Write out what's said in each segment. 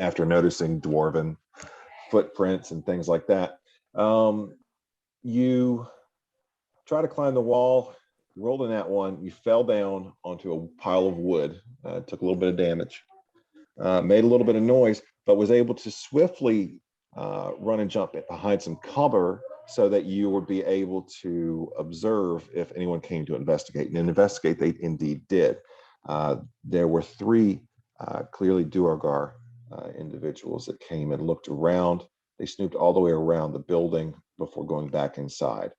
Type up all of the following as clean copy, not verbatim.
after noticing dwarven footprints and things like that. You try to climb the wall, you rolled in that one, you fell down onto a pile of wood, took a little bit of damage, made a little bit of noise, but was able to swiftly run and jump behind some cover so that you would be able to observe if anyone came to investigate. And investigate they indeed did. There were three clearly Duergar individuals that came and looked around. They snooped all the way around the building before going back inside.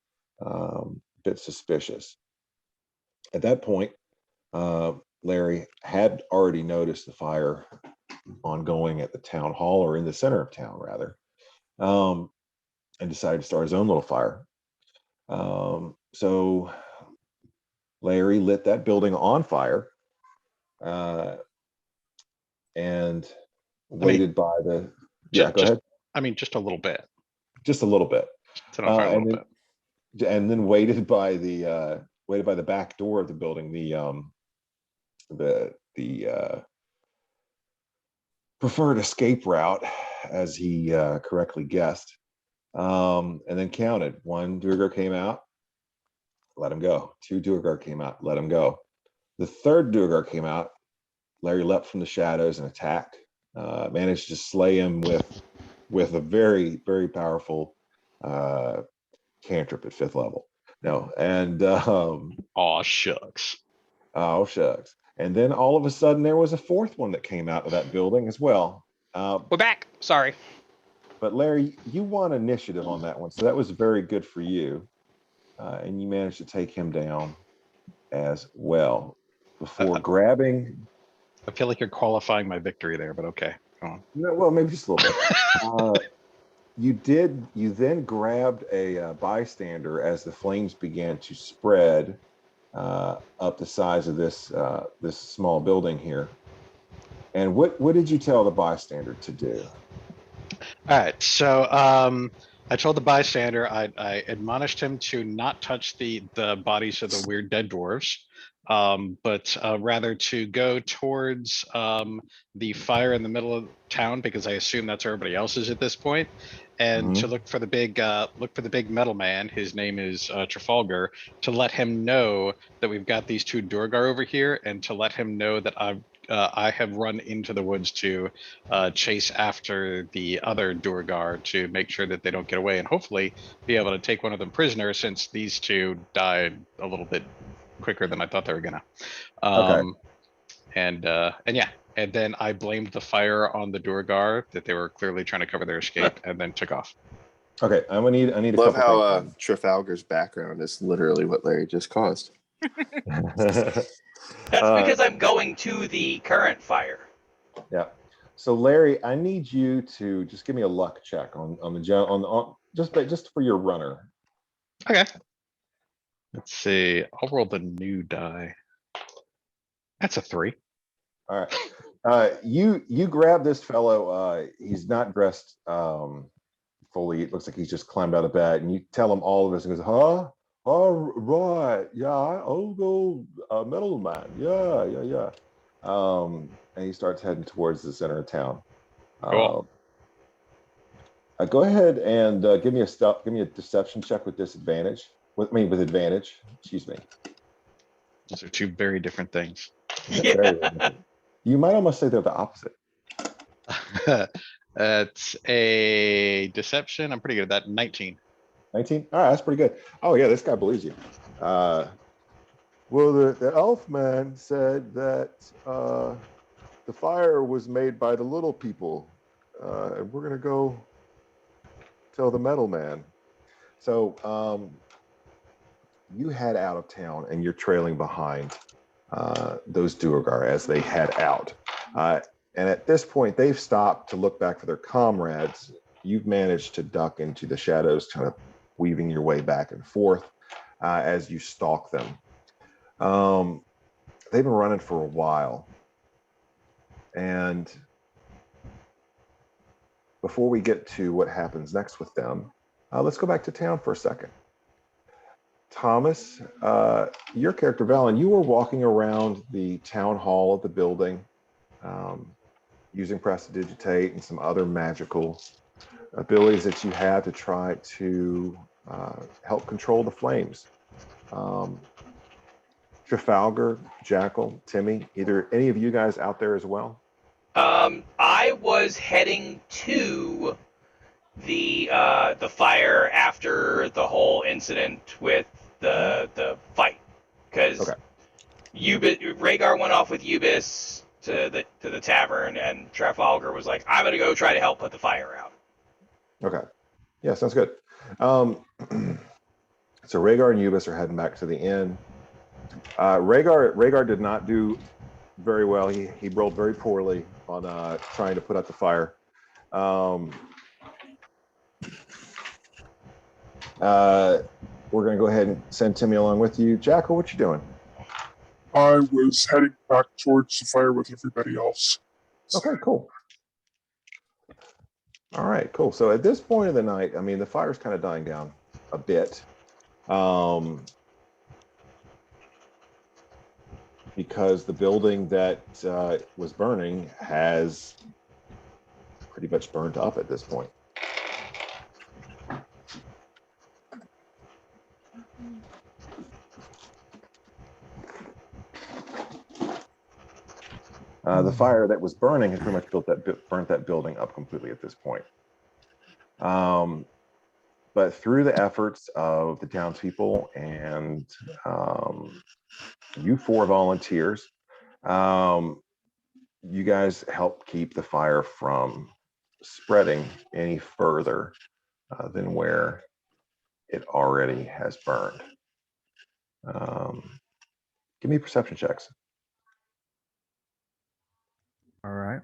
Bit suspicious. At that point, Larry had already noticed the fire ongoing at the town hall, or in the center of town rather, and decided to start his own little fire. So Larry lit that building on fire and waited by the go ahead. Just a little bit. Just a little bit. And then waited by the back door of the building, the preferred escape route, as he correctly guessed, and then counted. One Duergar came out, let him go. Two Duergar came out, let him go. The third Duergar came out. Larry leapt from the shadows and attacked. Managed to slay him with a very, very powerful cantrip at 5th level. Oh shucks. And then all of a sudden there was a fourth one that came out of that building as well. We're back. Sorry. But Larry, you won initiative on that one, so that was very good for you. And you managed to take him down as well before grabbing. I feel like you're qualifying my victory there, but okay. Go on. No, well, maybe just a little bit. You then grabbed a bystander as the flames began to spread up the size of this small building here. And what did you tell the bystander to do? All right, so I told the bystander, I admonished him to not touch the bodies of the weird dead dwarves, but rather to go towards the fire in the middle of town, because I assume that's where everybody else is at this point, and to look for the big metal man. His name is Trafalgar. To let him know that we've got these two Duergar over here, and to let him know that I have run into the woods to chase after the other Duergar to make sure that they don't get away, and hopefully be able to take one of them prisoner, since these two died a little bit quicker than I thought they were gonna. Okay. And then I blamed the fire on the Duergar, that they were clearly trying to cover their escape, and then took off. Okay, I need a love couple how things. Trafalgar's background is literally what Larry just caused. That's because I'm going to the current fire. Yeah. So Larry, I need you to just give me a luck check on just for your runner. Okay. Let's see. I'll roll the new die. That's a 3. All right. You grab this fellow. He's not dressed fully. It looks like he's just climbed out of bed, and you tell him all of this, and goes, "Huh? All right, yeah, I'll go metal man. Yeah. And he starts heading towards the center of town. Cool. Go ahead and give me a deception check with disadvantage. With advantage. Excuse me. Those are two very different things. Yeah. You might almost say they're the opposite. That's a deception. I'm pretty good at that. 19. 19? All right, that's pretty good. Oh yeah, this guy believes you. Well, the elf man said that the fire was made by the little people, and we're gonna go tell the metal man. So you head out of town, and you're trailing behind those Duergar as they head out. And at this point, they've stopped to look back for their comrades. You've managed to duck into the shadows, kind of weaving your way back and forth as you stalk them. They've been running for a while. And before we get to what happens next with them, let's go back to town for a second. Thomas, your character, Valen, you were walking around the town hall of the building. using prestidigitate and some other magical abilities that you have to try to help control the flames. Trafalgar, Jackal, Timmy, either any of you guys out there as well? I was heading to the fire after the whole incident with the fight, because Okay. Rhaegar went off with Ubis to the tavern, and Trafalgar was like, "I'm gonna go try to help put the fire out." Okay. Yeah, sounds good. So Rhaegar and Ubis are heading back to the inn. Rhaegar did not do very well. He rolled very poorly on trying to put out the fire. We're going to go ahead and send Timmy along with you. Jackal, what you doing? I was heading back towards the fire with everybody else. Okay, cool. All right, cool. So at this point of the night, I mean, the fire's kind of dying down a bit. Because the building that was burning has pretty much burned up at this point. The fire that was burning has pretty much burnt that building up completely at this point. But through the efforts of the townspeople and you 4 volunteers, you guys help keep the fire from spreading any further than where it already has burned. Give me perception checks. All right.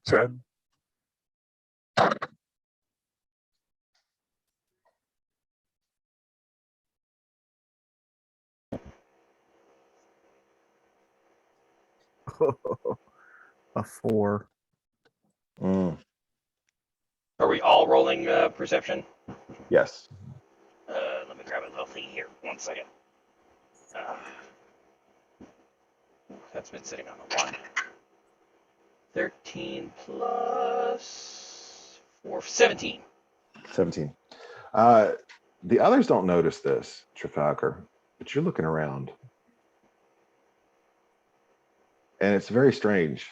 Ten. A 4. Mm, Are we all rolling perception? yes. Let me grab a little thing here. 1 second. That's been sitting on the 1. 13 plus 4, 17. 17. The others don't notice this, Trafalgar, but you're looking around. And it's very strange.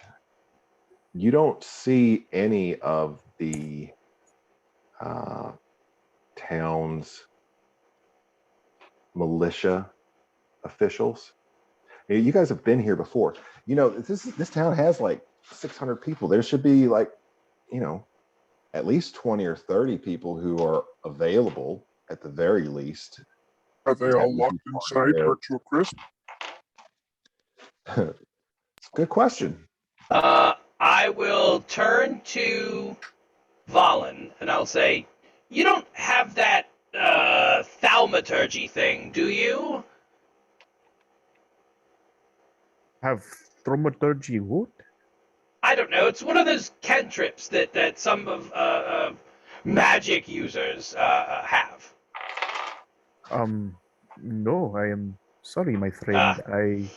You don't see any of the town's militia officials. You guys have been here before. You know, this town has like 600 people. There should be like, you know, at least 20 or 30 people who are available at the very least. Are they all locked inside, hurt to a crisp? Good question. I will turn to Valen and I'll say, "You don't have that thaumaturgy thing, do you?" Have thaumaturgy what? I don't know. It's one of those cantrips that some of magic users have. No, I am sorry, my friend.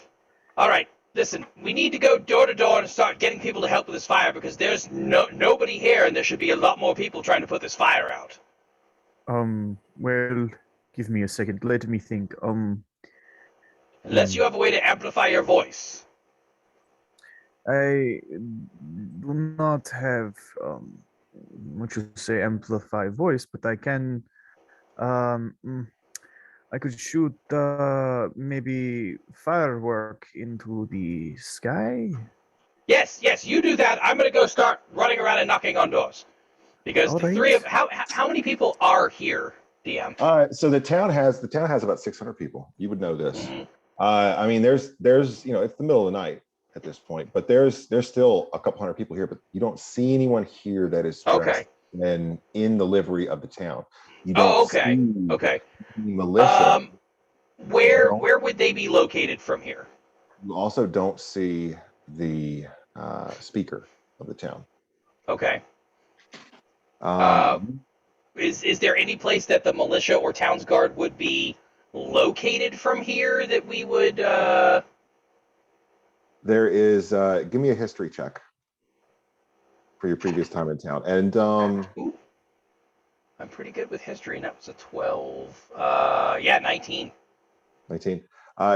All right, listen. We need to go door to door and start getting people to help with this fire because there's nobody here, and there should be a lot more people trying to put this fire out. Well, give me a second. Let me think. Unless you have a way to amplify your voice. I do not have what you say amplify voice, but I can I could shoot maybe firework into the sky. Yes, you do that. I'm gonna go start running around and knocking on doors. Because All the right. three of how many people are here, DM? So the town has about 600 people. You would know this. Mhm. I mean, there's you know, it's the middle of the night at this point, but there's still a couple hundred people here, but you don't see anyone here that is dressed in the livery of the town. You don't see Okay. militia. Where would they be located from here? You also don't see the speaker of the town. Okay. is there any place that the militia or town's guard would be located from here that we would? There is. Give me a history check for your previous time in town, and Ooh, I'm pretty good with history, and that was a 12. Yeah, 19. 19.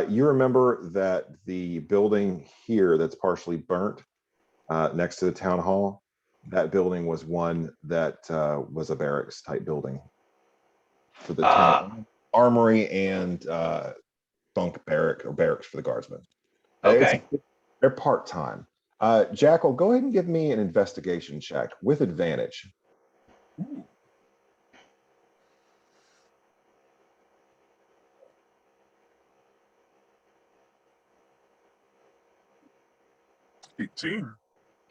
You remember that the building here that's partially burnt next to the town hall, that building was one that was a barracks type building for the town armory and bunk barracks for the guardsmen. Okay. They're part-time. Jackal, go ahead and give me an investigation check with advantage. Ooh. 18.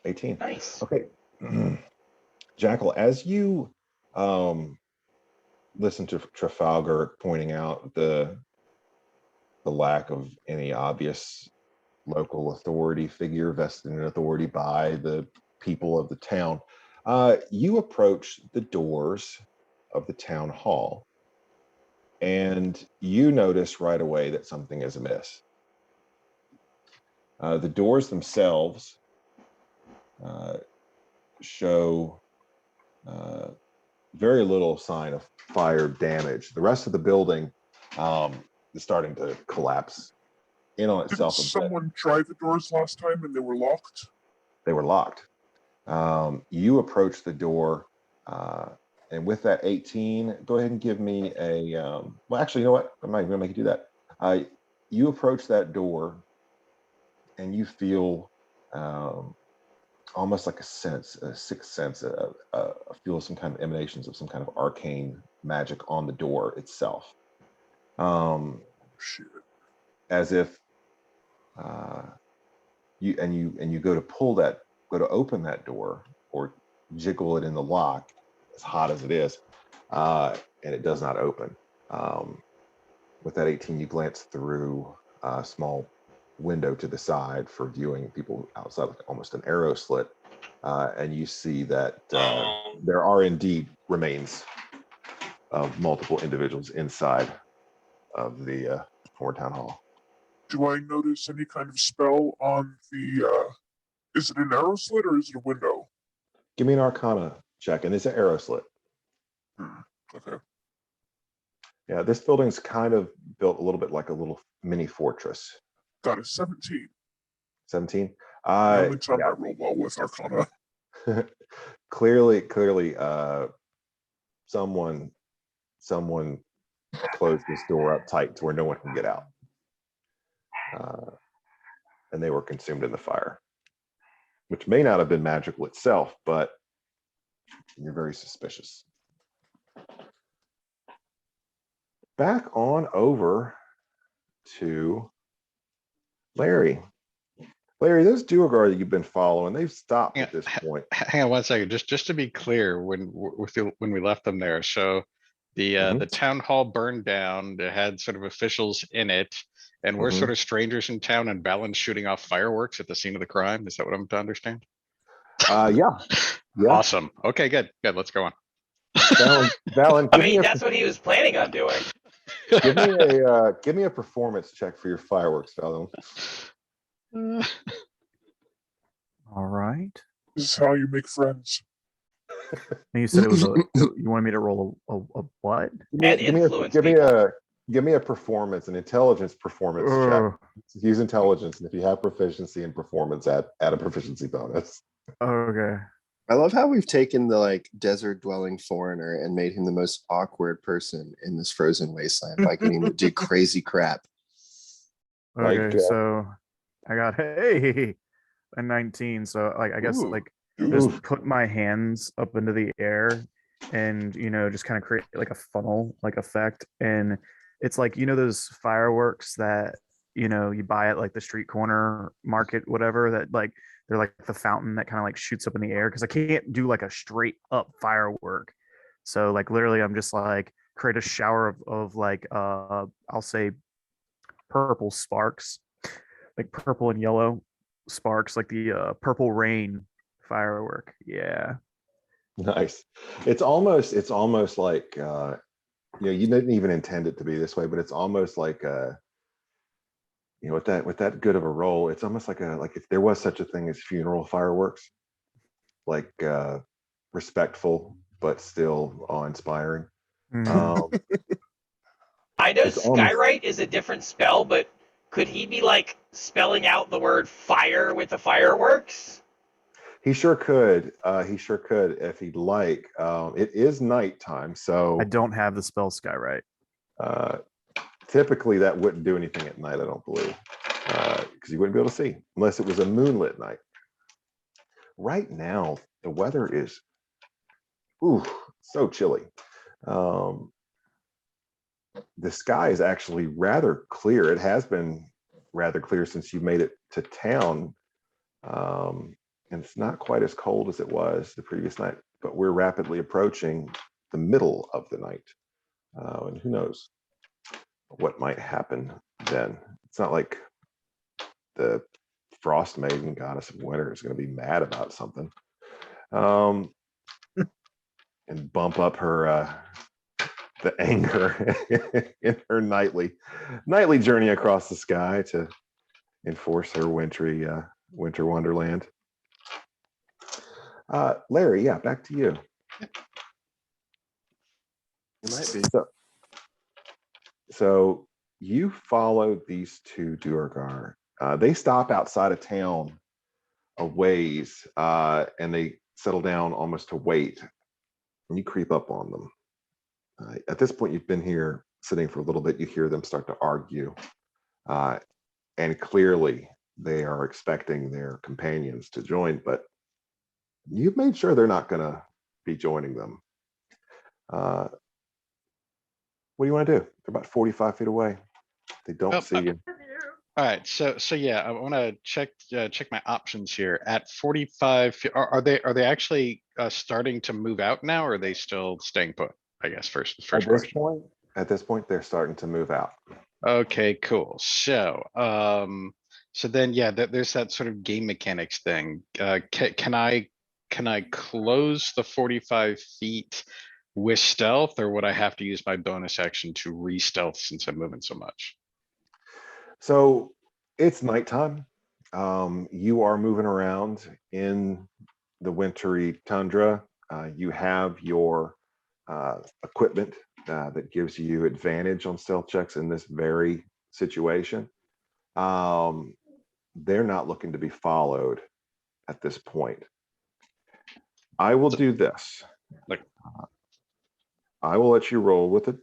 18. Nice. Okay. Jackal, as you listen to Trafalgar pointing out the lack of any obvious local authority figure vested in authority by the people of the town, you approach the doors of the town hall, and you notice right away that something is amiss. The doors themselves show very little sign of fire damage. The rest of the building is starting to collapse in on Didn't itself a bit. someone try the doors last time and they were locked? They were locked. You approach the door, and with that 18, go ahead and give me a. Well, actually, you know what? I'm not even gonna make you do that. You approach that door, and you feel almost like a sixth sense, feel some kind of emanations of some kind of arcane magic on the door itself. Shit. As if you go to open that door or jiggle it in the lock, as hot as it is, and it does not open. With that 18, you glance through a small window to the side for viewing people outside, like almost an arrow slit, and you see that there are indeed remains of multiple individuals inside of the former town hall. Do I notice any kind of spell on the, is it an arrow slit or is it a window? Give me an Arcana check, and it's an arrow slit. Okay. Yeah, this building's kind of built a little bit like a little mini fortress. Got a 17. 17. The only time I roll well with Arcana. clearly, someone closed this door up tight to where no one can get out, and they were consumed in the fire, which may not have been magical itself, but you're very suspicious. Back on over to Larry. Larry, those Duergar that you've been following, they've stopped at this point. Hang on one second, just to be clear, when we left them there, so the town hall burned down. It had sort of officials in it, and we're sort of strangers in town, and Balin's shooting off fireworks at the scene of the crime. Is that what I'm to understand? Yeah. Awesome. Okay, good. Let's go on. Balin, I mean, that's what he was planning on doing. give me a performance check for your fireworks, Balin. All right. This is how you make friends. And you said it was you wanted me to roll a what? Give me a performance, an intelligence performance check. Use intelligence, and if you have proficiency in performance, add a proficiency bonus. Okay. I love how we've taken the like desert dwelling foreigner and made him the most awkward person in this frozen wasteland by getting him to do crazy crap. Okay, so I got a 19. So like I guess just put my hands up into the air and just kind of create like a funnel like effect. And it's like those fireworks that you buy at like the street corner market, whatever, that like they're like the fountain that kind of like shoots up in the air, because I can't do like a straight up firework. So like literally I'm just like create a shower of like I'll say purple sparks, like purple and yellow sparks, like the purple rain firework. Yeah. Nice. It's almost like you didn't even intend it to be this way, but it's almost like with that good of a roll, it's almost like if there was such a thing as funeral fireworks, like respectful but still awe-inspiring. Um, I know it's almost Skywrite is a different spell, but could he be like spelling out the word fire with the fireworks? he sure could. He sure could if he'd like. It is nighttime, so I don't have the spell Skywrite. uh, typically that wouldn't do anything at night, I don't believe, because you wouldn't be able to see unless it was a moonlit night. Right now, the weather is so chilly. The sky is actually rather clear. It has been rather clear since you made it to town. And it's not quite as cold as it was the previous night, but we're rapidly approaching the middle of the night. And who knows what might happen then. It's not like the Frostmaiden, goddess of winter, is going to be mad about something. And bump up her the anger in her nightly journey across the sky to enforce her wintry winter wonderland. Larry, yeah, back to you. It might be. So you followed these two Duergar. They stop outside of town a ways, and they settle down almost to wait. And you creep up on them. At this point, you've been here sitting for a little bit. You hear them start to argue, and clearly they are expecting their companions to join, but you've made sure they're not going to be joining them. What do you want to do? They're about 45 feet away. They don't see you. All right, so yeah, I want to check my options here. At 45 feet, are they actually starting to move out now, or are they still staying put? I guess first question. At this point, they're starting to move out. Okay, cool. So then yeah, there's that sort of game mechanics thing. Can I close the 45 feet with stealth, or would I have to use my bonus action to re-stealth since I'm moving so much? So it's nighttime. You are moving around in the wintry tundra. You have your equipment that gives you advantage on stealth checks in this very situation. They're not looking to be followed at this point. I will do this. I will let you roll with it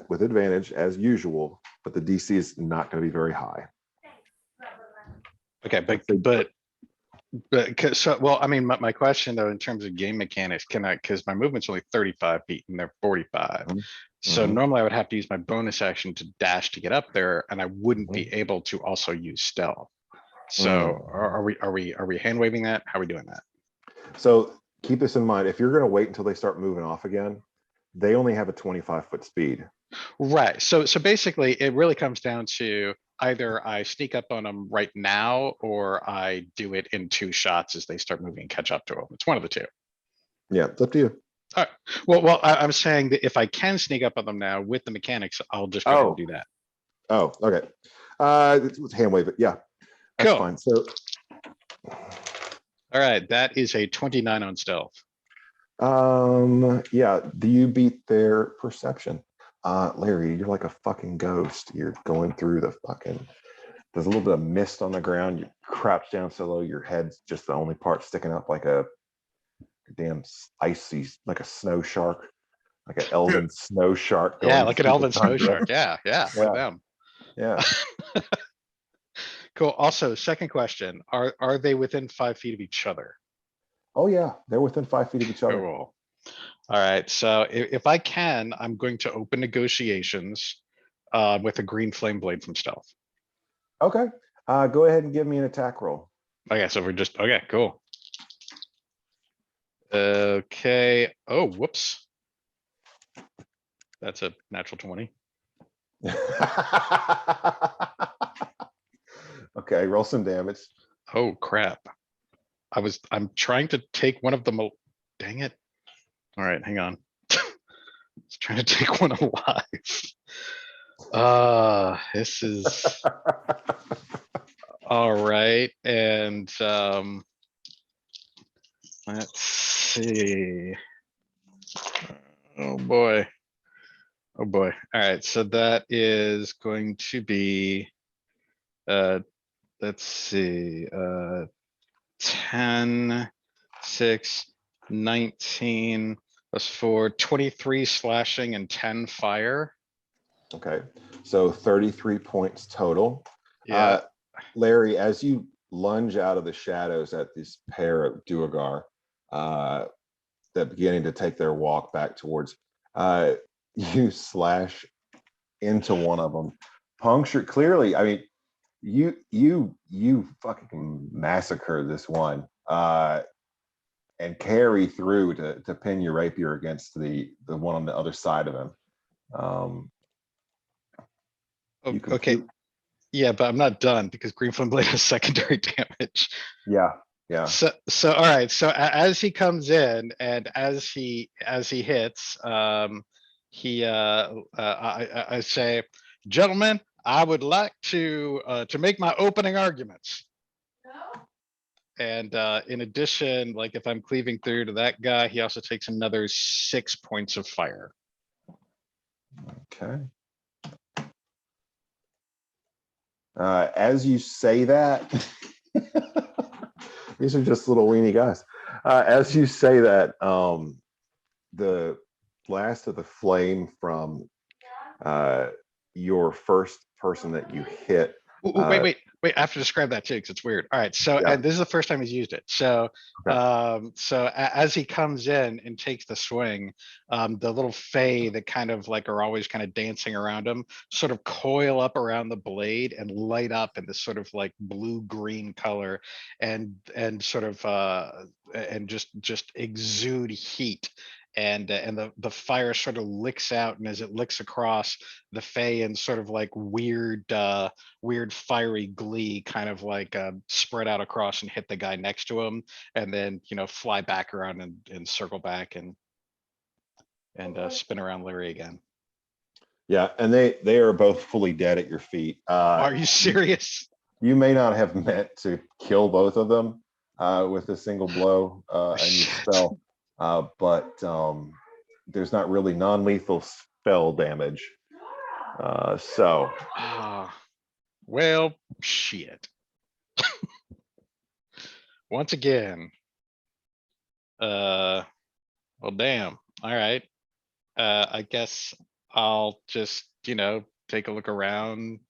with advantage as usual, but the DC is not going to be very high. Okay, so well, I mean, my question though, in terms of game mechanics, because my movement's only 35 feet and they're 45. So normally I would have to use my bonus action to dash to get up there, and I wouldn't be able to also use stealth. So are we hand waving that? How are we doing that? So keep this in mind. If you're going to wait until they start moving off again, they only have a 25-foot speed. Right. So basically it really comes down to either I sneak up on them right now, or I do it in 2 shots as they start moving and catch up to them. It's one of the two. Yeah, it's up to you. All right. Well, I'm saying that if I can sneak up on them now with the mechanics, I'll just go ahead and do that. Oh, okay. Let's hand wave it. Yeah, that's fine. So, all right, that is a 29 on stealth. yeah. Do you beat their perception? Larry, you're like a fucking ghost. You're going through the fucking. There's a little bit of mist on the ground. You crouch down so low, your head's just the only part sticking up like a damn icy, like a snow shark, like an elven snow shark. Yeah, like an elven snow shark. Yeah. One of them. Yeah. Cool. Also, second question: Are they within 5 feet of each other? Oh yeah, they're within 5 feet of each other. Cool. All right. So if I can, I'm going to open negotiations with a green flame blade from stealth. Okay. Go ahead and give me an attack roll. Okay, so we're just okay. Cool. Okay. Oh, whoops. That's a natural 20. Okay, roll some damage. Oh crap. I'm trying to take one of them. Dang it. All right, hang on. It's trying to take one alive. This is all right. And let's see. Oh boy. Oh boy. All right, so that is going to be let's see, 10, 6, 19 plus 4, 23 slashing and 10 fire. Okay, so 33 points total. Yeah. Larry, as you lunge out of the shadows at this pair of Duergar, that beginning to take their walk back towards, you slash into one of them, puncture clearly. I mean, you fucking massacre this one, and carry through to pin your rapier against the one on the other side of him. You Okay. complete- Yeah, but I'm not done because Green Flame Blade has secondary damage. Yeah. So all right. So as he comes in and as he hits, I say, gentlemen, I would like to make my opening arguments. And in addition, like if I'm cleaving through to that guy, he also takes another 6 points of fire. Okay. As you say that, these are just little weenie guys. As you say that, the blast of the flame from your first person that you hit. Ooh, wait. I have to describe that too, because it's weird. All right. So, Yeah. and this is the first time he's used it. So, Okay. As he comes in and takes the swing, the little fae that kind of like are always kind of dancing around him sort of coil up around the blade and light up in this sort of like blue-green color and sort of and just exude heat. And the fire sort of licks out, and as it licks across the fae in sort of like weird fiery glee, kind of like spread out across and hit the guy next to him, and then fly back around and circle back and spin around Larry again. Yeah, and they are both fully dead at your feet. Are you serious? You may not have meant to kill both of them with a single blow and you spell, but there's not really non-lethal spell damage. So. Well, shit. Once again. Well, damn. All right. I guess I'll just, take a look around,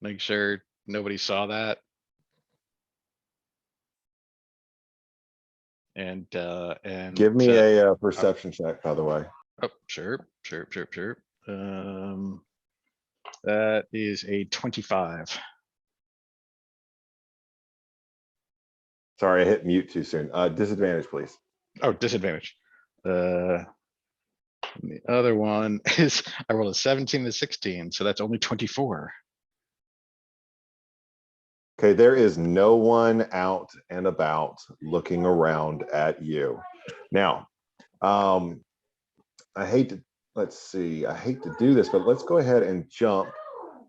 make sure nobody saw that. And Give me a perception check, by the way. Oh, sure. That is a 25. Sorry, I hit mute too soon. Disadvantage, please. Oh, disadvantage. The other one is I rolled a 17 to 16, so that's only 24. Okay, there is no one out and about looking around at you. Now, I hate to, let's see, I hate to do this, but let's go ahead and jump.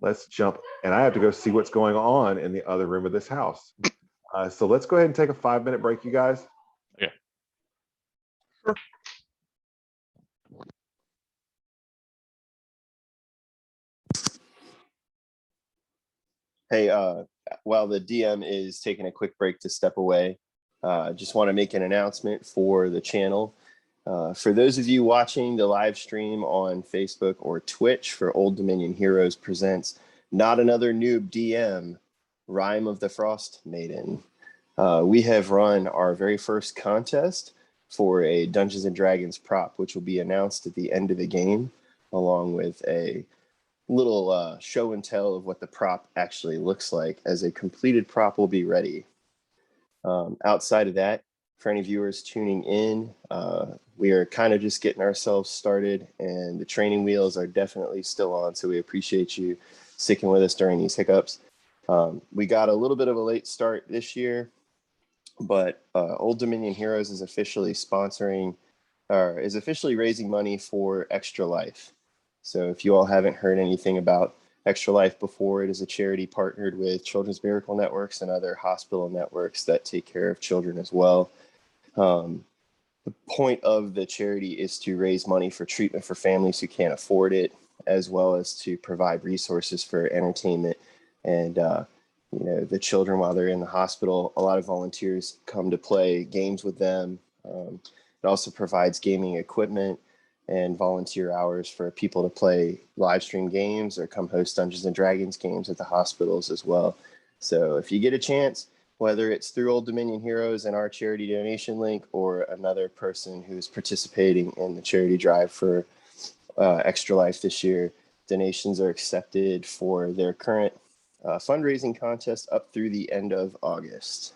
Let's jump, and I have to go see what's going on in the other room of this house. So let's go ahead and take a 5-minute break, you guys. Yeah. Sure. Hey, while the DM is taking a quick break to step away, just want to make an announcement for the channel. For those of you watching the live stream on Facebook or Twitch for Old Dominion Heroes Presents Not Another Noob DM, Rime of the Frostmaiden, we have run our very first contest for a Dungeons and Dragons prop, which will be announced at the end of the game, along with a little show and tell of what the prop actually looks like, as a completed prop will be ready. Outside of that, for any viewers tuning in, we are kind of just getting ourselves started, and the training wheels are definitely still on, so we appreciate you sticking with us during these hiccups. We got a little bit of a late start this year, but Old Dominion Heroes is officially sponsoring is officially raising money for Extra Life. So if you all haven't heard anything about Extra Life before, it is a charity partnered with Children's Miracle Networks and other hospital networks that take care of children as well. The point of the charity is to raise money for treatment for families who can't afford it, as well as to provide resources for entertainment and the children while they're in the hospital. A lot of volunteers come to play games with them. It also provides gaming equipment and volunteer hours for people to play live stream games or come host Dungeons and Dragons games at the hospitals as well. So if you get a chance, whether it's through Old Dominion Heroes and our charity donation link, or another person who's participating in the charity drive for Extra Life this year, donations are accepted for their current fundraising contest up through the end of August.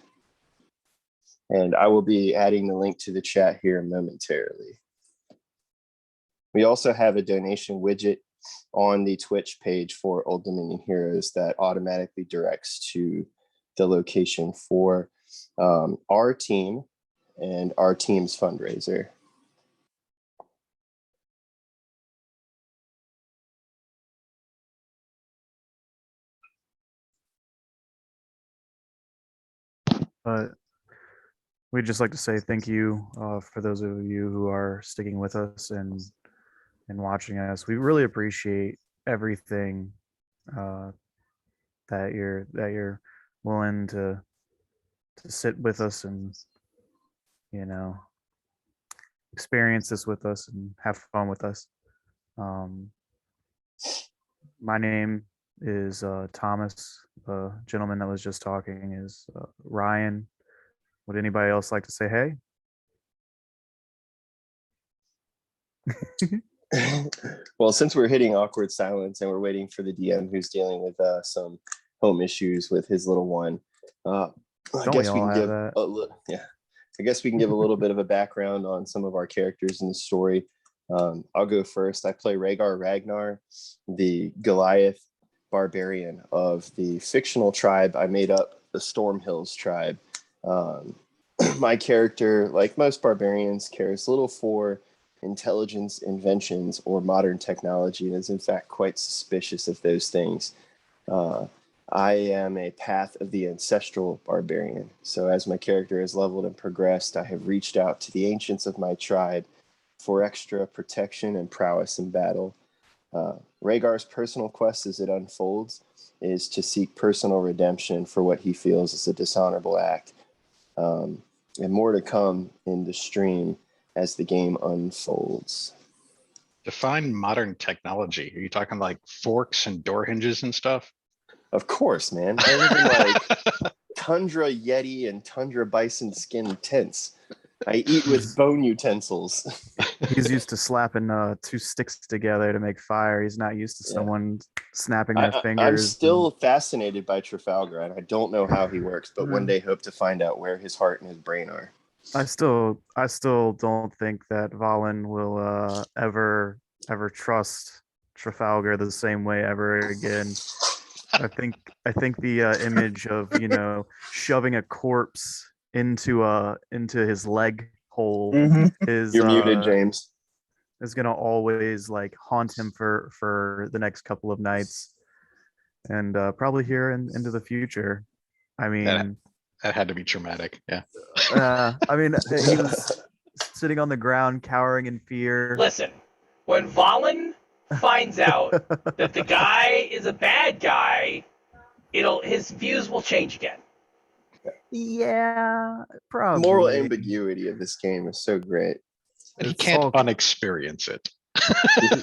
And I will be adding the link to the chat here momentarily. We also have a donation widget on the Twitch page for Old Dominion Heroes that automatically directs to the location for our team and our team's fundraiser. We'd just like to say thank you for those of you who are sticking with us and watching us. We really appreciate everything that you're willing to sit with us and experience this with us and have fun with us. My name is Thomas. The gentleman that was just talking is Ryan. Would anybody else like to say hey? Well, since we're hitting awkward silence and we're waiting for the DM who's dealing with some home issues with his little one, I guess we can give I guess we can give a little bit of a background on some of our characters in the story. I'll go first. I play Rhaegar Ragnar, the Goliath barbarian of the fictional tribe I made up, the Storm Hills tribe. My character, like most barbarians, cares little for intelligence, inventions, or modern technology, and is in fact quite suspicious of those things. I am a path of the ancestral barbarian. So as my character has leveled and progressed, I have reached out to the ancients of my tribe for extra protection and prowess in battle. Rhaegar's personal quest as it unfolds is to seek personal redemption for what he feels is a dishonorable act. And more to come in the stream as the game unfolds. Define modern technology. Are you talking like forks and door hinges and stuff? Of course, man. Everything like Tundra Yeti and Tundra Bison skin tents. I eat with bone utensils. He's used to slapping two sticks together to make fire. He's not used to someone snapping their fingers. I'm still fascinated by Trafalgar, and I don't know how he works, but one day hope to find out where his heart and his brain are. I still don't think that Valen will ever trust Trafalgar the same way ever again. I think the image of shoving a corpse into his leg hole is You're muted, James. Is gonna always like haunt him for the next couple of nights, and probably here into the future. I mean, that had to be traumatic. Yeah. I mean, he was sitting on the ground, cowering in fear. Listen, when Valen finds out that the guy is a bad guy, his views will change again. Yeah, probably. Moral ambiguity of this game is so great. But he can't unexperience it.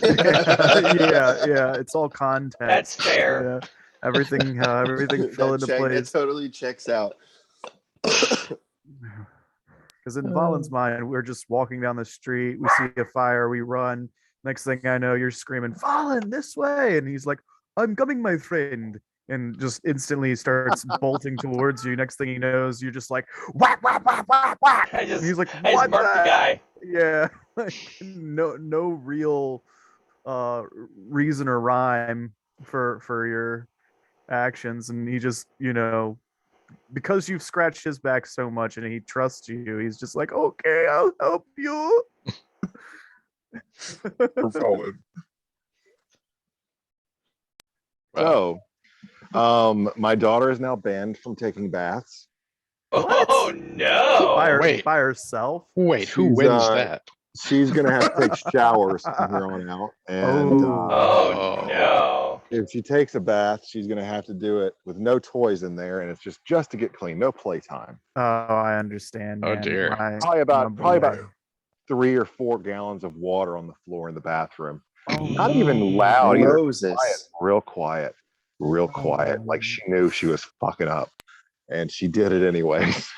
yeah, it's all context. That's fair. Yeah. Everything fell into place. That totally checks out. Because in Valen's mind, we're just walking down the street, we see a fire, we run. Next thing I know, you're screaming, "Valen, this way!" And he's like, "I'm coming, my friend." And just instantly starts bolting towards you. Next thing he knows, you're just like, whack, whack, whack, whack, whack. And he's like, what the guy? Yeah. no real reason or rhyme for your actions. And he just, because you've scratched his back so much and he trusts you, he's just like, okay, I'll help you. For Fallen. So, my daughter is now banned from taking baths. Oh no! Wait. by herself. Wait, who She's, wins that? She's gonna have to take showers from here on out, and Oh no! if she takes a bath, she's gonna have to do it with no toys in there, and it's just to get clean, no playtime. Oh, I understand. Oh, Man. dear. Probably about boy. 3 or 4 gallons of water on the floor in the bathroom. Oh, Not even loud either. Moses. Quiet, real quiet. Like she knew she was fucking up, and she did it anyways.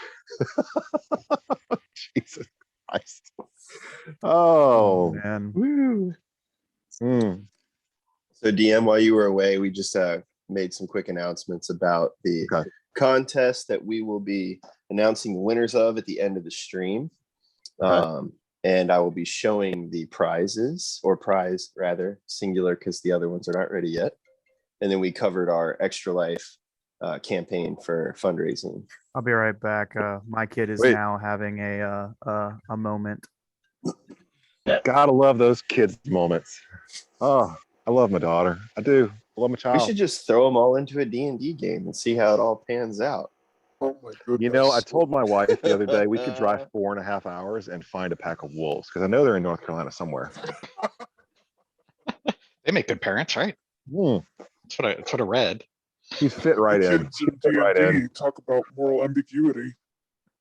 Jesus Christ! Oh man. Woo. Mm. So DM, while you were away, we just made some quick announcements about the contest that we will be announcing the winners of at the end of the stream. And I will be showing the prizes, or prize rather, singular, because the other ones are not ready yet. And then we covered our Extra Life campaign for fundraising. I'll be right back. My kid is now having a moment. Gotta love those kids' moments. Oh, I love my daughter. I do. I love my child. We should just throw them all into a D&D game and see how it all pans out. Oh my goodness. You know, I told my wife the other day we could drive 4.5 hours and find a pack of wolves, because I know they're in North Carolina somewhere. They make good parents, right? That's what I read. He's fit right in. Kids in D&D talk about moral ambiguity.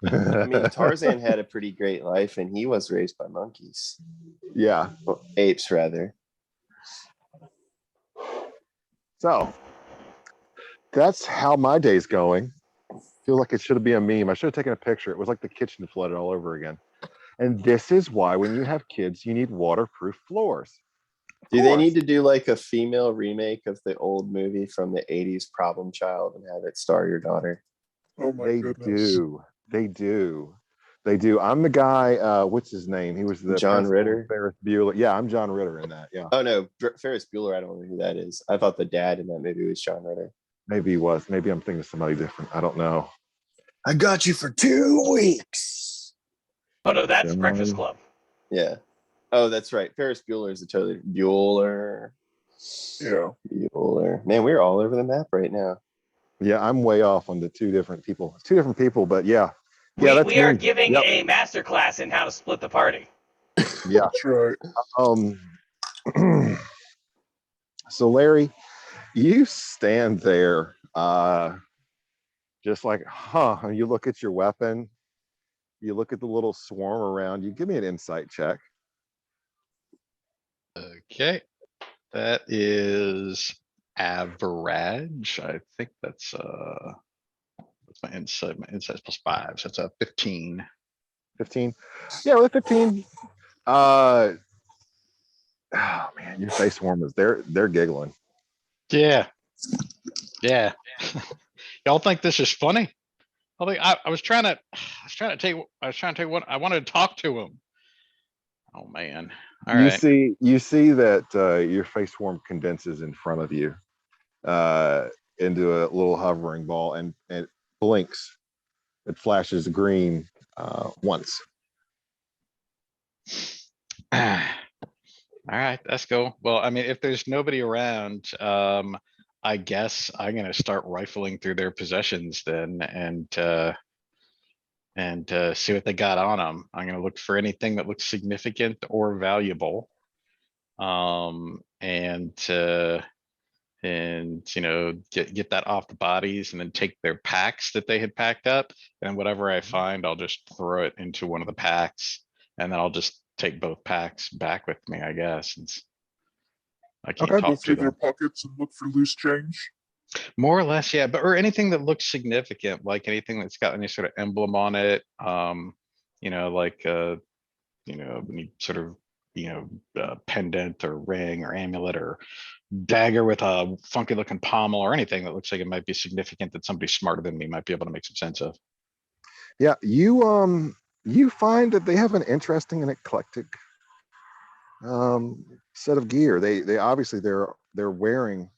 I mean, Tarzan had a pretty great life, and he was raised by monkeys. Yeah. Well, apes, rather. So that's how my day's going. Feel like it should be a meme. I should have taken a picture. It was like the kitchen flooded all over again. And this is why when you have kids, you need waterproof floors. Do they need to do like a female remake of the old movie from the 80s, Problem Child, and have it star your daughter? Oh my They goodness. do. They do. They do. I'm the guy, what's his name? He was the John principal Ritter? of Ferris Bueller. Yeah, I'm John Ritter in that. Yeah. Oh no, Ferris Bueller, I don't know who that is. I thought the dad in that movie was John Ritter. Maybe he was. Maybe I'm thinking of somebody different. I don't know. I got you for 2 weeks. Oh no, that's Breakfast Club. Yeah. Oh, that's right. Ferris Bueller is a totally Bueller. Yeah. Bueller. Man, we're all over the map right now. Yeah, I'm way off on the two different people, but yeah. We are giving a masterclass in how to split the party. Yeah. That's right. So Larry, you stand there just like, you look at your weapon, you look at the little swarm around you. Give me an insight check. Okay. That is average. I think that's my insight plus 5. So that's a 15. 15. Yeah, with 15. Oh man, your face swarm is they're giggling. Yeah. Y'all think this is funny? I was trying to take what I wanted to talk to him. Oh man. All right. You see that your face swarm condenses in front of you into a little hovering ball, and it blinks. It flashes green once. All right, that's cool. Well, I mean, if there's nobody around, I guess I'm gonna start rifling through their possessions then, and see what they got on them. I'm gonna look for anything that looks significant or valuable, and you know, get that off the bodies, and then take their packs that they had packed up, and whatever I find, I'll just throw it into one of the packs, and then I'll just take both packs back with me, I guess, since I can't Go talk to through their them. pockets and look for loose change. More or less, yeah, but or anything that looks significant, like anything that's got any sort of emblem on it, you know, like you know, any sort of, you know, pendant or ring or amulet or dagger with a funky looking pommel, or anything that looks like it might be significant that somebody smarter than me might be able to make some sense of. Yeah, you find that they have an interesting and eclectic set of gear. They obviously they're wearing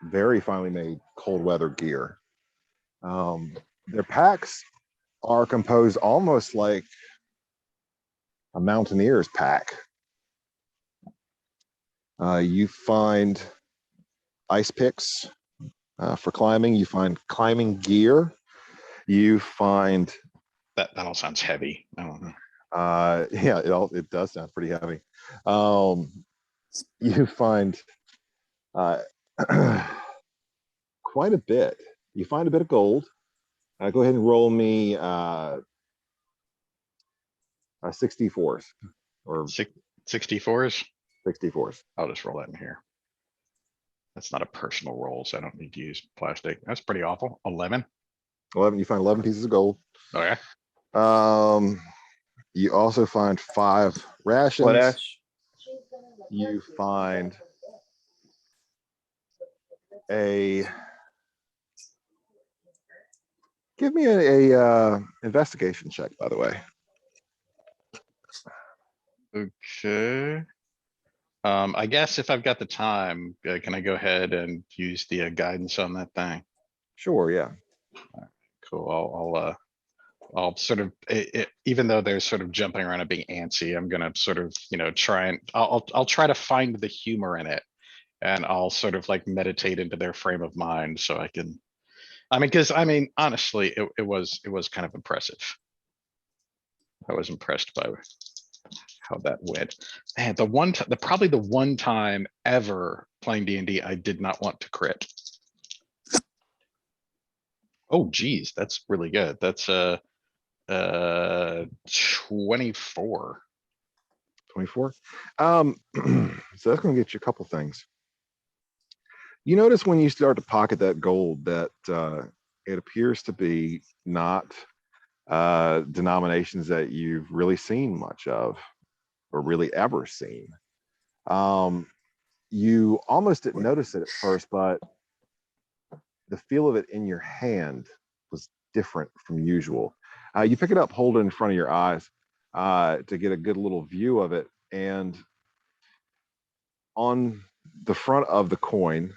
very finely made cold weather gear. Their packs are composed almost like a mountaineer's pack. You find ice picks for climbing. You find climbing gear. You find That all sounds heavy. I don't know. yeah, it does sound pretty heavy. You find quite a bit. You find a bit of gold. Go ahead and roll me 64s or 64s. 64s. I'll just roll that in here. That's not a personal roll, so I don't need to use plastic. That's pretty awful. 11. 11. You find 11 pieces of gold. Okay. You also find 5 rations. What ash? You find a. Give me a investigation check, by the way. Okay. I guess if I've got the time, can I go ahead and use the guidance on that thing? Sure, yeah. Cool. I'll sort of, even though they're sort of jumping around and being antsy, I'm gonna sort of, try and I'll try to find the humor in it, and I'll sort of like meditate into their frame of mind so I can. Because honestly, it was kind of impressive. I was impressed by how that went. And probably the one time ever playing D&D, I did not want to crit. Oh, geez, that's really good. That's 24. 24. So that's going to get you a couple things. You notice when you start to pocket that gold that it appears to be not denominations that you've really seen much of or really ever seen. You almost didn't notice it at first, but the feel of it in your hand was different from usual. You pick it up, hold it in front of your eyes to get a good little view of it. And on the front of the coin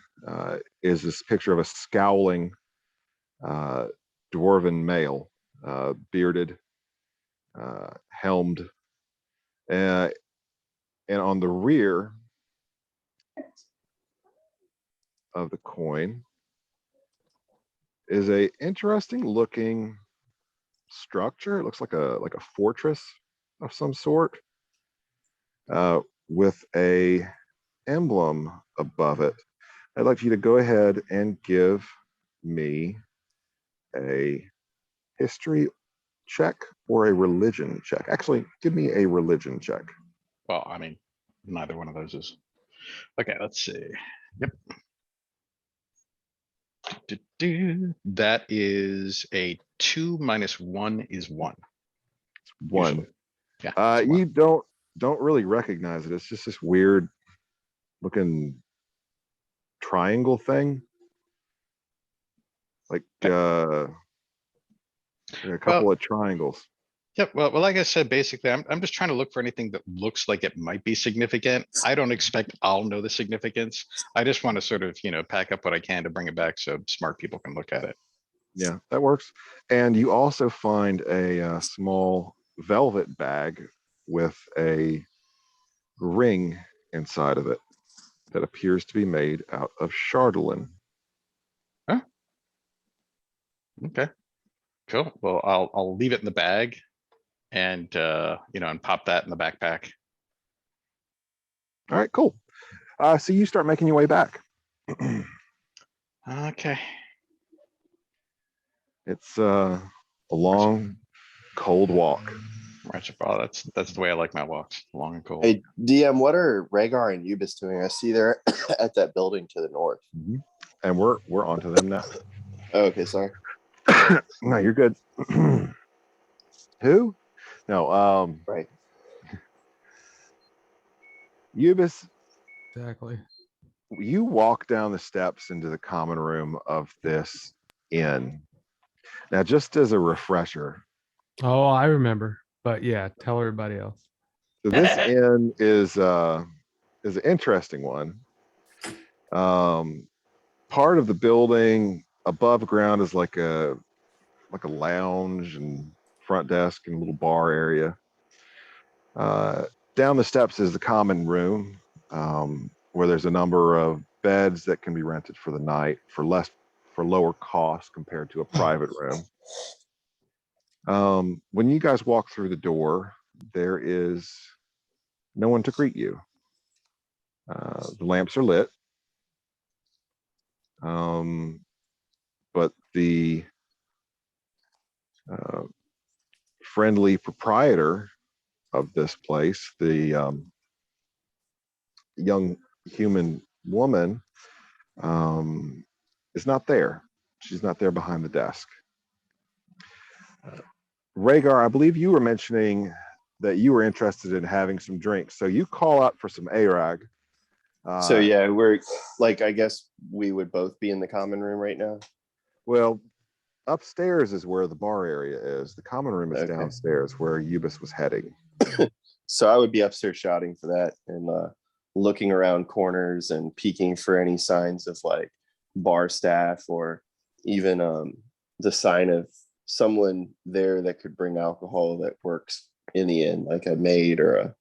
is this picture of a scowling dwarven male, bearded, helmed. And on the rear of the coin is a interesting looking structure. It looks like a fortress of some sort with a emblem above it. I'd like you to go ahead and give me a history check or a religion check. Actually, give me a religion check. Well, neither one of those is. Okay, let's see. Yep. That is a 2 minus 1 is 1. 1. Usually. Yeah. You don't really recognize it. It's just this weird looking triangle thing. Like a couple of triangles. Yep. Well, like I said, basically, I'm just trying to look for anything that looks like it might be significant. I don't expect I'll know the significance. I just want to sort of, pack up what I can to bring it back so smart people can look at it. Yeah, that works. And you also find a small velvet bag with a ring inside of it that appears to be made out of cardolin. Huh? Okay. Cool. Well, I'll leave it in the bag and and pop that in the backpack. All right, cool. So you start making your way back. Okay. It's a long, cold walk. Right. Well, that's the way I like my walks, long and cold. Hey, DM, what are Rhaegar and Ubis doing? I see they're at that building to the north. Mm-hmm. And we're onto them now. Oh, okay, sorry. No, you're good. Who? No, Right. Ubis, Exactly. you walk down the steps into the common room of this inn. Now, just as a refresher. Oh, I remember. But yeah, tell everybody else. So this inn is an interesting one. Part of the building above ground is like a lounge and front desk and a little bar area. Down the steps is the common room. where there's a number of beds that can be rented for the night for lower cost compared to a private room. When you guys walk through the door, there is no one to greet you. The lamps are lit. But the friendly proprietor of this place, the young human woman, is not there. She's not there behind the desk. Rhaegar, I believe you were mentioning that you were interested in having some drinks. So you call out for some Arag. So yeah, we're like, I guess we would both be in the common room right now. Well, upstairs is where the bar area is. The common room is downstairs where Ubis was heading. So I would be upstairs shouting for that and looking around corners and peeking for any signs of like bar staff or even the sign of someone there that could bring alcohol that works in the inn, like a maid or a,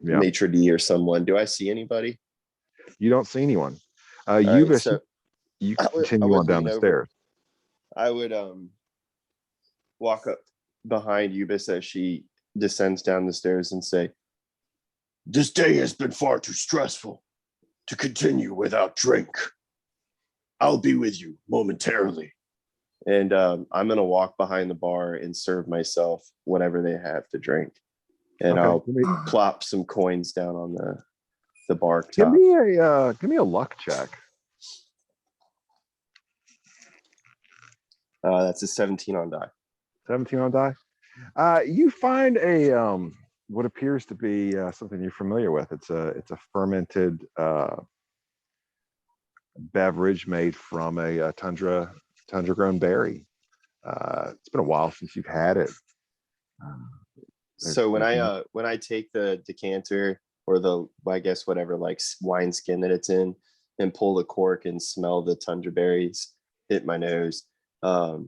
maitre d' or someone. Do I see anybody? You don't see anyone. Ubis, right, so you continue on down the stairs. I would walk up behind Ubis as she descends down the stairs and say, "This day has been far too stressful to continue without drink. I'll be with you momentarily." And I'm going to walk behind the bar and serve myself whatever they have to drink. And I'll plop some coins down on the bar top. Give me a luck check. That's a 17 on die. 17 on die. You find a what appears to be something you're familiar with. It's a fermented beverage made from a tundra grown berry. It's been a while since you've had it. So when I take the decanter or I guess whatever like wine skin that it's in and pull the cork and smell the tundra berries hit my nose, I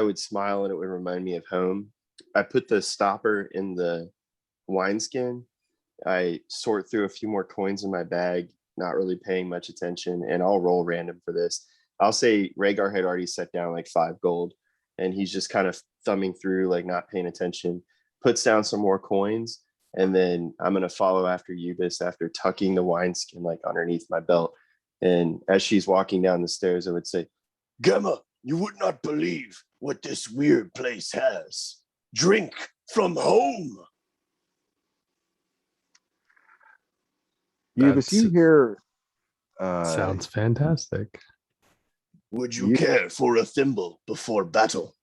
would smile and it would remind me of home. I put the stopper in the wineskin. I sort through a few more coins in my bag, not really paying much attention, and I'll roll random for this. I'll say Rhaegar had already set down like 5 gold, and he's just kind of thumbing through, like not paying attention, puts down some more coins, and then I'm going to follow after Ubis after tucking the wineskin like underneath my belt. And as she's walking down the stairs, I would say, "Gemma, you would not believe what this weird place has. Drink from home." Ubis, you hear... sounds fantastic. "Would you care for a thimble before battle?"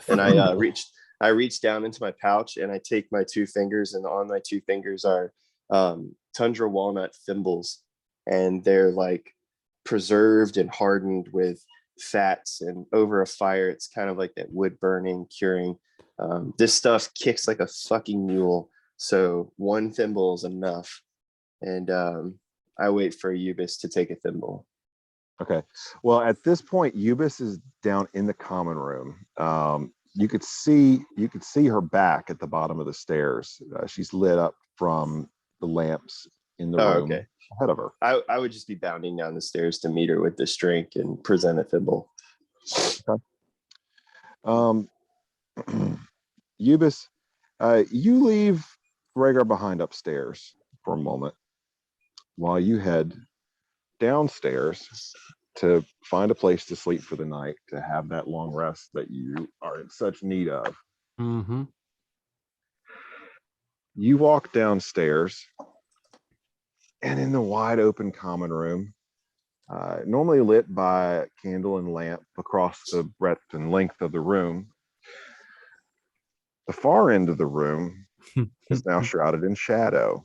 And I reach down into my pouch and I take my 2 fingers, and on my 2 fingers are tundra walnut thimbles, and they're like preserved and hardened with fats, and over a fire it's kind of like that wood burning, curing. This stuff kicks like a fucking mule, so 1 thimble is enough. And I wait for Ubis to take a thimble. Okay. Well, at this point, Ubis is down in the common room. You could see her back at the bottom of the stairs. She's lit up from the lamps in the room ahead of her. I would just be bounding down the stairs to meet her with this drink and present a thimble. Okay. Ubis, you leave Rhaegar behind upstairs for a moment while you head downstairs to find a place to sleep for the night, to have that long rest that you are in such need of. Mm-hmm. You walk downstairs, and in the wide open common room, normally lit by a candle and lamp across the breadth and length of the room, the far end of the room is now shrouded in shadow.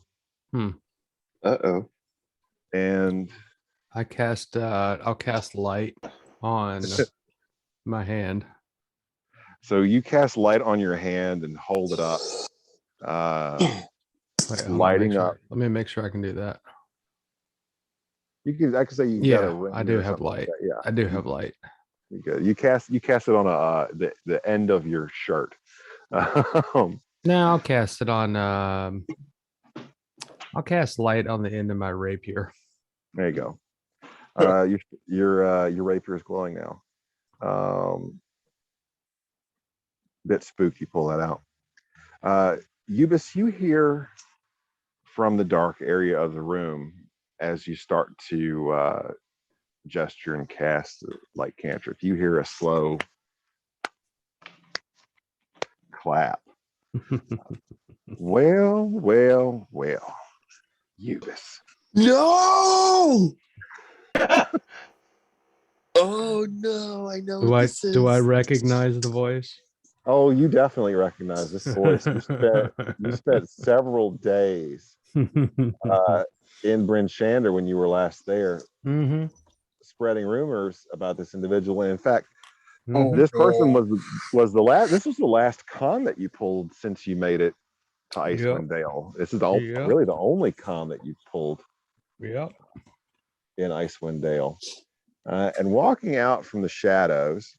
Uh-oh. And I'll cast light on my hand. So you cast light on your hand and hold it up, Wait, lighting up. Let me make sure I can do that. I could say you got a ring. I do or have something like light. that. Yeah, I do have light. you good. You cast it on the end of your shirt. No, I'll cast it on I'll cast light on the end of my rapier. There you go. Your rapier is glowing now. Bit spooky. Pull that out. Eubis, you hear from the dark area of the room as you start to gesture and cast like cantrip. You hear a slow clap. Well, Eubis. No. Oh no! I know. Do what I this do I is. recognize the voice? Oh, you definitely recognize this voice. You spent several days in Bryn Shander when you were last there, spreading rumors about this individual. And in fact, this person was the last. This was the last con that you pulled since you made it to Icewind Dale. This is really the only con that you've pulled. Yep. In Icewind Dale. And walking out from the shadows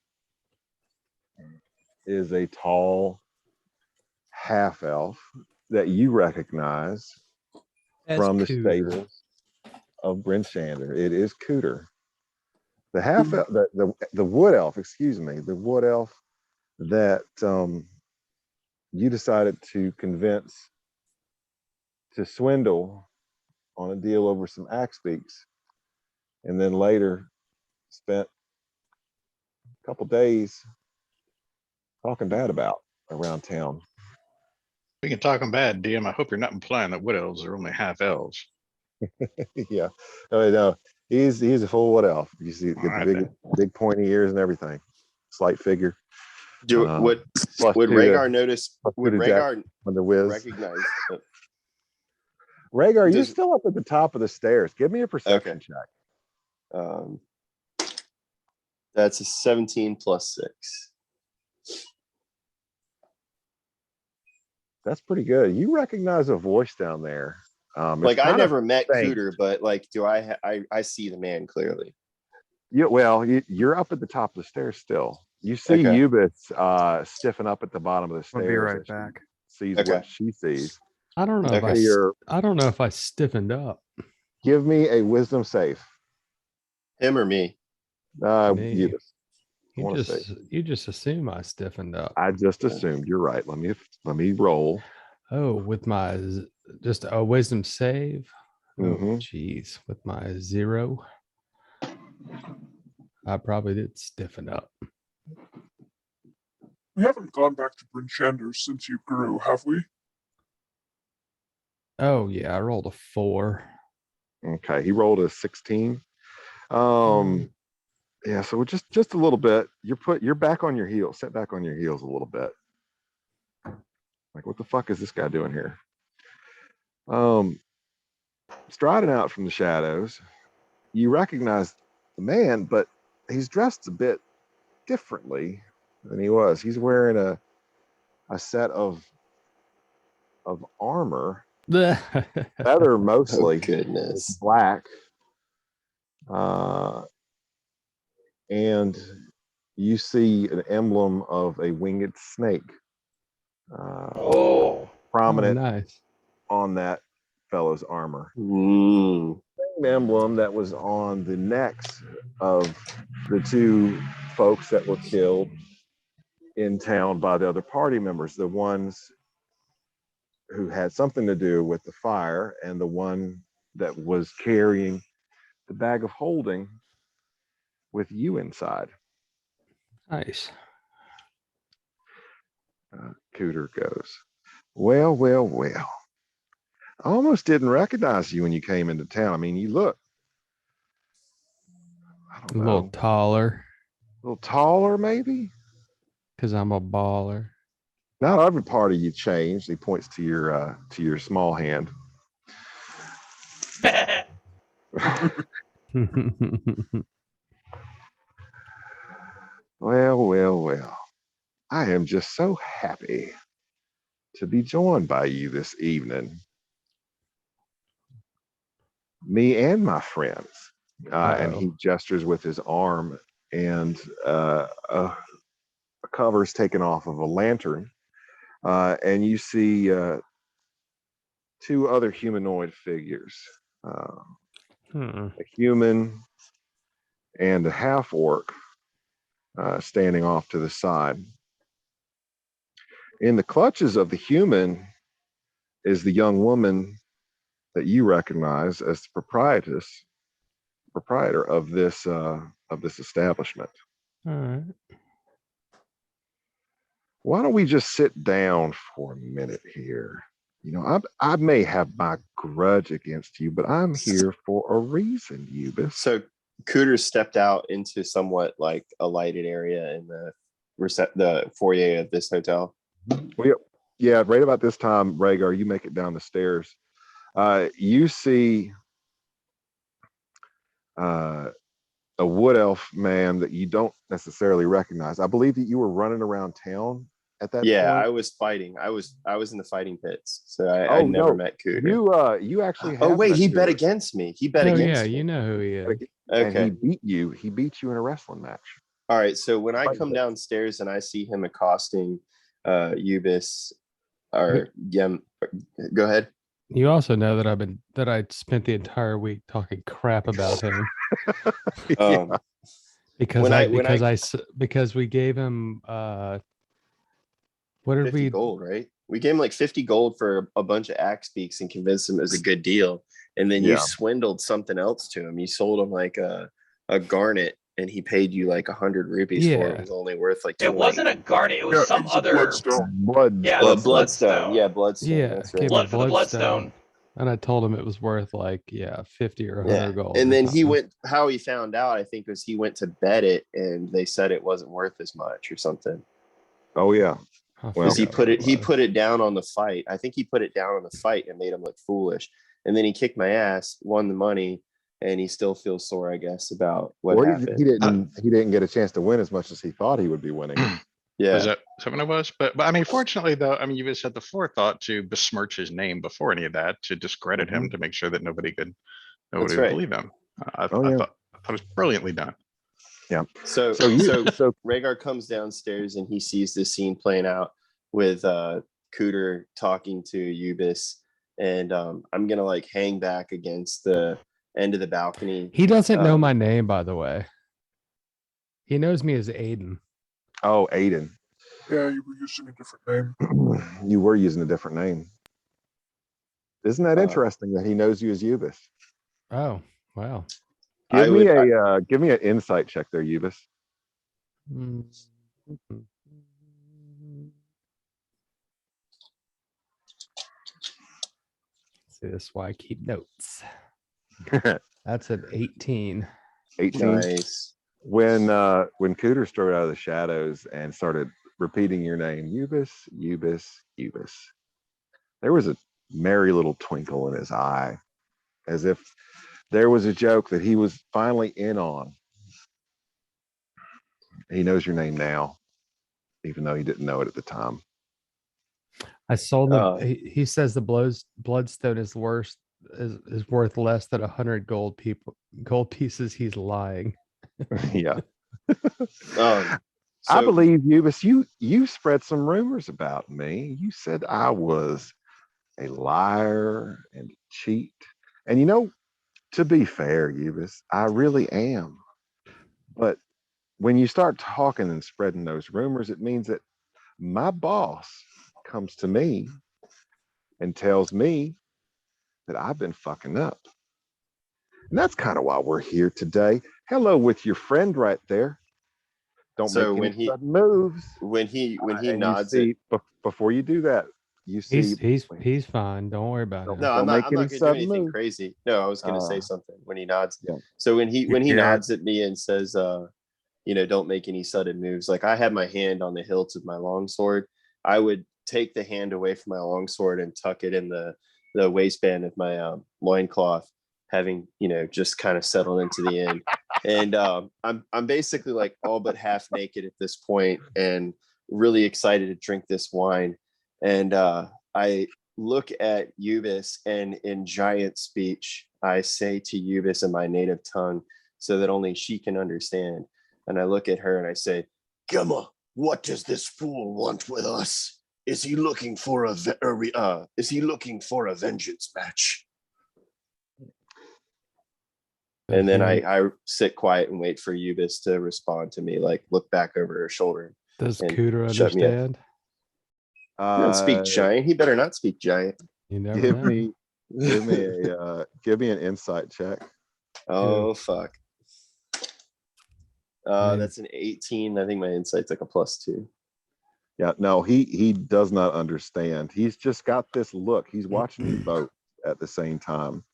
is a tall half elf that you recognize from the stables of Bryn Shander. It is Cooter. The half elf, the wood elf, excuse me, the wood elf that you decided to convince to swindle on a deal over some axe beaks, and then later spent a couple days talking bad about around town. We can talk them bad, DM. I hope you're not implying that wood elves are only half elves. Yeah, no, he's a full wood elf. You see, get Alright, the big pointy ears and everything. Slight figure. Would plus Rhaegar notice? Would Rhaegar on the whiz recognize? Rhaegar, you're still up at the top of the stairs. Give me a perception check. That's a 17 plus 6. That's pretty good. You recognize a voice down there. Like I never met Cooter, but like, do I see the man clearly? Yeah, well, you're up at the top of the stairs still. You see Eubis stiffen up at the bottom of the stairs. I'll be right back. Sees what she sees. I don't know I don't know if I stiffened up. Give me a wisdom save. Him or me? Eubis. You just assume I stiffened up. I just assumed. You're right. Let me roll. Oh, with my just a wisdom save. Oh, geez, with my 0, I probably did stiffen up. We haven't gone back to Bryn Shander since you grew, have we? Oh yeah, I rolled a 4. Okay, he rolled a 16. Yeah, so just a little bit. You're back on your heels. Set back on your heels a little bit. Like, what the fuck is this guy doing here? Striding out from the shadows, you recognize the man, but he's dressed a bit differently than he was. He's wearing a set of armor, leather mostly. Oh, goodness. It's black. And you see an emblem of a winged snake prominent on that fellow's armor. Same emblem that was on the necks of the 2 folks that were killed in town by the other party members, the ones who had something to do with the fire and the one that was carrying the bag of holding with you inside. Nice. Cooter goes, well. I almost didn't recognize you when you came into town. I mean, you look, I don't know, a little taller, maybe? Because I'm a baller. Not every part of you changed. He points to your small hand. Well. I am just so happy to be joined by you this evening. Me and my friends. And he gestures with his arm, and a cover is taken off of a lantern. And you see two other humanoid figures, Hmm. a human and a half orc, standing off to the side. In the clutches of the human is the young woman that you recognize as the proprietor of this establishment. All right. Why don't we just sit down for a minute here? You know, I may have my grudge against you, but I'm here for a reason, Ubis. So Cooter stepped out into somewhat like a lighted area in the foyer of this hotel. Well, yeah, right about this time, Rhaegar, you make it down the stairs. You see a wood elf man that you don't necessarily recognize. I believe that you were running around town at that Yeah, point. I was fighting. I was in the fighting pits, so I never met Cooter. You actually. Oh have wait, met he bet Cooter. against me. He bet Oh against yeah, me. you know who he is. And he Okay. beat you. He beat you in a wrestling match. All right. So when I Fighting come pits. downstairs and I see him accosting Ubis or Yem, go ahead. You also know that I spent the entire week talking crap about him Um, because we gave him what did 50 we gold, right? We gave him like 50 gold for a bunch of axe beaks and convinced him it was a good deal. And then you Yeah. swindled something else to him. You sold him like a garnet and he paid you like 100 rupees for it. Yeah. It was only worth like 20. It wasn't a garnet. It was Yeah, some it was a other. bloodstone. Blood. Yeah, Oh, the bloodstone. Yeah, bloodstone. Yeah, That's gave right. him Blood for the bloodstone. and I told him it was worth like 50 or 100 Yeah. gold. And or then he something. went, how he found out, I think, was he went to bet it and they said it wasn't worth as much or something. Oh yeah. I Well, Because he forgot what it was. put it down on the fight. I think he put it down on the fight and made him look foolish. And then he kicked my ass, won the money, and he still feels sore, I guess, about what Or happened. he didn't get a chance to win as much as he thought he would be winning. Yeah. Was that what it was? But I mean, fortunately though, I mean, you just had the forethought to besmirch his name before any of that, to discredit him, to make sure that nobody would right. believe him. I Oh, yeah. thought it was brilliantly done. Yeah. So So Rhaegar comes downstairs and he sees this scene playing out with Cooter talking to Ubis. And I'm gonna like hang back against the end of the balcony. He doesn't know my name, by the way. He knows me as Aiden. Oh, Aiden. Yeah, you were using a different name. You were using a different name. Isn't that interesting that he knows you as Ubis? Oh, wow. Give me an insight check there, Ubis. See, this is why I keep notes. That's an 18. 18. Nice. When Cooter strode out of the shadows and started repeating your name, Ubis, Ubis, Ubis, there was a merry little twinkle in his eye, as if there was a joke that he was finally in on. He knows your name now, even though he didn't know it at the time. I sold him. He says the bloodstone is worth less than 100 gold pieces. He's lying. Yeah. So, I believe Ubis, you spread some rumors about me. You said I was a liar and a cheat. And you know, to be fair, Ubis, I really am. But when you start talking and spreading those rumors, it means that my boss comes to me and tells me that I've been fucking up. And that's kind of why we're here today. Hello with your friend right there. Don't make any sudden moves. When he nods, before you do that, you see he's fine. Don't worry about it. No, I'm not going to do anything crazy. No, I was going to say something when he nods. Yeah. So when he nods at me and says, don't make any sudden moves. Like I had my hand on the hilt of my longsword. I would take the hand away from my longsword and tuck it in the waistband of my loincloth, having, just kind of settled into the end. And I'm basically like all but half naked at this point and really excited to drink this wine. And I look at Ubis and in giant speech, I say to Ubis in my native tongue so that only she can understand. And I look at her and I say, Gemma, what does this fool want with us? Is he looking for a vengeance match? And then I sit quiet and wait for Ubis to respond to me, like look back over her shoulder. Does and Cooter shut me up. understand? He doesn't speak giant. He better not speak giant. You never Give know. give me an insight check. Oh fuck. Man. That's an 18. I think my insight's like a +2. Yeah, no, he does not understand. He's just got this look. He's watching you both at the same time.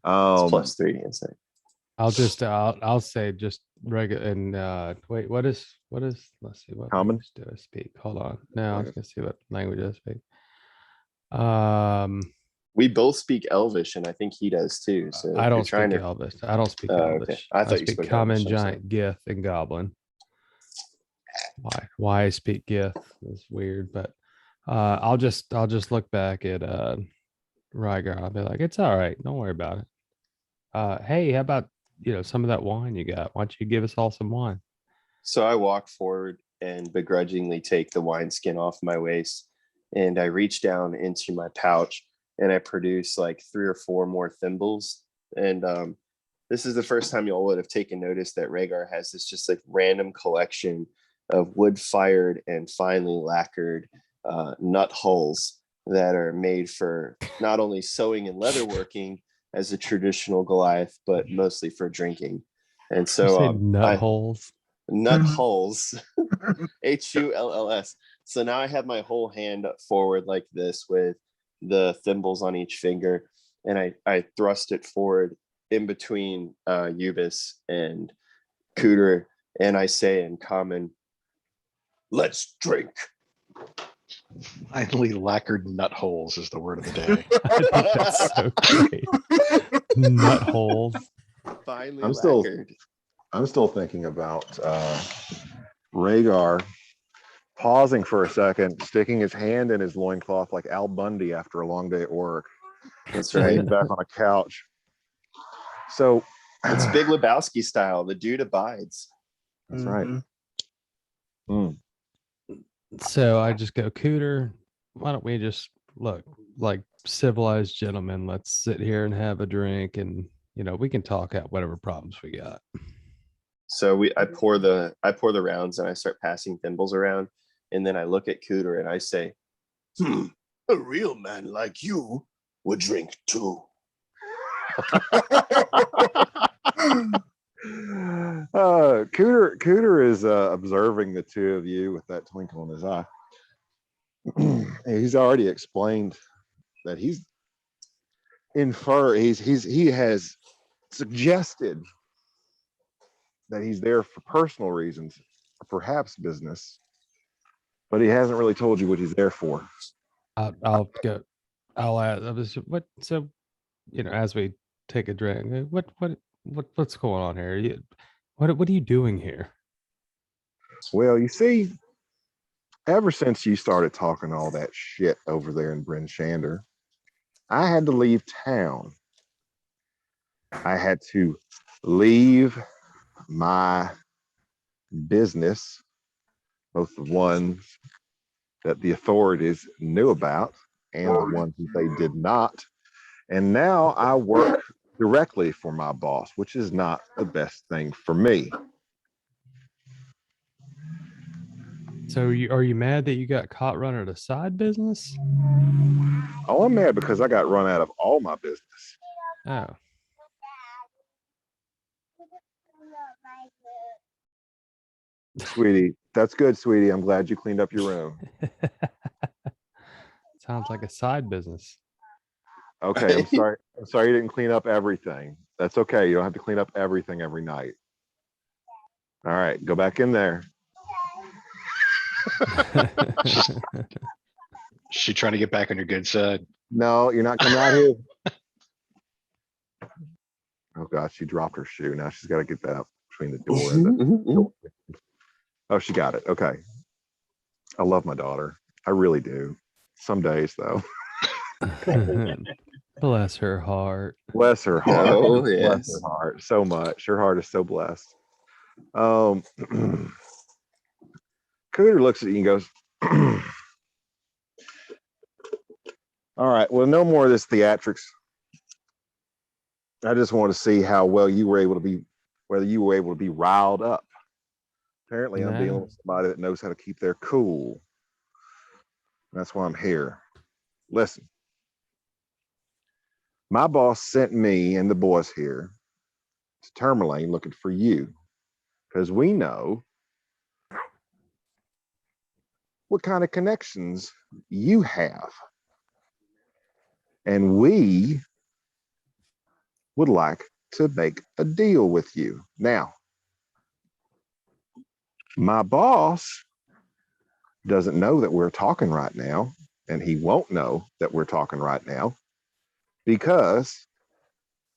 It's +3 insight. I'll say just regular and wait, what is let's see what Common? language do I speak? Hold on. No, I was gonna see what language I speak. We both speak Elvish, and I think he does too. So I don't speak to... Elvish. I don't speak Okay. Elvish. I thought you speak spoke Common, Elvish, I'm sorry. Giant, Gith, and Goblin. Why I speak Gith is weird, but I'll just look back at Rygar. I'll be like, it's all right, don't worry about it. Hey, how about some of that wine you got? Why don't you give us all some wine? So I walk forward and begrudgingly take the wineskin off my waist, and I reach down into my pouch and I produce like 3 or 4 more thimbles. And this is the first time y'all would have taken notice that Rhaegar has this just like random collection of wood-fired and finely lacquered nut hulls that are made for not only sewing and leatherworking as a traditional Goliath, but mostly for drinking. And so nut holes. Nut hulls, HULLS. So now I have my whole hand forward like this with the thimbles on each finger, and I thrust it forward in between Ubis and Cooter, and I say in common, "Let's drink." Finally lacquered nut holes is the word of the day. I think that's so great. Nut holes. Finally I'm still thinking about Rhaegar pausing for a second, sticking his hand in his loincloth like Al Bundy after a long day at work. That's Laying right. back on a couch. So It's Big Lebowski style. The dude abides. That's right. Mm. So I just go, Cooter, why don't we just look like civilized gentlemen? Let's sit here and have a drink, and we can talk out whatever problems we got. So I pour the rounds and I start passing thimbles around, and then I look at Cooter and I say, "A real man like you would drink too." Cooter is observing the two of you with that twinkle in his eye. He's already explained that he has suggested that he's there for personal reasons, or perhaps business, but he hasn't really told you what he's there for. I'll go. I'll ask. What? So, as we take a drink, what's going on here? What are you doing here? Well, you see, ever since you started talking all that shit over there in Bryn Shander, I had to leave town. I had to leave my business, both the ones that the authorities knew about and the ones that they did not. And now I work directly for my boss, which is not the best thing for me. So are you mad that you got caught running a side business? Oh, I'm mad because I got run out of all my business. Oh. Sweetie, that's good, sweetie. I'm glad you cleaned up your room. Sounds like a side business. Okay, I'm sorry. I'm sorry you didn't clean up everything. That's okay. You don't have to clean up everything every night. All right, go back in there. She trying to get back on your good side. No, you're not coming out here. Oh gosh, she dropped her shoe. Now she's got to get that up between the door and the door. Oh, she got it. Okay. I love my daughter. I really do. Some days though. Bless her heart. Bless her heart. Oh, yes. Bless her heart so much. Her heart is so blessed. Cooter looks at you and goes, All right. Well, no more of this theatrics. I just want to see how well you were able to be, whether you were able to be riled up. Apparently, I'm dealing with somebody that knows how to keep their cool. That's why I'm here. Listen, my boss sent me and the boys here to Tourmaline looking for you because we know what kind of connections you have. And we would like to make a deal with you. Now, my boss doesn't know that we're talking right now, and he won't know that we're talking right now because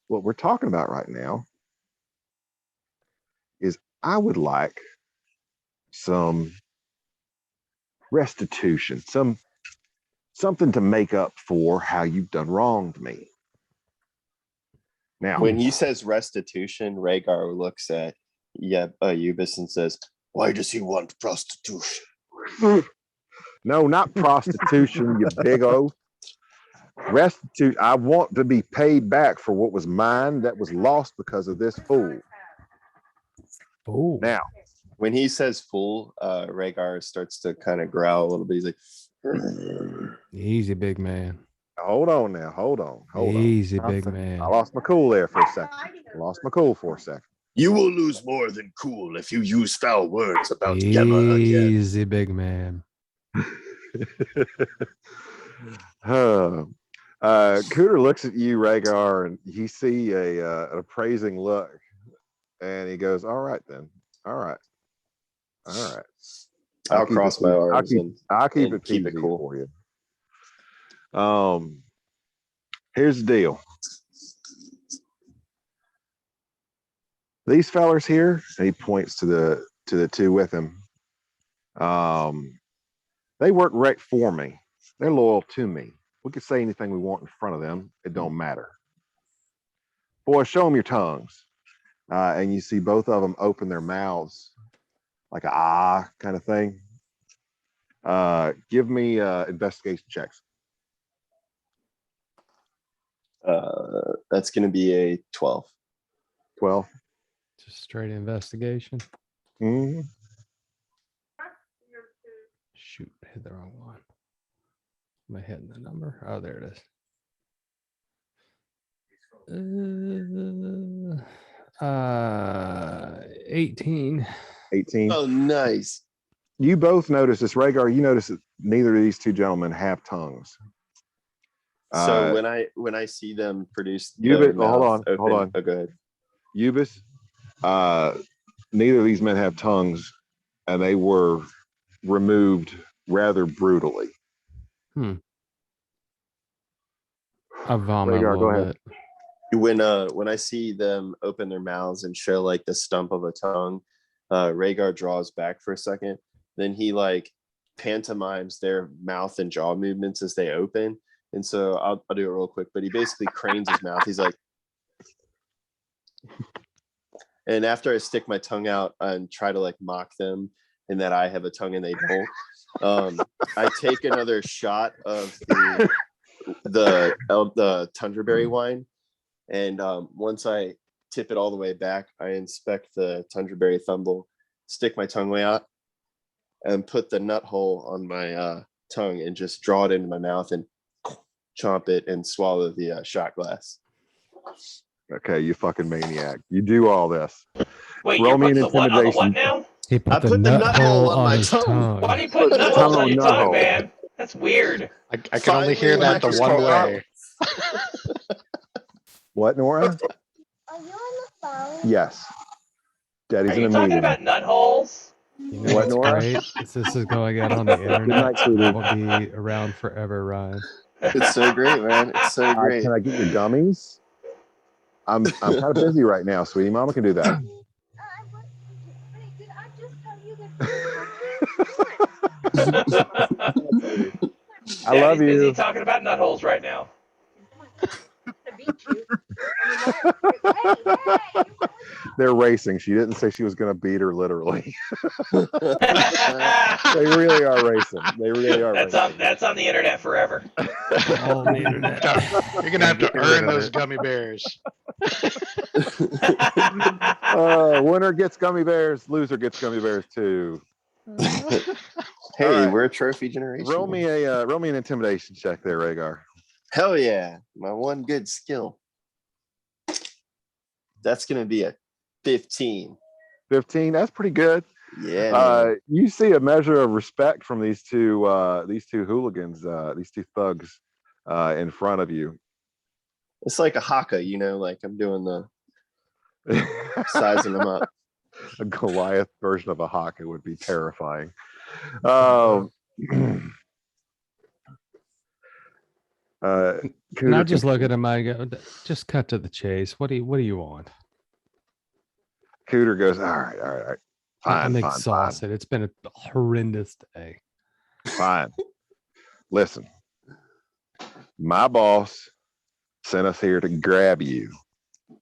what we're talking about right now is I would like some restitution, something to make up for how you've done wrong to me. Now, When he says restitution, Rhaegar looks at Eubis and says, "Why does he want prostitution?" no, not prostitution, you big O. Restitution. I want to be paid back for what was mine that was lost because of this fool. Oh, Now, When he says fool, Rhaegar starts to kind of growl a little bit. He's like, easy, big man. hold on now. Hold on. Easy, big man. I lost my cool there for a second. "You will lose more than cool if you use foul words about Gemma again." Easy, big man. Cooter looks at you, Rhaegar, and he see an appraising look, and he goes, "All right then. All right. I'll cross my arms I'll keep and it keep it PG cool. for you. Here's the deal. These fellers here," and he points to the two with him. They work right for me. They're loyal to me. We can say anything we want in front of them. It don't matter. Boys, show them your tongues. And you see both of them open their mouths like a ah kind of thing. Give me investigation checks. That's going to be a 12. 12. Just straight investigation. Mm-hmm. Shoot, hit the wrong one. Am I hitting the number? Oh, there it is. 18. 18. Oh, nice. You both notice this, Rhaegar. You notice that neither of these two gentlemen have tongues. So when I see them produce Eubis, their hold mouth on, hold open- on. Oh, go ahead. Eubis, neither of these men have tongues, and they were removed rather brutally. I vomit Rhaegar, a go little ahead. bit. When I see them open their mouths and show like the stump of a tongue, Rhaegar draws back for a second. Then he like pantomimes their mouth and jaw movements as they open. And so I'll do it real quick, but he basically cranes his mouth. He's like, and after I stick my tongue out and try to like mock them in that I have a tongue and they don't, I take another shot of the tundra berry wine. And once I tip it all the way back, I inspect the tundra berry thumble, stick my tongue way out, and put the nut hole on my tongue and just draw it into my mouth and chomp it and swallow the shot glass. Okay, you fucking maniac. You do all this. Wait, Roll you're me putting an the what on the what intimidation. now? He put I the put the nut hole on my his tongue. tongue. Why do you put the nut tongue holes on on your nut tongue, hole. man? That's weird. I can only hear Finally, that the Max one caught way. What, Nora? Are you on the phone? Yes. Daddy's Are in you a talking meeting. about nut holes? You know What, what's Nora? great? This is going out on the Good internet. night, sweetie. Will be around forever, Ryan. It's so great, man. It's so great. Can I get your gummies? I'm kind of busy right now, sweetie. Mama can do that. I want you to. Wait, did I just tell you that? I love Daddy's busy you. talking about nut holes right now. They're racing. She didn't say she was going to beat her literally. They really are racing. They really are That's racing. on that's on the internet forever. All the internet. You're gonna have to Get rid earn of those it. gummy bears. Winner gets gummy bears. Loser gets gummy bears too. Hey, All right. we're a trophy generation. Roll me an intimidation check there, Rhaegar. Hell yeah, my one good skill. That's gonna be a 15. 15. That's pretty good. Yeah. Man. You see a measure of respect from these two hooligans, these two thugs in front of you. It's like a haka, like I'm doing the sizing them up. A Goliath version of a hawk. It would be terrifying. And I just look at him. I go, just cut to the chase. What do you want? Cooter goes, all right. I'm Fine. exhausted. It's been a horrendous day. Fine. Listen, my boss sent us here to grab you,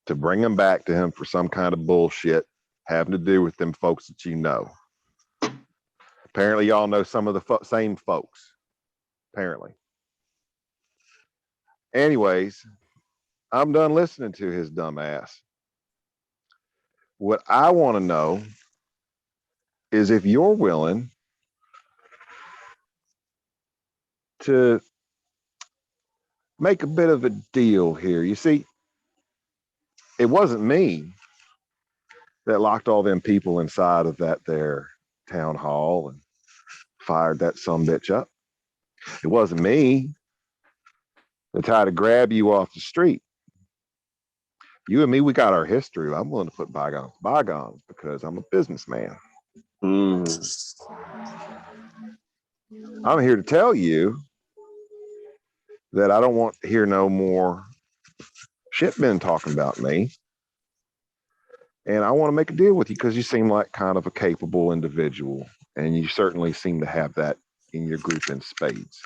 to bring them back to him for some kind of bullshit having to do with them folks that you know. Apparently, y'all know some of the same folks. Apparently. Anyways, I'm done listening to his dumb ass. What I want to know is if you're willing to make a bit of a deal here. You see, it wasn't me that locked all them people inside of that there town hall and fired that sumbitch up. It wasn't me that tried to grab you off the street. You and me, we got our history. I'm willing to put bygones because I'm a businessman. I'm here to tell you that I don't want to hear no more shit been talking about me. And I want to make a deal with you because you seem like kind of a capable individual. And you certainly seem to have that in your group in spades.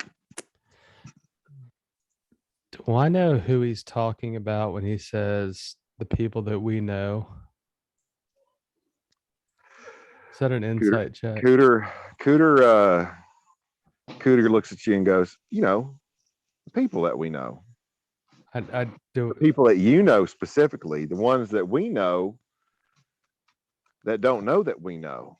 Do I know who he's talking about when he says the people that we know? Is that an insight check? Cooter looks at you and goes, the people that we know. I do. The people that you know specifically, the ones that we know that don't know that we know.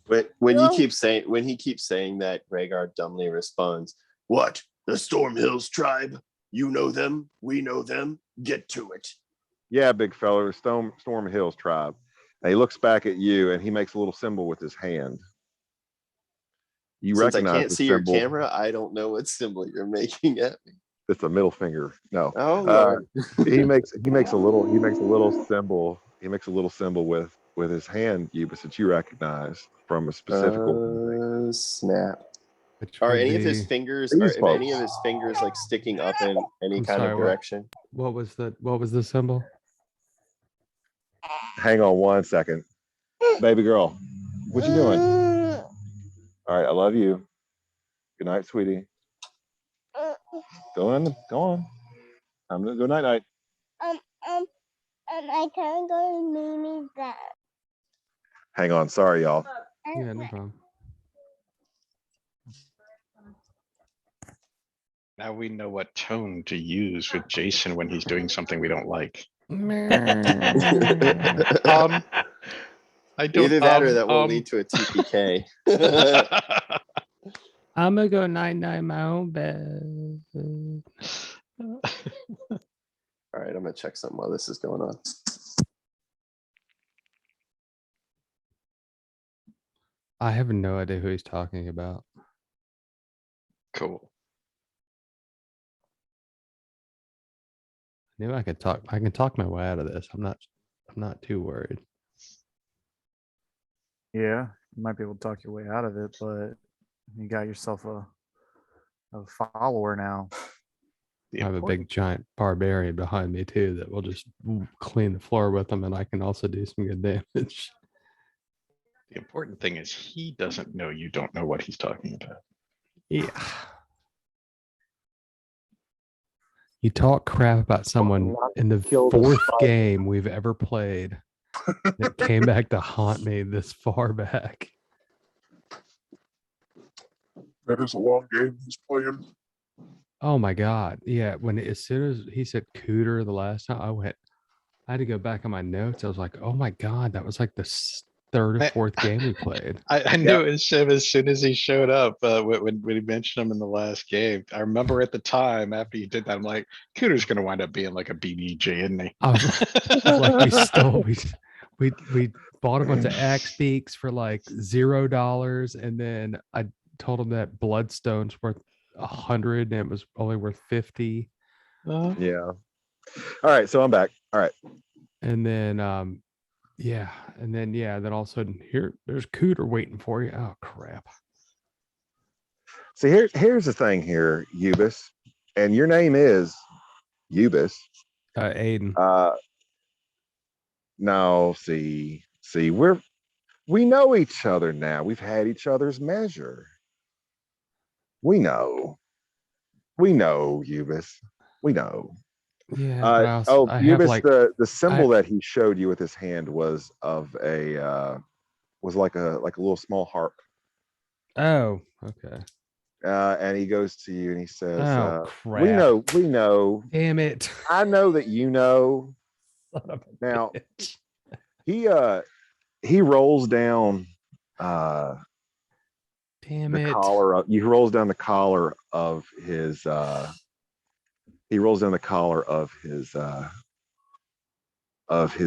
But when he keeps saying that, Rhaegar dumbly responds, "What? The Storm Hills tribe? You know them, we know them. Get to it." Yeah, big fella, Storm Hills tribe. And he looks back at you and he makes a little symbol with his hand. You Since recognize I can't the see symbol. your camera, I don't know what symbol you're making at me. It's a middle finger. No. Oh Lord. he makes a little symbol. He makes a little symbol with his hand, Ubis, that you recognize from a specific snap. Which Are would any of be- his fingers These any folks. of his fingers like sticking up in any I'm kind sorry, of what? direction? What was the symbol? Hang on 1 second. Baby girl, what you doing? All right, I love you. Good night, sweetie. Go on. I'm gonna go night. I can't go to Mimi's bed. Hang on, sorry, y'all. Yeah, no problem. Now we know what tone to use with Jason when he's doing something we don't like. I don't. Either that or that will lead to a TPK. I'm gonna go night my own bed. All right, I'm gonna check something while this is going on. I have no idea who he's talking about. Cool. I knew I could talk. I can talk my way out of this. I'm not too worried. Yeah, you might be able to talk your way out of it, but you got yourself a follower now. I have a big giant barbarian behind me too that will just clean the floor with him, and I can also do some good damage. The important thing is he doesn't know you don't know what he's talking about. Yeah. You talk crap about someone not in the kill this 4th fight. game we've ever played that came back to haunt me this far back. That is a long game he's playing. Oh my God. Yeah. As soon as he said cooter the last time, I had to go back on my notes. I was like, oh my God, that was like the 3rd or 4th game we played. I knew it was him as soon as he showed up. When he mentioned him in the last game, I remember at the time after you did that, I'm like, Cooter's gonna wind up being like a BDJ, isn't he? I was like, we bought a bunch of axe beaks for like $0, and then I told him that bloodstone's worth 100 and it was only worth 50. Yeah. All right, so I'm back. All right. And then then all of a sudden there's Cooter waiting for you. Oh crap. See, here's the thing here, Ubis, and your name is Ubis. Aiden. No, see, we know each other now. We've had each other's measure. We know, Ubis. We know. Yeah, but I have Ubis, like the symbol that he showed you with his hand was of a was like a little small harp. oh, okay. And he goes to you and he says, Oh crap. we know. Damn it. I know that you know. Son of a Now bitch. he rolls down Damn the it. collar of, he rolls down the collar of his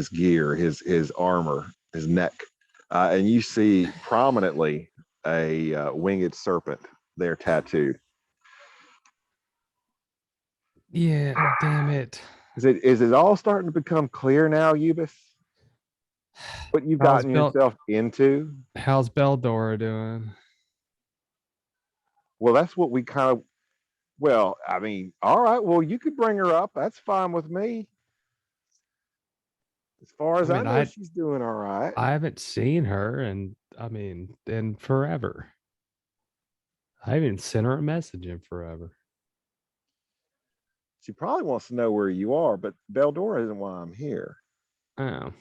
gear, his armor, his neck, and you see prominently a winged serpent there tattooed. Yeah, damn it. Is it all starting to become clear now, Ubis? What you've gotten yourself into? How's Beldora doing? Well, that's what we kind of. Well, I mean, all right. Well, you could bring her up. That's fine with me. As far as I know, she's doing all right. I haven't seen her in forever. I haven't sent her a message in forever. She probably wants to know where you are, but Beldora isn't why I'm here. Oh.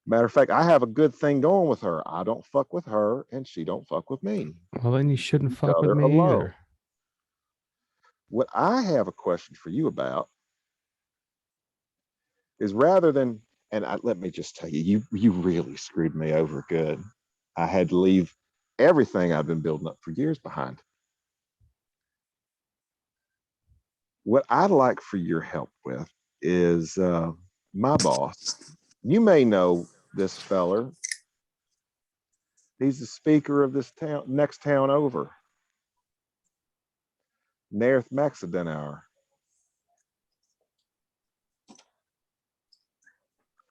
Matter of fact, I have a good thing going with her. I don't fuck with her, and she don't fuck with me. Well, then you shouldn't fuck with me alone. either. What I have a question for you about is rather than, let me just tell you, you really screwed me over good. I had to leave everything I've been building up for years behind. What I'd like for your help with is my boss. You may know this feller. He's the speaker of this town, next town over. Nerth Maxidenour.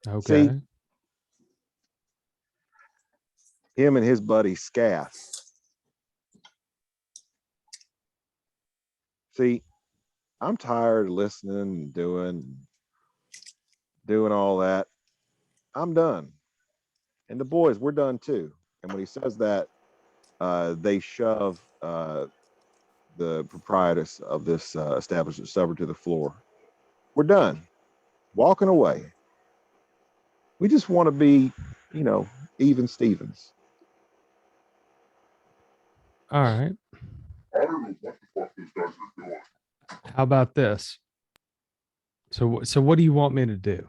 Okay. See, him and his buddy Scath. See, I'm tired of listening and doing all that. I'm done. And the boys, we're done too. And when he says that, they shove the proprietress of this establishment severed to the floor. We're done. Walking away. We just want to be, even Stevens. All right. How about this? So what do you want me to do?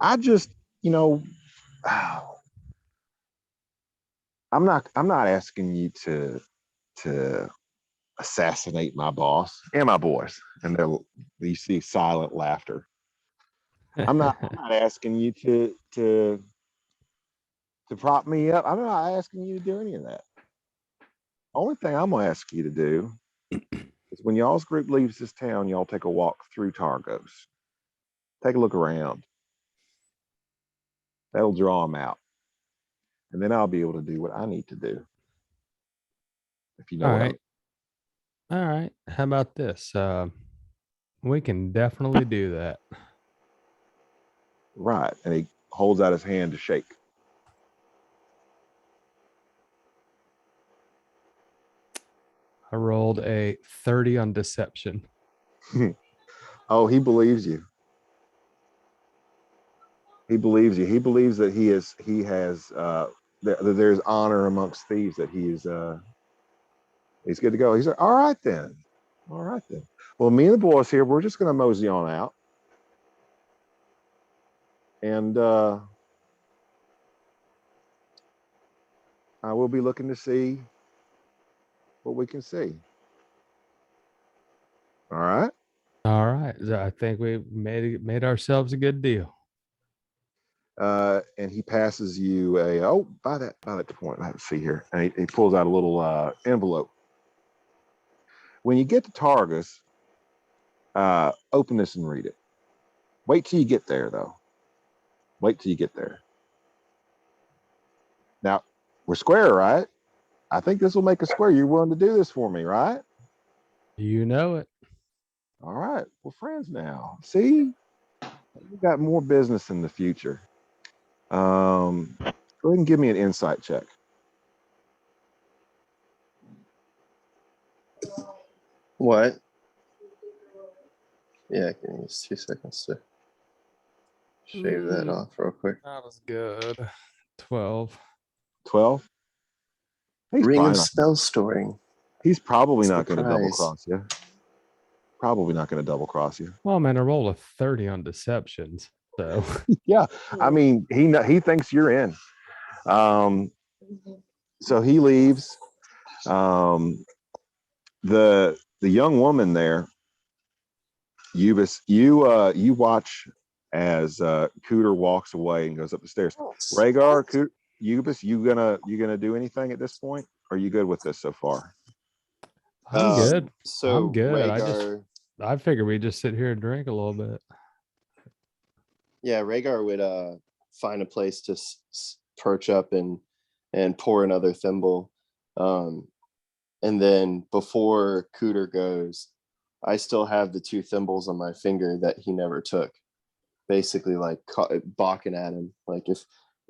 I just, I'm not asking you to assassinate my boss and my boys. And you see silent laughter. I'm not asking you to prop me up. I'm not asking you to do any of that. Only thing I'm gonna ask you to do is when y'all's group leaves this town, y'all take a walk through Targos. Take a look around. That'll draw them out. And then I'll be able to do what I need to do. If you know All what right. All right. How about this? We can definitely do that. Right. And he holds out his hand to shake. I rolled a 30 on deception. Oh, he believes you. He believes you. He believes that he has that there's honor amongst thieves, that he's good to go. He's like, all right then. All right then. Well, me and the boys here, we're just gonna mosey on out. And I will be looking to see what we can see. All right. All right. I think we made ourselves a good deal. And he passes you by that point. Let's see here. And he pulls out a little envelope. When you get to Targus, open this and read it. Wait till you get there, though. Wait till you get there. Now, we're square, right? I think this will make a square. You're willing to do this for me, right? You know it. All right. We're friends now. See? We got more business in the future. Go ahead and give me an insight check. What? Yeah, give me just 2 seconds to shave that off real quick. That was good. 12. 12? Ring of spell storing. He's probably not going to double Surprise. cross you. Probably not going to double cross you. Well, man, I rolled a 30 on deceptions. So Yeah, I mean, he thinks you're in. So he leaves. The young woman there, Ubis, you watch as Cooter walks away and goes up the stairs. Rhaegar, Ubis, you gonna do anything at this point? Or are you good with this so far? I'm good. So I'm good. Rhaegar, I figured we'd just sit here and drink a little bit. yeah, Rhaegar would find a place to perch up and pour another thimble. And then before Cooter goes, I still have the 2 thimbles on my finger that he never took. Basically, like balking at him. Like,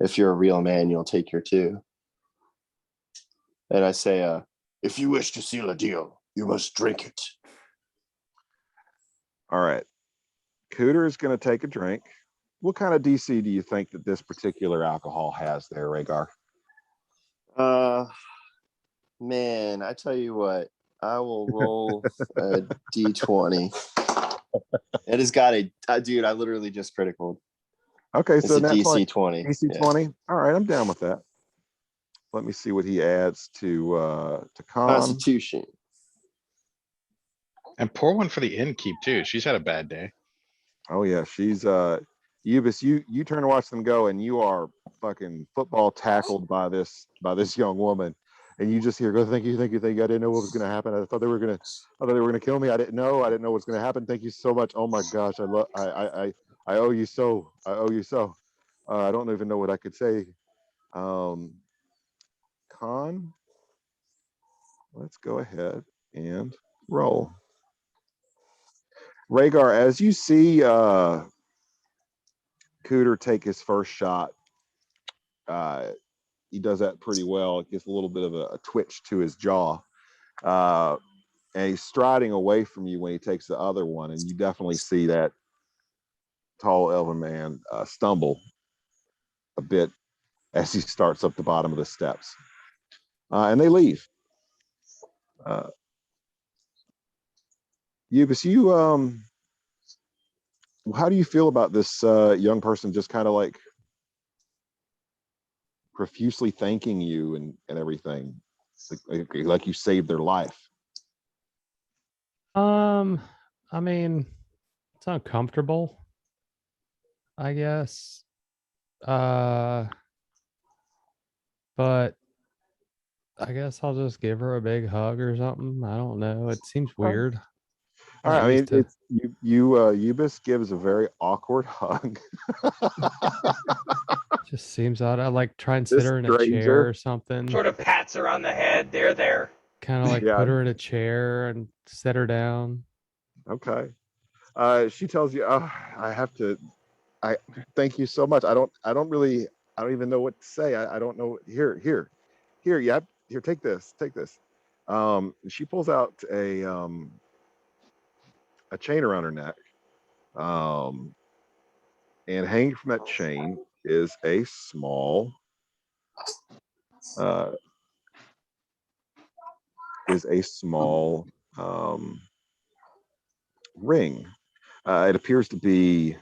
if you're a real man, you'll take your 2. And I say, if you wish to seal a deal, you must drink it. All right. Cooter is going to take a drink. What kind of DC do you think that this particular alcohol has there, Rhaegar? Man, I tell you what, I will roll a D20. It has got dude, I literally just critical. Okay, It's so a that's DC 20. DC 20. All right, I'm down with that. Let me see what he adds to con. Constitution. And pour one for the innkeep too. She's had a bad day. Oh yeah, she's Ubis, you turn to watch them go, and you are fucking football tackled by this young woman, and you just hear go, thank you. I didn't know what was gonna happen. I thought they were gonna kill me. I didn't know what's gonna happen. Thank you so much. Oh my gosh, I owe you so. I don't even know what I could say. Con, let's go ahead and roll. Rhaegar, as you see Cooter take his first shot, he does that pretty well. It gets a little bit of a twitch to his jaw. And he's striding away from you when he takes the other one. And you definitely see that tall elven man stumble a bit as he starts up the bottom of the steps. And they leave. Ubis, how do you feel about this young person just kind of like profusely thanking you and everything? Like you saved their life. I mean, it's uncomfortable, I guess. But I guess I'll just give her a big hug or something. I don't know. It seems weird. All right. I mean, it's Ubis gives a very awkward hug. Just seems odd. I like try and sit her in a chair or something. Sort of pats her on the head. There. Kind of like put her in a chair and set her down. Okay. She tells you, I thank you so much. I don't even know what to say. I don't know. Here, yeah. Here, take this. She pulls out a chain around her neck. And hanging from that chain is a small uh, ring. It appears to be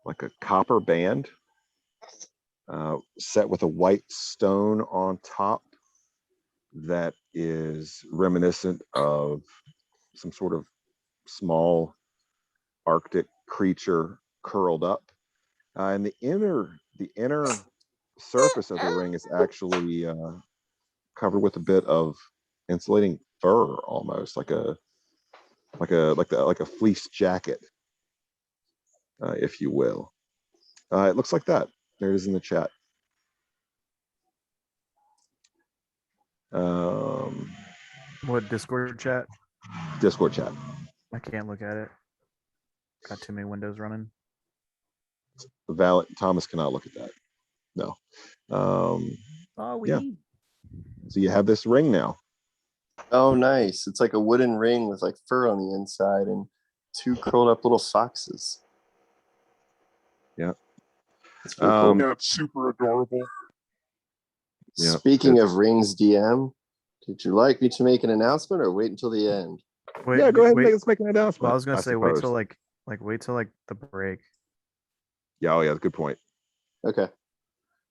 like a copper band set with a white stone on top that is reminiscent of some sort of small Arctic creature curled up. And the inner surface of the ring is actually covered with a bit of insulating fur, almost like a fleece jacket, if you will. It looks like that. There it is in the chat. What Discord chat? Discord chat. I can't look at it. Got too many windows running. Valid. Thomas cannot look at that. No. Yeah. So you have this ring now. Oh, nice. It's like a wooden ring with like fur on the inside and two curled up little foxes. Yeah. That's pretty cool. Yeah, it's super adorable. Yeah, Speaking of rings, DM, did you like me to make an announcement or wait until the end? Wait, Yeah, go ahead and wait. let's make an announcement. Well, I was gonna say wait suppose. till wait till the break. Yeah, oh yeah, good point. Okay.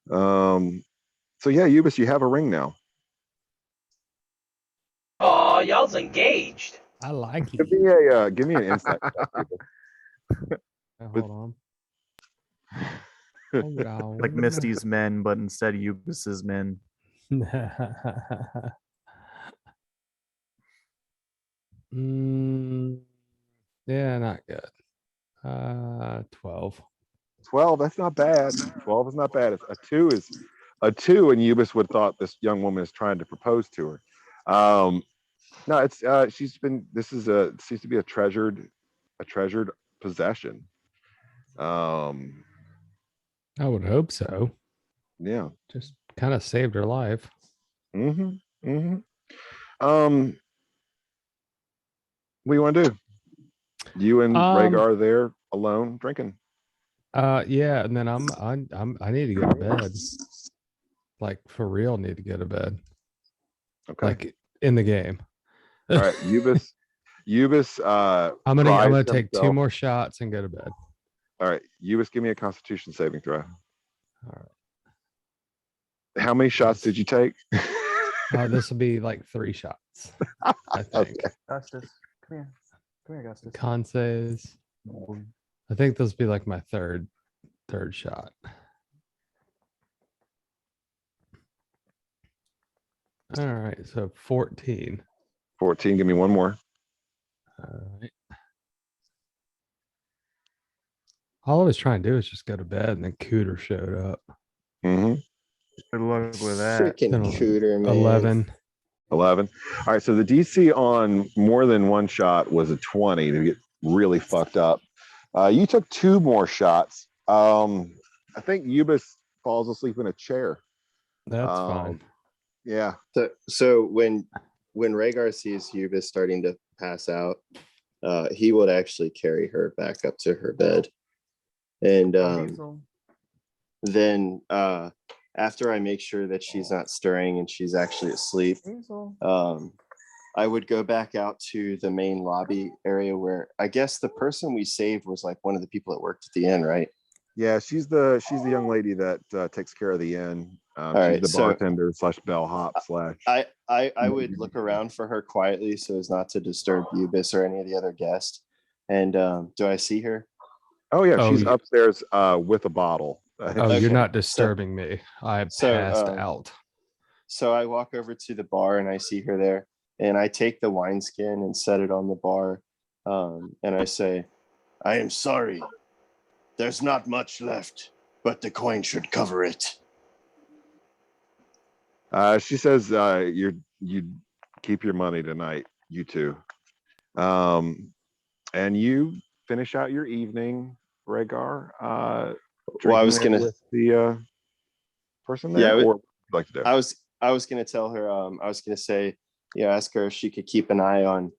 So yeah, Ubis, you have a ring now. Oh, y'all's engaged. I like Give it. me give me an insight. Hold on. Hold on. Like Misty's men, but instead Ubis's men. Yeah, not good. 12. 12, that's not bad. 12 is not bad. A two, and Ubis would have thought this young woman is trying to propose to her. No, it's seems to be a treasured possession. I would hope so. Yeah. Just kind of saved her life. Mm-hmm. Mm-hmm. What do you want to do? You and Rhaegar there alone drinking. Yeah, and then I need to go to bed. Like for real, need to go to bed. Okay. Like in the game. All right, Ubis. I'm gonna prides take two himself- more shots and go to bed. All right, Ubis, give me a Constitution saving throw. All right. How many shots did you take? This will be like 3 shots. I think. Okay. Augustus, come here. Come here, Augustus. Con says. I think this will be like my third shot. All right, so 14. 14. Give me one more. All right. All I was trying to do is just go to bed, and then Cooter showed up. Mm-hmm. Good luck with that. Freaking Then cooter, man. 11. 11. All right, so the DC on more than one shot was a 20 to get really fucked up. You took 2 more shots. I think Ubis falls asleep in a chair. That's fine. Yeah. So when Rhaegar sees Ubis starting to pass out, he would actually carry her back up to her bed. And then after I make sure that she's not stirring and she's actually asleep, I would go back out to the main lobby area where I guess the person we saved was like one of the people that worked at the inn, right? Yeah, she's the young lady that takes care of the inn. She's right, the so- bartender / bellhop / I would look around for her quietly so as not to disturb Ubis or any of the other guests. And do I see her? Oh yeah, she's yeah. upstairs with a bottle. Oh, Okay, you're not disturbing me. I passed out. So I walk over to the bar and I see her there, and I take the wineskin and set it on the bar, and I say, "I am sorry. There's not much left, but the coin should cover it." She says you keep your money tonight, you two. And you finish out your evening, Rhaegar. Well, I was drinking gonna. with the person there. Yeah, or what would you like to do? I was gonna tell her. I was gonna say, ask her if she could keep an eye on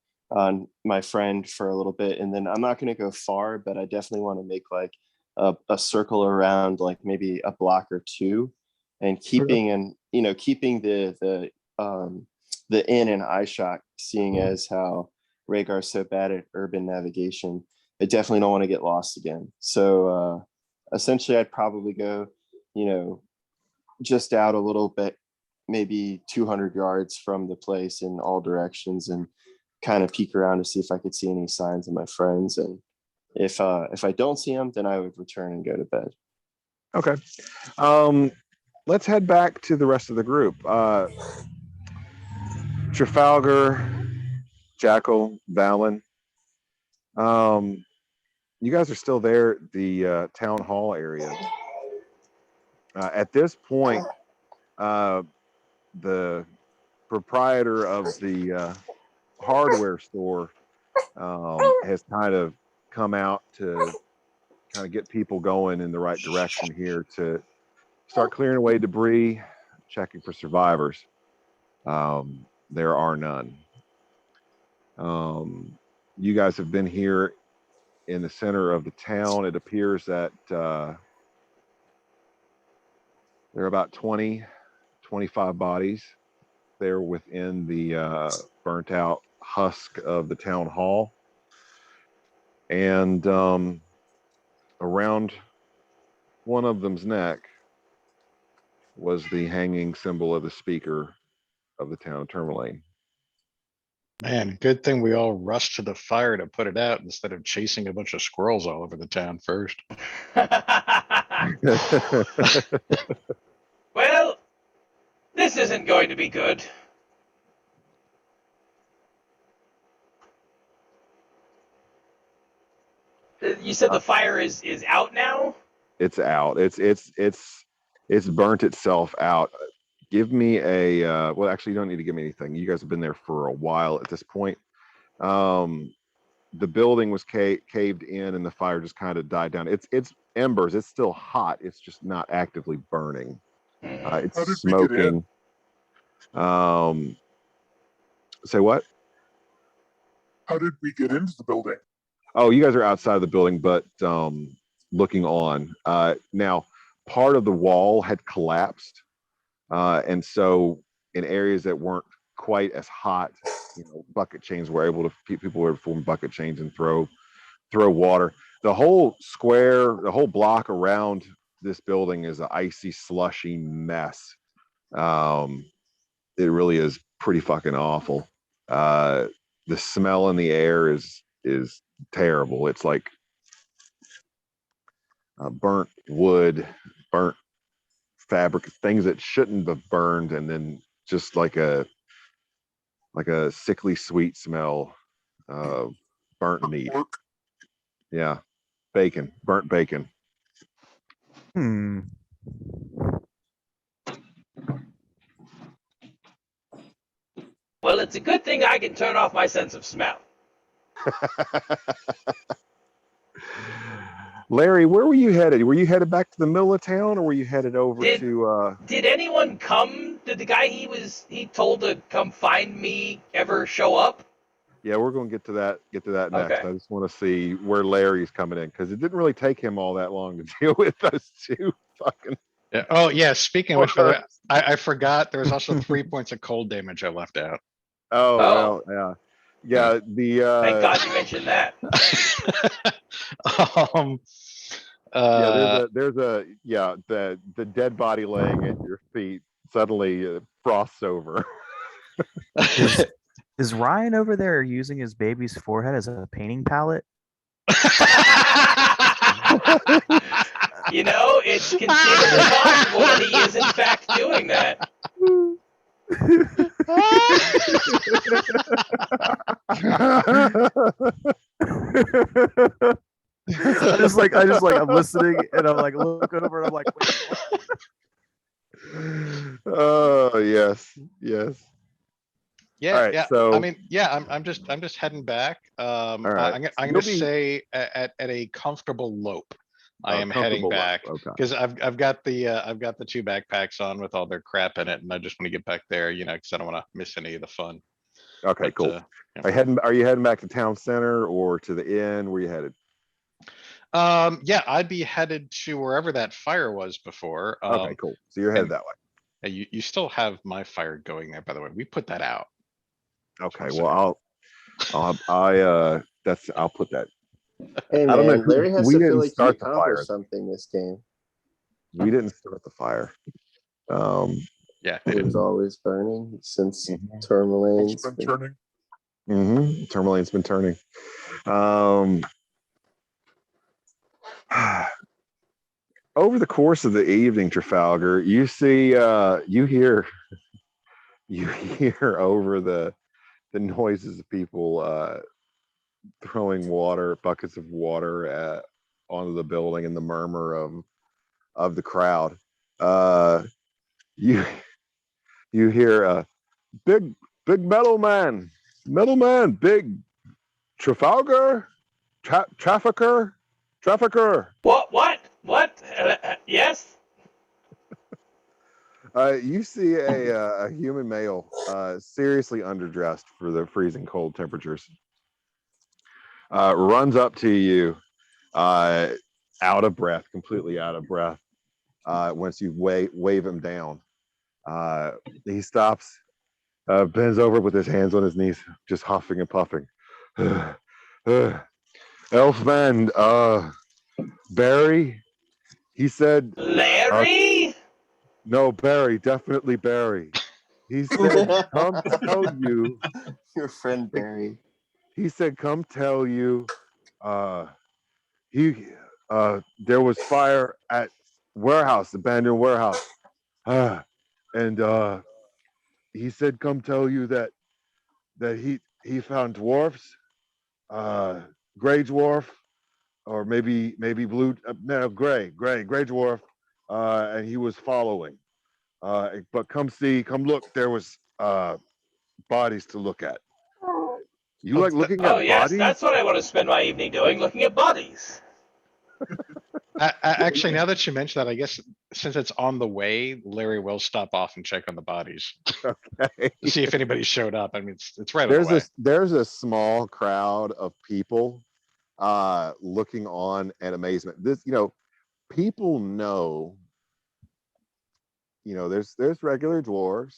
my friend for a little bit, and then I'm not going to go far, but I definitely want to make like a circle around like maybe a block or two, and keeping the inn in eye shot, seeing as how Rhaegar's so bad at urban navigation. I definitely don't want to get lost again. So essentially, I'd probably go, just out a little bit, maybe 200 yards from the place in all directions, and kind of peek around to see if I could see any signs of my friends. And if I don't see them, then I would return and go to bed. Okay. Let's head back to the rest of the group. Trafalgar, Jackal, Valen. You guys are still there at the town hall area. At this point, the proprietor of the hardware store has kind of come out to kind of get people going in the right direction here to start clearing away debris, checking for survivors. There are none. You guys have been here in the center of the town. It appears that there are about 20, 25 bodies there within the burnt out husk of the town hall. And around one of them's neck was the hanging symbol of the speaker of the town of Tourmaline. Man, good thing we all rushed to the fire to put it out instead of chasing a bunch of squirrels all over the town first. Well, this isn't going to be good. You said the fire is out now? It's out. It's burnt itself out. Give me a well, actually you don't need to give me anything. You guys have been there for a while at this point. The building was caved in and the fire just kind of died down. It's embers. It's still hot. It's just not actively burning. It's How did smoking. Say what? How did we get into the building? Oh, you guys are outside of the building, but looking on. Now, part of the wall had collapsed. And so in areas that weren't quite as hot, bucket chains were able to, people were form bucket chains and throw water. The whole square, the whole block around this building is an icy, slushy mess. It really is pretty fucking awful. The smell in the air is terrible. It's like burnt wood, burnt fabric, things that shouldn't have burned, and then just like a sickly sweet smell of burnt meat. Yeah, bacon, burnt bacon. Well, it's a good thing I can turn off my sense of smell. Larry, where were you headed? Were you headed back to the middle of town, or were you headed over to? Did anyone come? Did the guy he told to come find me ever show up? Yeah, we're going to get to that next. Okay. I just want to see where Larry's coming in, because it didn't really take him all that long to deal with those two fucking. Yeah. Oh yeah. Speaking of which, I forgot there was also 3 points of cold damage I left out. Oh. Well, yeah. The thank God you mentioned that. there's the dead body laying at your feet suddenly frosts over. Is Ryan over there using his baby's forehead as a painting palette? It's conceivably possible that he is in fact doing that. I'm listening and I'm like looking over and I'm like, wait. Oh yes. Yeah, right, yeah. so I mean, yeah, I'm just heading back. right. I'm gonna say at a comfortable lope. I am heading back because I've got the 2 backpacks on with all their crap in it, and I just want to get back there, because I don't want to miss any of the fun. Okay, But, cool. yeah. Are you heading back to town center or to the inn? Where you headed? Yeah, I'd be headed to wherever that fire was before. Okay, cool. So you're headed and- that way. You still have my fire going there, by the way. We put that out. Okay, Just well, I'll put that. Hey I don't know. man, Larry has We to feel didn't like he start the fire. accomplished something this game. We didn't start the fire. Yeah. It was always burning since Mhm. Tourmaline's It's been been- turning. Tourmaline's been turning. Over the course of the evening, Trafalgar, you see, you hear over the noises of people throwing buckets of water onto the building, and the murmur of the crowd. You hear big metal man, big Trafalgar, trafficker. What? Yes? You see a human male, seriously underdressed for the freezing cold temperatures, runs up to you, out of breath, completely out of breath. Once you wave him down, he stops, bends over with his hands on his knees, just huffing and puffing. Elfman, Barry, he said. Larry? No, Barry, definitely Barry. He said, come tell you. Your friend Barry. He said, come tell you. There was fire at warehouse, abandoned warehouse. And he said, come tell you that he found dwarfs, gray dwarf, or maybe blue, no, gray dwarf, and he was following. But come look, there was bodies to look at. You like looking Oh at yes, bodies? that's what I want to spend my evening doing, looking at bodies. Actually, now that you mention that, I guess since it's on the way, Larry will stop off and check on the bodies Okay. to see if anybody showed up. I mean, it's right on the way. There's a small crowd of people looking on at amazement. People know, there's regular dwarves,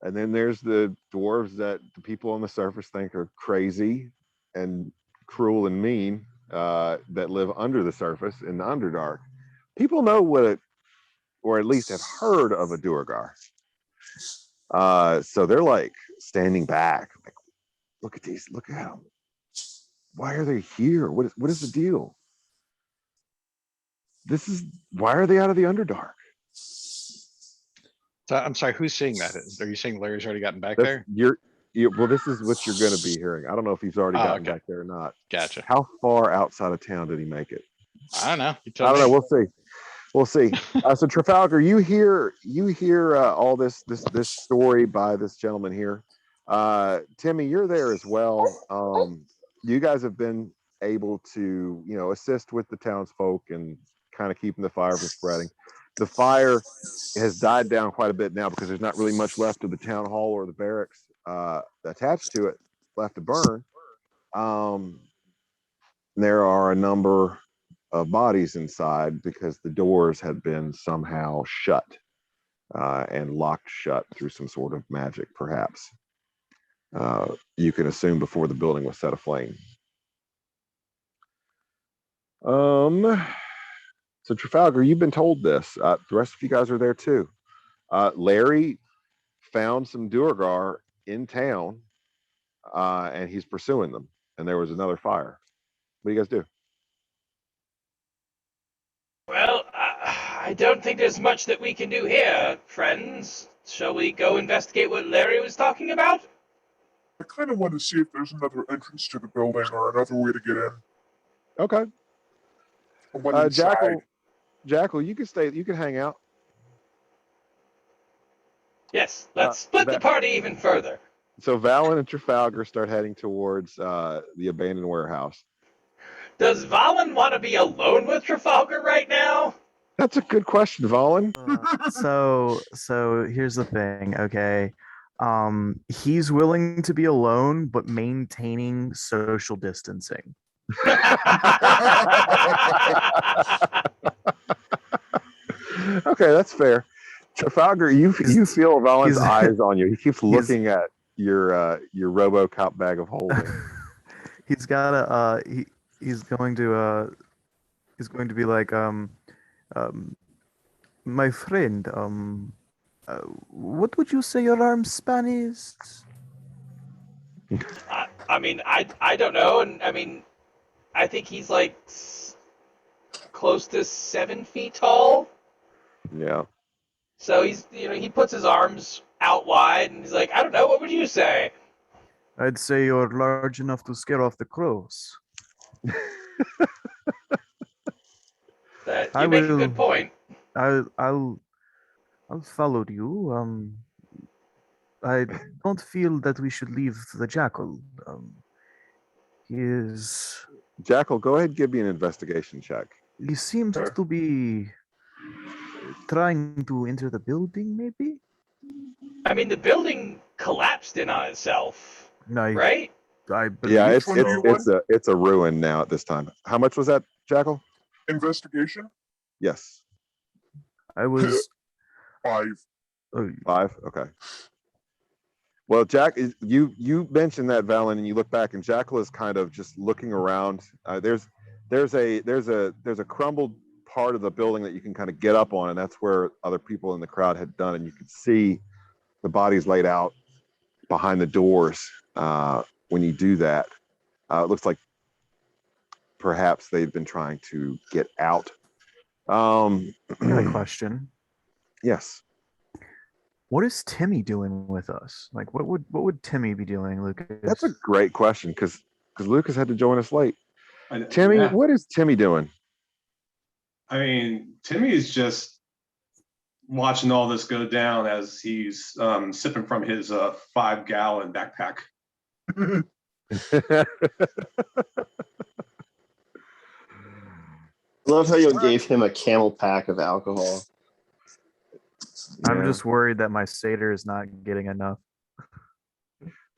and then there's the dwarves that the people on the surface think are crazy and cruel and mean, that live under the surface in the Underdark. People know or at least have heard of a Duergar. So they're like standing back, like, look at them. Why are they here? What is the deal? Why are they out of the Underdark? So I'm sorry, who's seeing that? Are you saying Larry's already gotten back there? Well, this is what you're going to be hearing. I don't know if he's already gotten okay. back there or not. Gotcha. How far outside of town did he make it? I don't know. You I don't tell know. me. We'll see. So Trafalgar, you hear all this story by this gentleman here. Timmy, you're there as well. You guys have been able to, assist with the townsfolk and kind of keeping the fire from spreading. The fire has died down quite a bit now because there's not really much left of the town hall or the barracks attached to it left to burn. There are a number of bodies inside because the doors had been somehow shut and locked shut through some sort of magic, perhaps. You can assume before the building was set aflame. So Trafalgar, you've been told this. The rest of you guys are there too. Larry found some Duergar in town, and he's pursuing them. And there was another fire. What do you guys do? Well, I don't think there's much that we can do here, friends. Shall we go investigate what Larry was talking about? I kind of want to see if there's another entrance to the building or another way to get in. Okay. I went inside. Jackal, you can stay. You can hang out. Yes, let's split the party even further. So Valen and Trafalgar start heading towards the abandoned warehouse. Does Valen want to be alone with Trafalgar right now? That's a good question, Valen. So here's the thing. Okay, He's willing to be alone, but maintaining social distancing. Okay, that's fair. Trafalgar, you feel Valen's he's- eyes on you. He keeps looking at your RoboCop bag of holding. He's got a he's going to be like my friend, what would you say your arm span is? I mean, I don't know, and I mean, I think he's like close to 7 feet tall. Yeah. So he's, he puts his arms out wide, and he's like, I don't know, what would you say? I'd say you're large enough to scare off the crows. You make a good point. I'll follow you. I don't feel that we should leave the jackal. He is. Jackal, go ahead and give me an investigation check. He seems Sure. to be trying to enter the building, maybe? I mean, the building collapsed in on itself, No, right? I believe. Yeah, Which one do you want? it's a ruin now at this time. How much was that, Jackal? Investigation? Yes. I was. 5. 5. Okay. Well, Jack, you mentioned that, Valen, and you look back, and Jackal is kind of just looking around. There's a crumbled part of the building that you can kind of get up on, and that's where other people in the crowd had done, and you can see the bodies laid out behind the doors. When you do that, it looks like perhaps they've been trying to get out. I got a question. Yes. What is Timmy doing with us? Like, what would Timmy be doing, Lucas? That's a great question because Lucas had to join us late. I- Timmy, yeah. what is Timmy doing? I mean, Timmy is just watching all this go down as he's sipping from his 5-gallon backpack. Love how you gave him a camel pack of alcohol. I'm just worried that my satyr is not getting enough.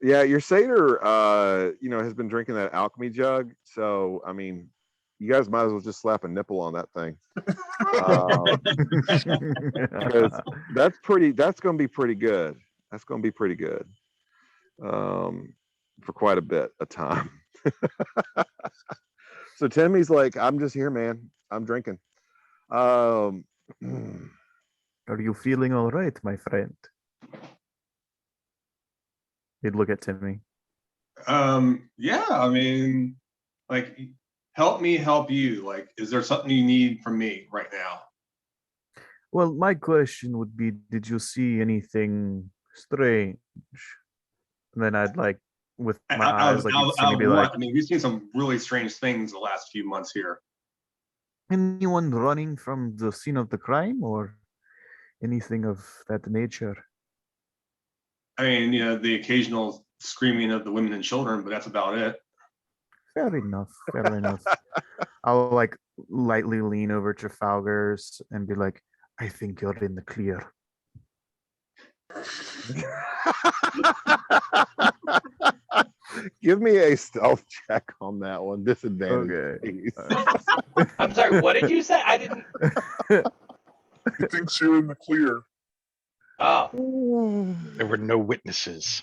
Yeah, your satyr, has been drinking that alchemy jug. So, I mean, you guys might as well just slap a nipple on that thing. 'Cause that's going to be pretty good. That's going to be pretty good for quite a bit of time. So Timmy's like, I'm just here, man. I'm drinking. Are you feeling all right, my friend? He'd look at Timmy. Yeah, I mean, like, help me help you. Like, is there something you need from me right now? Well, my question would be, did you see anything strange? And then I'd like, with my eyes, like, you'd see me be like, I mean, we've seen some really strange things the last few months here. anyone running from the scene of the crime or anything of that nature? I mean, the occasional screaming of the women and children, but that's about it. Fair enough. Fair enough. I'll like lightly lean over Trafalgar's and be like, I think you're in the clear. Give me a stealth check on that one. Disadvantage. Okay. Please. I'm sorry, what did you say? I didn't. He thinks you're in the clear. Oh, There were no witnesses.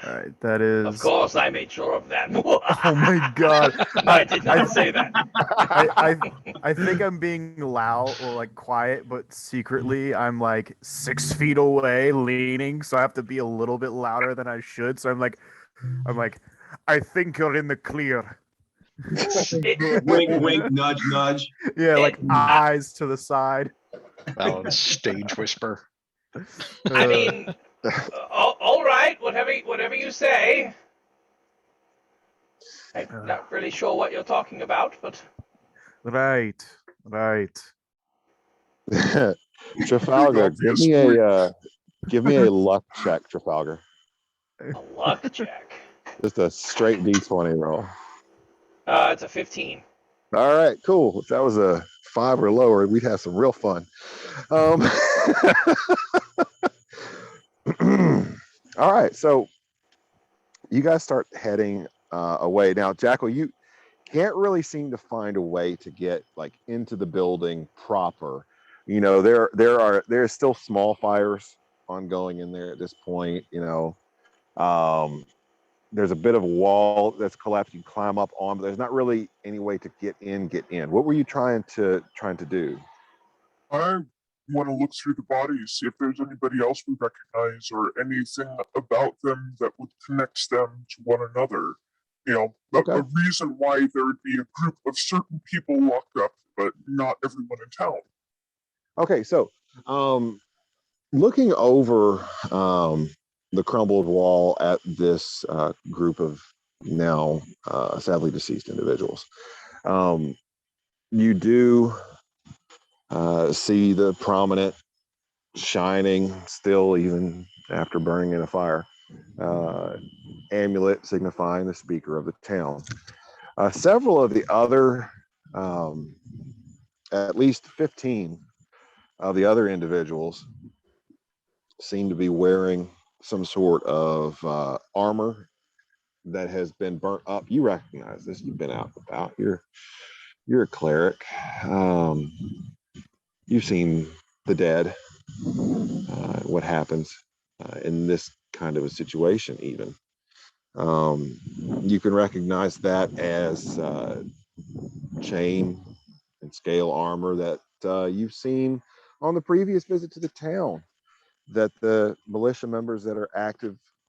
All right, that is. of course I made sure of that. Oh my god! I did not say that. I think I'm being loud or like quiet, but secretly I'm like 6 feet away, leaning, so I have to be a little bit louder than I should. So I'm like, I think you're in the clear. Wink, wink, nudge, nudge. Yeah, like eyes to the side. Alan's stage whisper. I mean, all right, whatever you say. I'm not really sure what you're talking about, but Right. Trafalgar, give me a luck check, Trafalgar. a luck check. Just a straight D20 roll. It's a 15. All right, cool. If that was a 5 or lower, we'd have some real fun. All right, so you guys start heading away now. Jackal, you can't really seem to find a way to get like into the building proper. You know, there's still small fires ongoing in there at this point. You know, there's a bit of a wall that's collapsed. You can climb up on, but there's not really any way to get in. What were you trying to do? I want to look through the bodies, see if there's anybody else we recognize or anything about them that would connect them to one another. You know, Okay. a reason why there would be a group of certain people locked up, but not everyone in town. Okay, so looking over the crumbled wall at this group of now sadly deceased individuals, you do see the prominent, shining, still even after burning in a fire, amulet signifying the speaker of the town. Several of the other, at least 15 of the other individuals seem to be wearing some sort of armor that has been burnt up. You recognize this. You've been out and about. You're a cleric. You've seen the dead. What happens in this kind of a situation, even. You can recognize that as chain and scale armor that you've seen on the previous visit to the town, that the militia members that are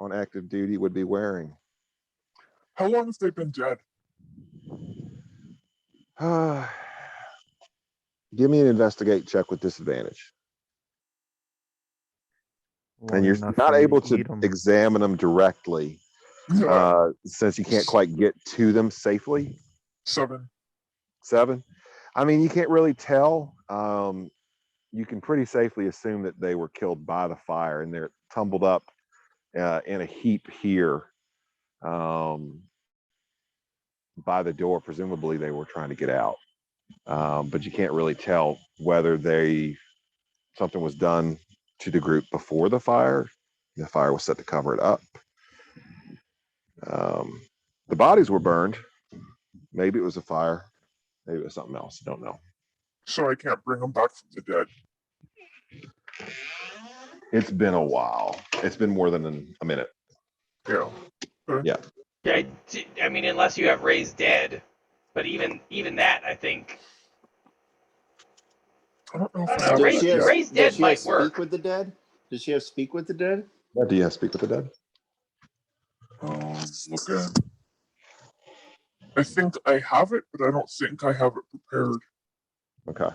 on active duty would be wearing. How long have they been dead? Give me an investigate check with disadvantage. And you're not able to examine them directly since you can't quite get to them safely. 7. I mean, you can't really tell. You can pretty safely assume that they were killed by the fire, and they're tumbled up in a heap here by the door. Presumably they were trying to get out, but you can't really tell whether something was done to the group before the fire. The fire was set to cover it up. The bodies were burned. Maybe it was a fire. Maybe it was something else. Don't know. So I can't bring them back from the dead. It's been a while. It's been more than a minute. Yeah. Yeah. I mean, unless you have Raise Dead, but even that, I think. I don't know if I don't know, Raise Dead might work. Speak with the dead? Does she have Speak with the Dead? Do you have Speak with the Dead? Look at. I think I have it, but I don't think I have it prepared. Okay.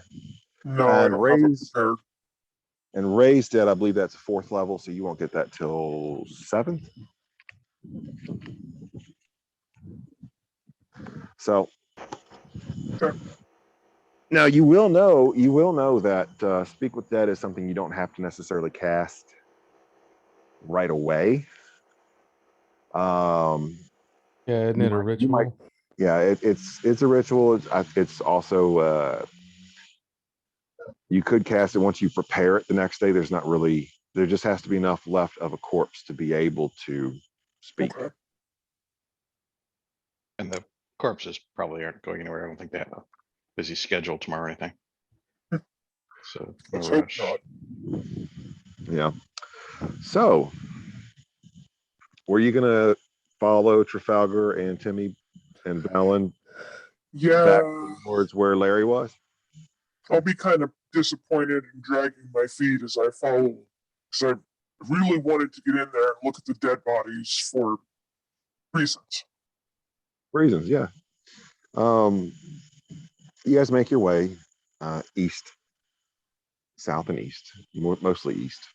No, I don't have it prepared. And Raise Dead, I believe that's 4th level, so you won't get that till 7th. So okay. Now you will know that Speak with Dead is something you don't have to necessarily cast right away. Yeah, isn't it a ritual? It's a ritual. It's also you could cast it once you prepare it the next day. There just has to be enough left of a corpse to be able to speak. Okay. And the corpses probably aren't going anywhere. I don't think they have a busy schedule tomorrow or anything. So no Let's hope rush. not. Yeah. So were you gonna follow Trafalgar and Timmy and Valen back towards where Larry was? I'll be kind of disappointed and dragging my feet as I follow, because I really wanted to get in there and look at the dead bodies for reasons. Yeah. You guys make your way east, south and east, mostly east,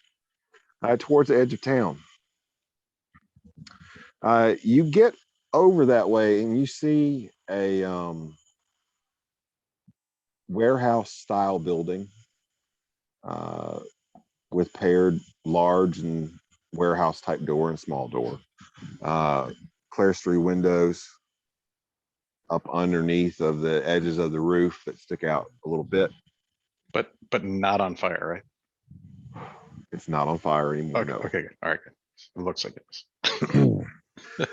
towards the edge of town. You get over that way and you see a warehouse style building with paired large and warehouse type door and small door. Clerestory windows up underneath of the edges of the roof that stick out a little bit. But not on fire, right? It's not on fire anymore. Okay, No. okay, good. All right, good. It looks like it is.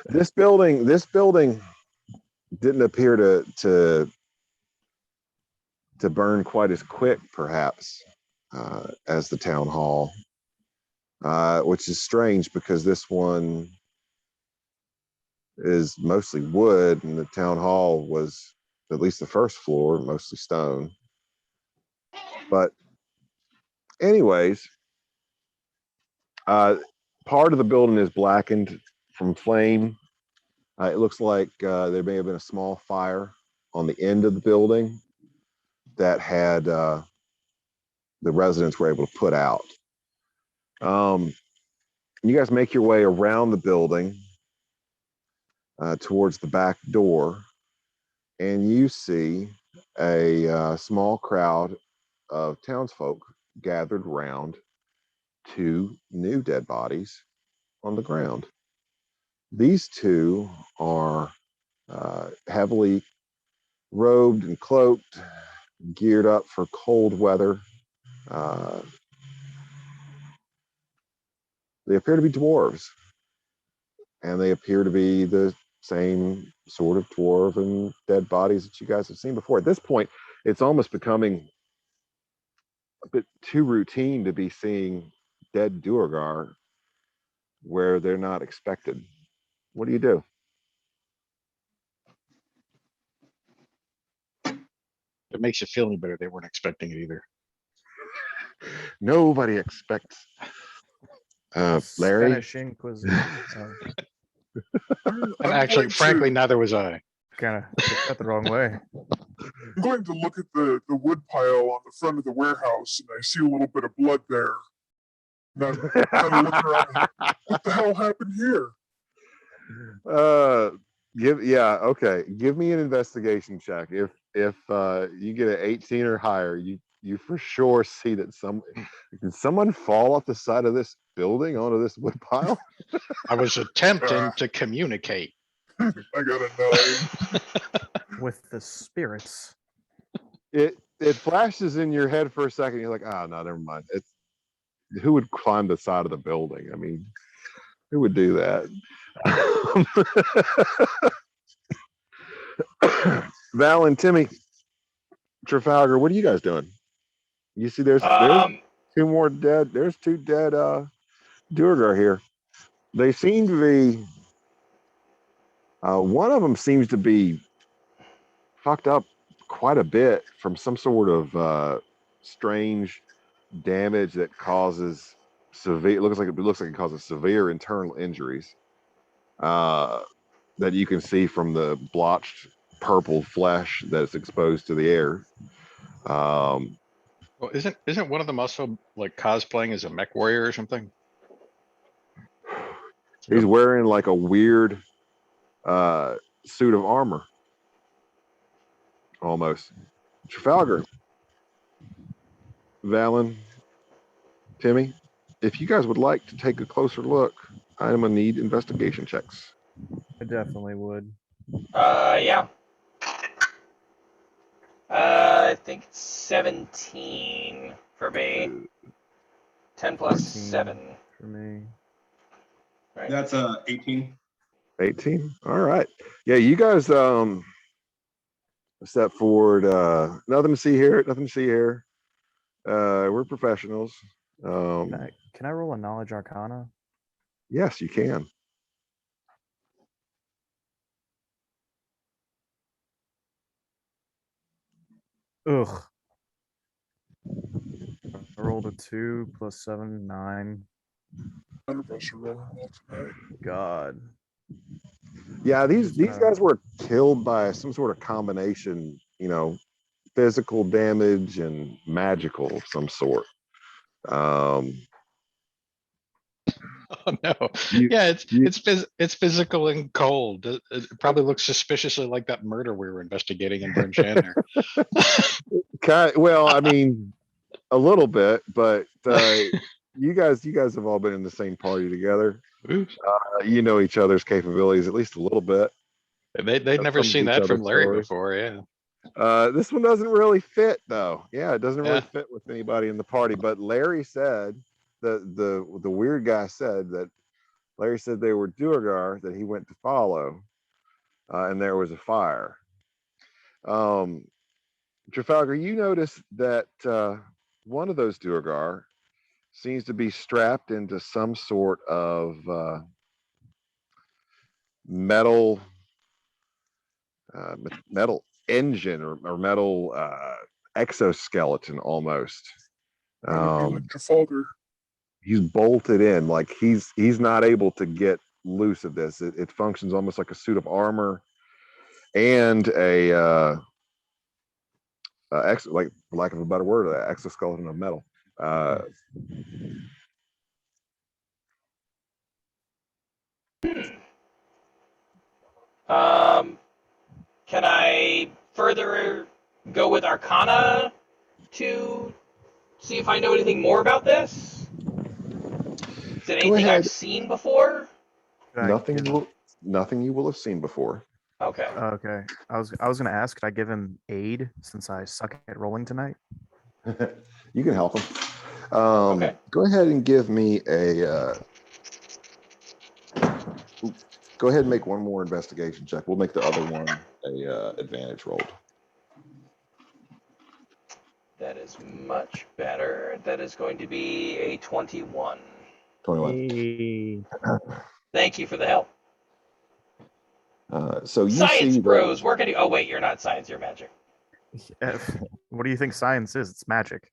This building didn't appear to burn quite as quick, perhaps, as the town hall, which is strange because this one is mostly wood, and the town hall was, at least the first floor, mostly stone. But anyways, part of the building is blackened from flame. It looks like there may have been a small fire on the end of the building that had the residents were able to put out. You guys make your way around the building towards the back door, and you see a small crowd of townsfolk gathered around two new dead bodies on the ground. These two are heavily robed and cloaked, geared up for cold weather. They appear to be dwarves, and they appear to be the same sort of dwarven dead bodies that you guys have seen before. At this point, it's almost becoming a bit too routine to be seeing dead Duergar where they're not expected. What do you do? It makes you feel any better. They weren't expecting it either. Nobody expects Larry. Spanish Inquisition. And actually, frankly, neither was I. Kind of took that the wrong way. I'm going to look at the wood pile on the front of the warehouse, and I see a little bit of blood there. And I'm kind of looking around. What the hell happened here? Give me an investigation check. If you get an 18 or higher, you for sure see that did someone fall off the side of this building onto this wood pile? I was attempting to communicate. I got a 9. With the spirits. It flashes in your head for a second. You're like, no, never mind. Who would climb the side of the building? I mean, who would do that? Val and Timmy, Trafalgar, what are you guys doing? You see, there's two more dead. There's two dead Duergar here. They seem to be. One of them seems to be fucked up quite a bit from some sort of strange damage that causes severe. It looks like it causes severe internal injuries. That you can see from the blotched purple flesh that's exposed to the air. Well, isn't one of them also like cosplaying as a mech warrior or something? He's wearing like a weird suit of armor. Almost. Trafalgar, Valen, Timmy, if you guys would like to take a closer look, I'm gonna need investigation checks. I definitely would. Yeah. I think it's 17 for me. 10 plus 14 7. for me. Right. That's 18. 18. All right. Yeah, you guys step forward. Nothing to see here. Nothing to see here. We're professionals. Can I roll a knowledge arcana? Yes, you can. Ugh. I rolled a 2 plus 7, 9. None of us are rolling well tonight. God. Yeah, these guys were killed by some sort of combination, physical damage and magical of some sort. Oh no! It's physical and cold. It probably looks suspiciously like that murder we were investigating in Bryn Chandler. Well, I mean, a little bit, but you guys have all been in the same party together. You know each other's capabilities at least a little bit. They'd never seen that from Larry before. Yeah. This one doesn't really fit though. Yeah, it doesn't really fit with anybody in the party. But Larry said the weird guy said that Larry said they were Duergar that he went to follow, and there was a fire. Trafalgar, you notice that one of those Duergar seems to be strapped into some sort of metal metal engine or metal exoskeleton almost. That would be like Trafalgar. He's bolted in, like he's not able to get loose of this. It functions almost like a suit of armor and a like for lack of a better word, an exoskeleton of metal. Can I further go with Arcana to see if I know anything more about this? Is it anything I've seen before? Nothing you will have seen before. Okay. Okay. I was gonna ask, could I give him aid since I suck at rolling tonight? You can help him. Okay. Go ahead and give me a. Go ahead and make one more investigation check. We'll make the other one a advantage rolled. That is much better. That is going to be a 21. 21. Thank you for the help. So you Science see bros, working. Oh wait, you're not science. You're magic. What do you think science is? It's magic.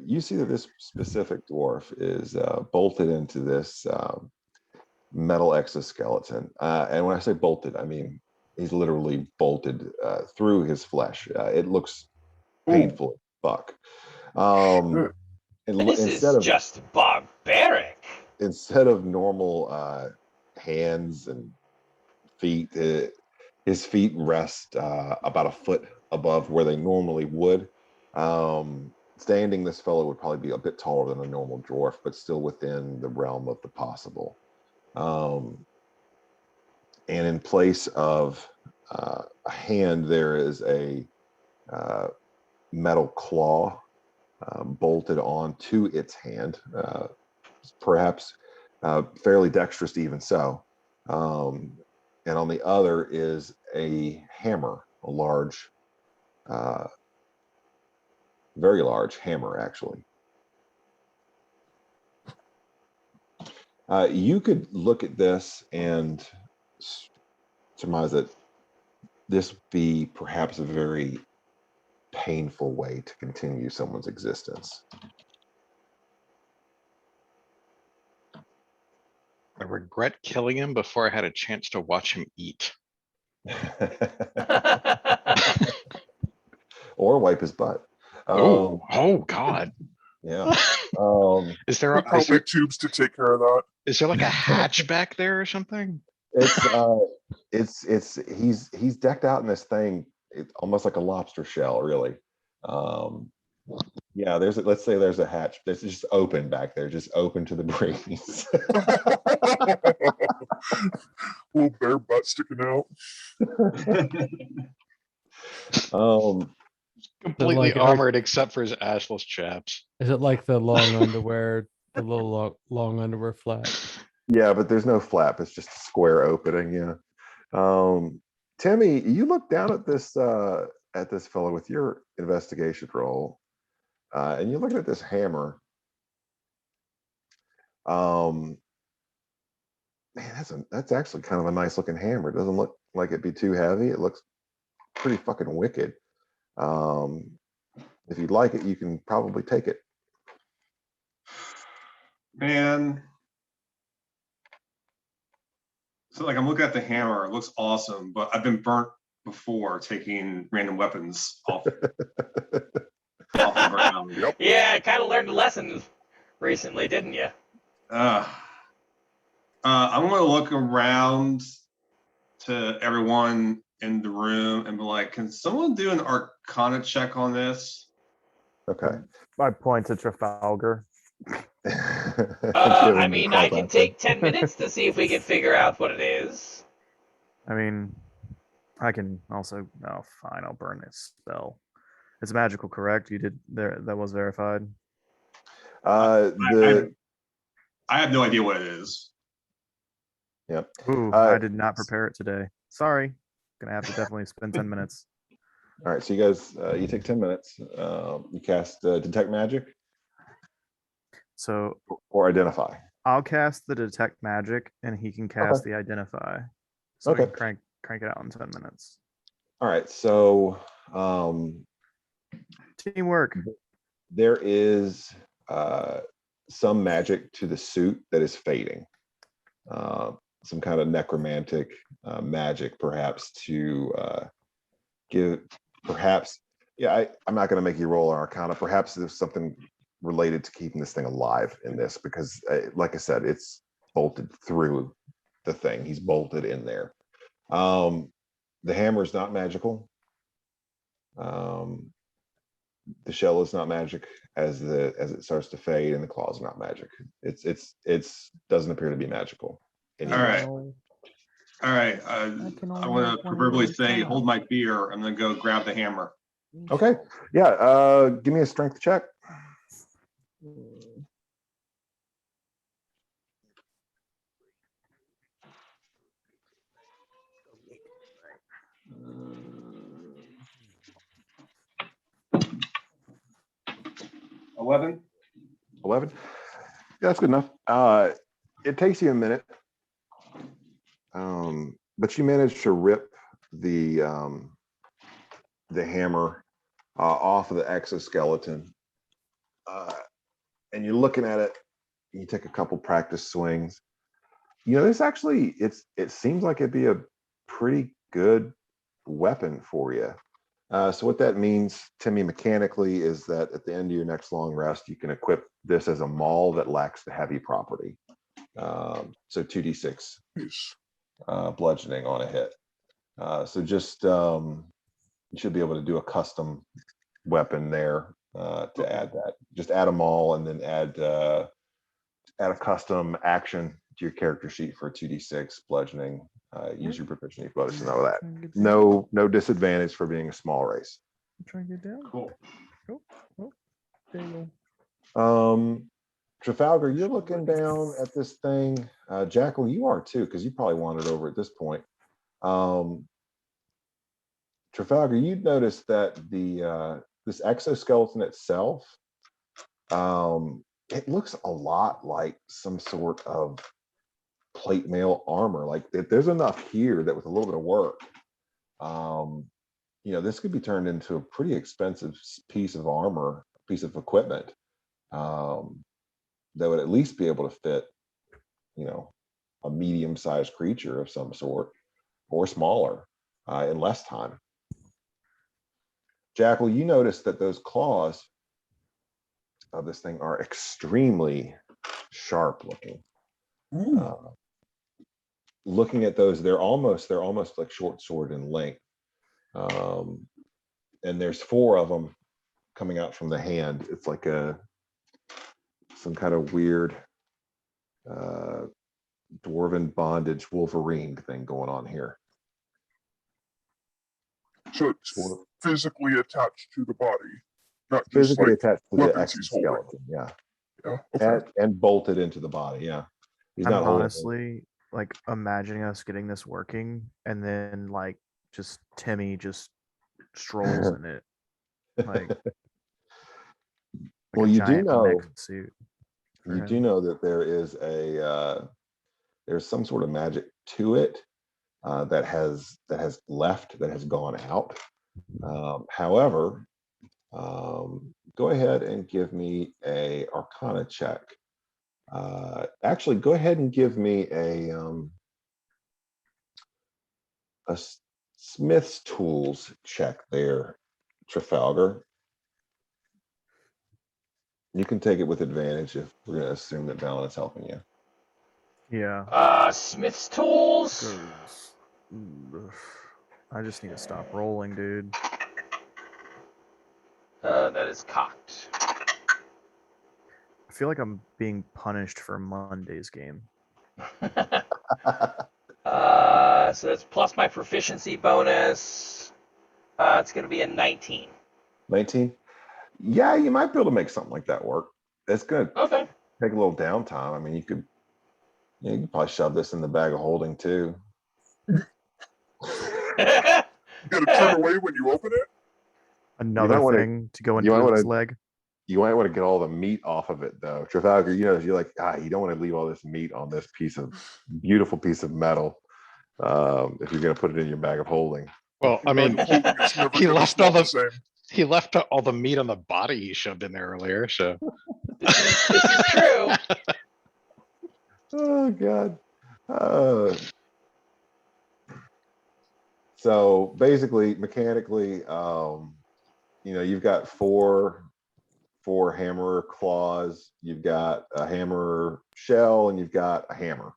You see that this specific dwarf is bolted into this metal exoskeleton. And when I say bolted, I mean he's literally bolted through his flesh. It looks painful as fuck. This is just barbaric. Instead of normal hands and feet, his feet rest about a foot above where they normally would. Standing, this fellow would probably be a bit taller than a normal dwarf, but still within the realm of the possible. And in place of a hand, there is a metal claw bolted onto its hand, perhaps fairly dexterous even so. And on the other is a hammer, a large, very large hammer, actually. You could look at this and surmise that this would be perhaps a very painful way to continue someone's existence. I regret killing him before I had a chance to watch him eat. Or wipe his butt. Oh God. Yeah. Is there Probably tubes to take care of that. is there like a hatch back there or something? He's decked out in this thing. It's almost like a lobster shell, really. Yeah, let's say there's a hatch. It's just open back there, just open to the breeze. Little bare butt sticking out. Completely like- armored except for his assless chaps. Is it like the long underwear, the little long underwear flap? Yeah, but there's no flap. It's just a square opening. Yeah. Timmy, you look down at this fellow with your investigation roll, and you're looking at this hammer. Man, that's actually kind of a nice looking hammer. It doesn't look like it'd be too heavy. It looks pretty fucking wicked. If you'd like it, you can probably take it. Man. So like I'm looking at the hammer, it looks awesome, but I've been burnt before taking random weapons off the ground. Yep. Yeah, I kind of learned a lesson recently, didn't you? I'm gonna look around to everyone in the room and be like, can someone do an Arcana check on this? Okay. I point to Trafalgar. I mean, I can take 10 minutes to see if we can figure out what it is. I mean, I can also. Oh, fine. I'll burn this spell. It's magical, correct? You did there. That was verified. The I have no idea what it is. Yep. Ooh, I did not prepare it today. Sorry. Gonna have to definitely spend 10 minutes. All right, so you guys, you take 10 minutes. You cast detect magic So or identify. I'll cast the detect magic and he can cast the identify. So we Okay. can crank it out in 10 minutes. All right, so Teamwork. there is some magic to the suit that is fading. Some kind of necromantic magic, perhaps to give, perhaps, yeah, I'm not going to make you roll an Arcana. Perhaps there's something related to keeping this thing alive in this, because, like I said, it's bolted through the thing. He's bolted in there. The hammer is not magical. The shell is not magic as it starts to fade, and the claws are not magic. It's doesn't appear to be magical anymore. All right. I want to proverbially say, hold my beer. I'm going to go grab the hammer. Okay. Yeah. Give me a strength check. Uh, 11. 11. Yeah, that's good enough. It takes you a minute, but you manage to rip the hammer off of the exoskeleton, and you're looking at it. You take a couple practice swings. You know, this actually, it seems like it'd be a pretty good weapon for you. So what that means to me mechanically is that at the end of your next long rest, you can equip this as a maul that lacks the heavy property. So 2d6 bludgeoning on a hit. So just you should be able to do a custom weapon there to add that. Just add a maul and then add a custom action to your character sheet for 2d6 bludgeoning. Use your proficiency bonus to know that. No disadvantage for being a small race. Trying to get down. Cool. Oh, there you go. Trafalgar, you're looking down at this thing. Jackal, you are too, because you probably wandered over at this point. Trafalgar, you'd noticed that this exoskeleton itself, it looks a lot like some sort of plate mail armor. Like there's enough here that with a little bit of work, this could be turned into a pretty expensive piece of armor, piece of equipment, that would at least be able to fit, a medium-sized creature of some sort or smaller in less time. Jackal, you notice that those claws of this thing are extremely sharp looking. Looking at those, they're almost like short sword in length. And there's 4 of them coming out from the hand. It's like some kind of weird dwarven bondage Wolverine thing going on here. So it's physically attached to the body, not just Physically like attached to the weapons he's holding. exoskeleton, yeah. Yeah. Okay. And bolted into the body, yeah. He's I'm not holding it. honestly like imagining us getting this working and then like just Timmy just strolls in it. Like Well, a you do giant know mech suit for you him. do know that there is there's some sort of magic to it that has gone out. However, go ahead and give me a Arcana check. Actually, go ahead and give me a Smith's tools check there, Trafalgar. You can take it with advantage if we're going to assume that Valen is helping you. Yeah. Smith's tools. I just need to stop rolling, dude. That is cocked. I feel like I'm being punished for Monday's game. So that's plus my proficiency bonus. It's going to be a 19. 19? Yeah, you might be able to make something like that work. It's good. Okay. Take a little downtime. I mean, you could probably shove this in the bag of holding too. You gotta turn away when you open it. Another wanna- thing to go you might into his wanna- leg. You might want to get all the meat off of it though. Trafalgar, you're like, you don't want to leave all this meat on this beautiful piece of metal. If you're going to put it in your bag of holding. Well, I mean, It's never he gonna left smell all the the same. he left all the meat on the body he shoved in there earlier. So This is true. Oh God. So basically, mechanically, you've got four hammer claws, you've got a hammer shell, and you've got a hammer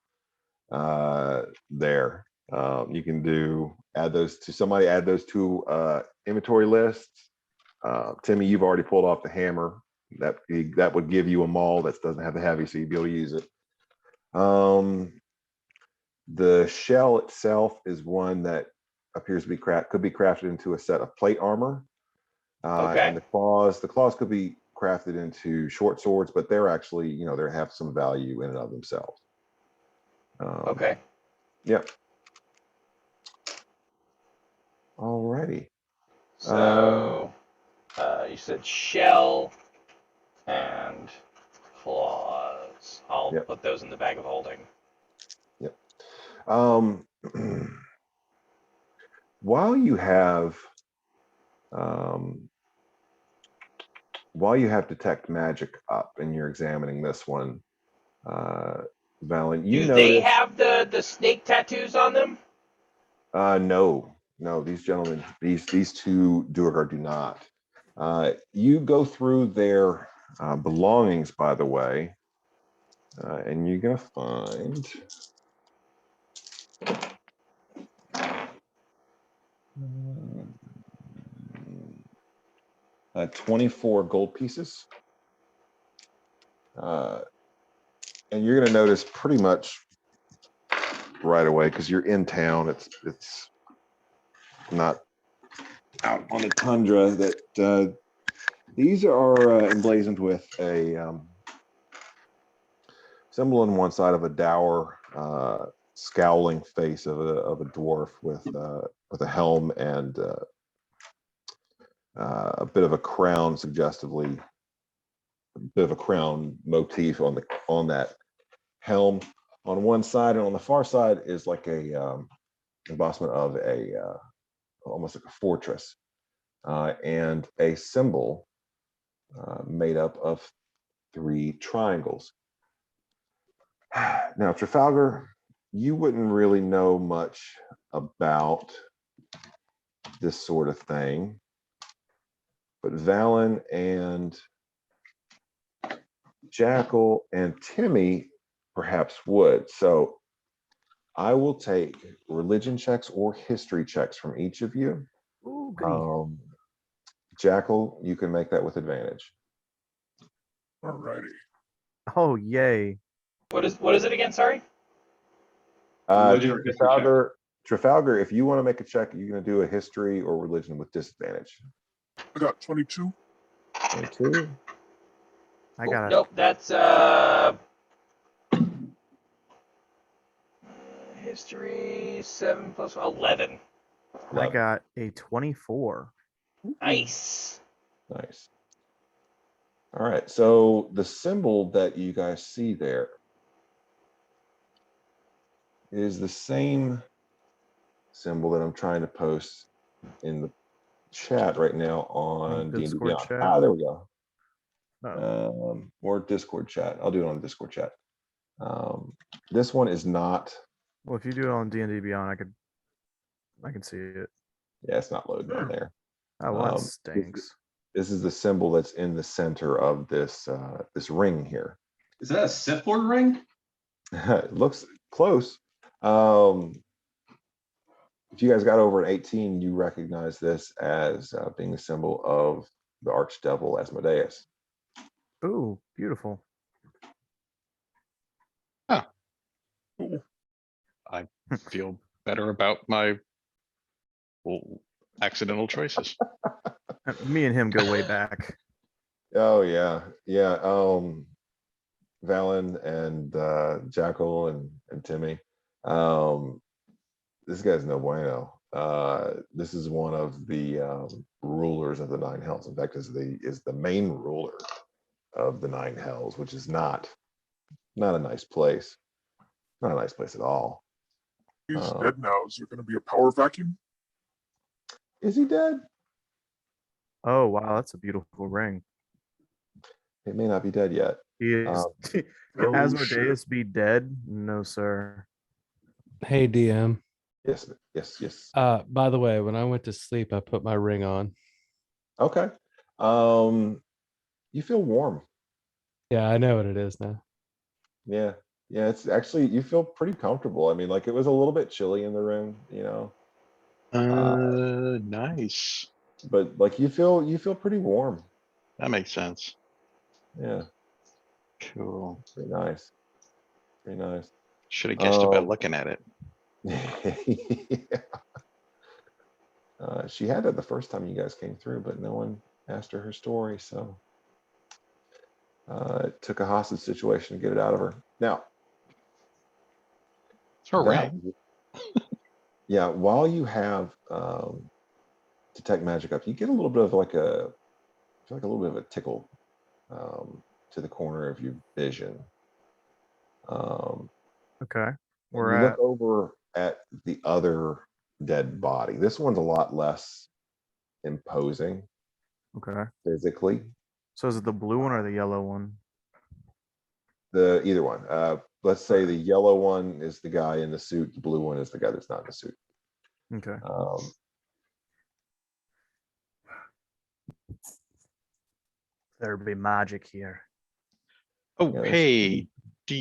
there. You can add those to inventory lists. Timmy, you've already pulled off the hammer. That would give you a maul that doesn't have the heavy, so you'd be able to use it. The shell itself is one that appears to be could be crafted into a set of plate armor. Okay. And the claws could be crafted into short swords, but they're actually, they have some value in and of themselves. Okay. Yep. Alrighty. So you said shell and claws. I'll Yep. put those in the bag of holding. While you have detect magic up and you're examining this one, Valen, you Do they notice. have the snake tattoos on them? No, these gentlemen, these two Duergar do not. You go through their belongings, by the way, and you're gonna find 24 gold pieces. And you're gonna notice pretty much right away, because you're in town, it's not out on the tundra, that these are emblazoned with a symbol on one side of a dour, scowling face of a dwarf with a helm and a bit of a crown, suggestively, a bit of a crown motif on that helm on one side, and on the far side is like a embossment of almost like a fortress, and a symbol made up of 3 triangles. Now, Trafalgar, you wouldn't really know much about this sort of thing, but Valen and Jackal and Timmy perhaps would. So I will take religion checks or history checks from each of you. Ooh, goody. Jackal, you can make that with advantage. Alrighty. Oh, yay. What is it again? Sorry. Religion or history check? Trafalgar, if you want to make a check, you're going to do a history or religion with disadvantage. I got 22. 22. I got it. Nope. That's history 7 plus 11. I got a 24. Nice. Nice. All right. So the symbol that you guys see there is the same symbol that I'm trying to post in the chat right now on D&D Discord Beyond. chat? There we go. Oh. Or Discord chat. I'll do it on Discord chat. This one is not. Well, if you do it on D&D Beyond, I can see it. Yeah, it's not loading on there. Oh, well, that stinks. This is the symbol that's in the center of this ring here. Is that a Sith Lord ring? It looks close. If you guys got over an 18, you recognize this as being the symbol of the Archdevil Asmodeus. Ooh, beautiful. I feel better about my accidental choices. Me and him go way back. Oh yeah, yeah. Valen and Jackal and Timmy. Um, this guy's no bueno. This is one of the rulers of the nine hells. In fact, is the main ruler of the nine hells, which is not a nice place. Not a nice place at all. He's dead now. Is there going to be a power vacuum? Is he dead? Oh wow, that's a beautiful ring. He may not be dead yet. He is. Can Oh, Asmodeus be dead? No, sir. Hey DM. Yes, yes, yes. By the way, when I went to sleep, I put my ring on. Okay. You feel warm. Yeah, I know what it is now. Yeah. Yeah, it's actually you feel pretty comfortable. I mean, like it was a little bit chilly in the room, you know. Nice. But like you feel pretty warm. That makes sense. Yeah, Cool. pretty nice. Pretty nice. Should have guessed it by looking at it. Yeah. She had it the first time you guys came through, but no one asked her story, so it took a hostage situation to get it out of her. Now, It's her that ring. yeah, while you have detect magic up, you get a little bit of like a little bit of a tickle to the corner of your vision. Okay. You We're look at. over at the other dead body. This one's a lot less imposing Okay. physically. So is it the blue one or the yellow one? The either one. Let's say the yellow one is the guy in the suit. The blue one is the guy that's not in the suit. Okay. There be magic here. Oh, Yeah, hey,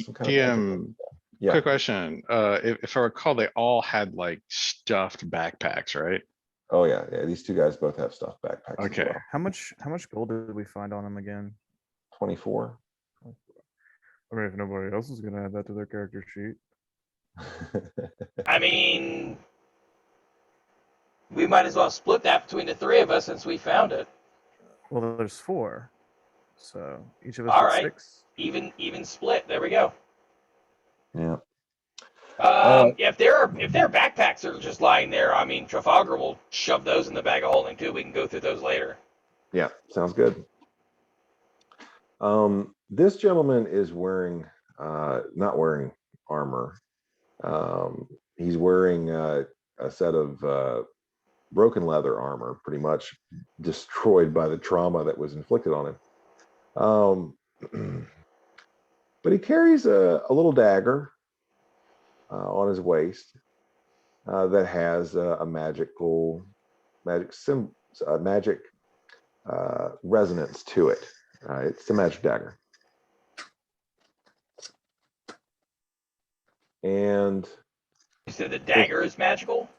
some kind of magic. DM. Yeah. Quick question. If I recall, they all had like stuffed backpacks, right? Oh yeah, yeah. These two guys both have stuff backpacks as Okay. well. How much gold did we find on them again? 24. I mean, if nobody else is gonna add that to their character sheet. I mean, we might as well split that between the three of us since we found it. Well, there's 4, so each of us All gets right. 6. Even split. There we go. Yeah. If their backpacks are just lying there, I mean, Trafalgar will shove those in the bag of holding too. We can go through those later. Yeah, sounds good. This gentleman is wearing not wearing armor. He's wearing a set of broken leather armor, pretty much destroyed by the trauma that was inflicted on him. But he carries a little dagger on his waist that has a magic resonance to it. It's a magic dagger. And You said the dagger is magical?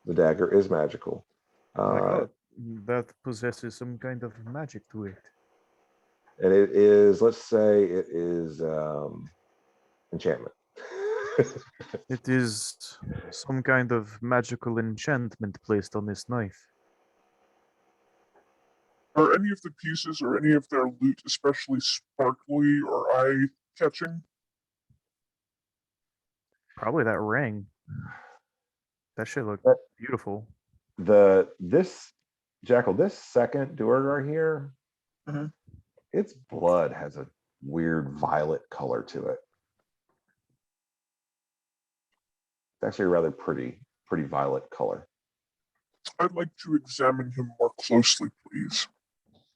the dagger is magical. My God, that possesses some kind of magic to it. And it is, let's say it is enchantment. It is some kind of magical enchantment placed on this knife. Are any of the pieces or any of their loot especially sparkly or eye-catching? Probably that ring. That should look beautiful. This Jackal, this second Duergar here, Mhm. its blood has a weird violet color to it. It's actually a rather pretty violet color. I'd like to examine him more closely, please.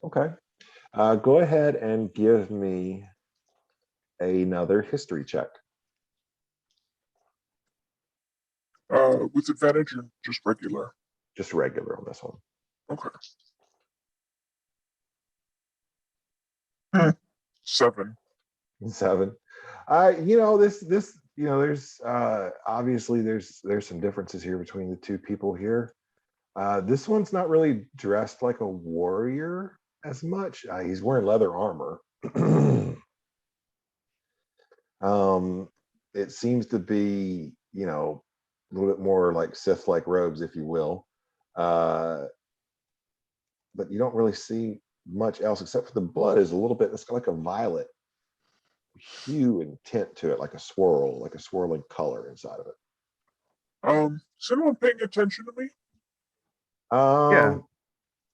Okay. Go ahead and give me another history check. With advantage or just regular? Just regular on this one. Okay. 7. 7. There's obviously there's some differences here between the two people here. This one's not really dressed like a warrior as much. He's wearing leather armor. It seems to be, a little bit more like Sith-like robes, if you will. But you don't really see much else except for the blood is a little bit, it's like a violet hue and tint to it, like a swirl, like a swirling color inside of it. Is anyone paying attention to me?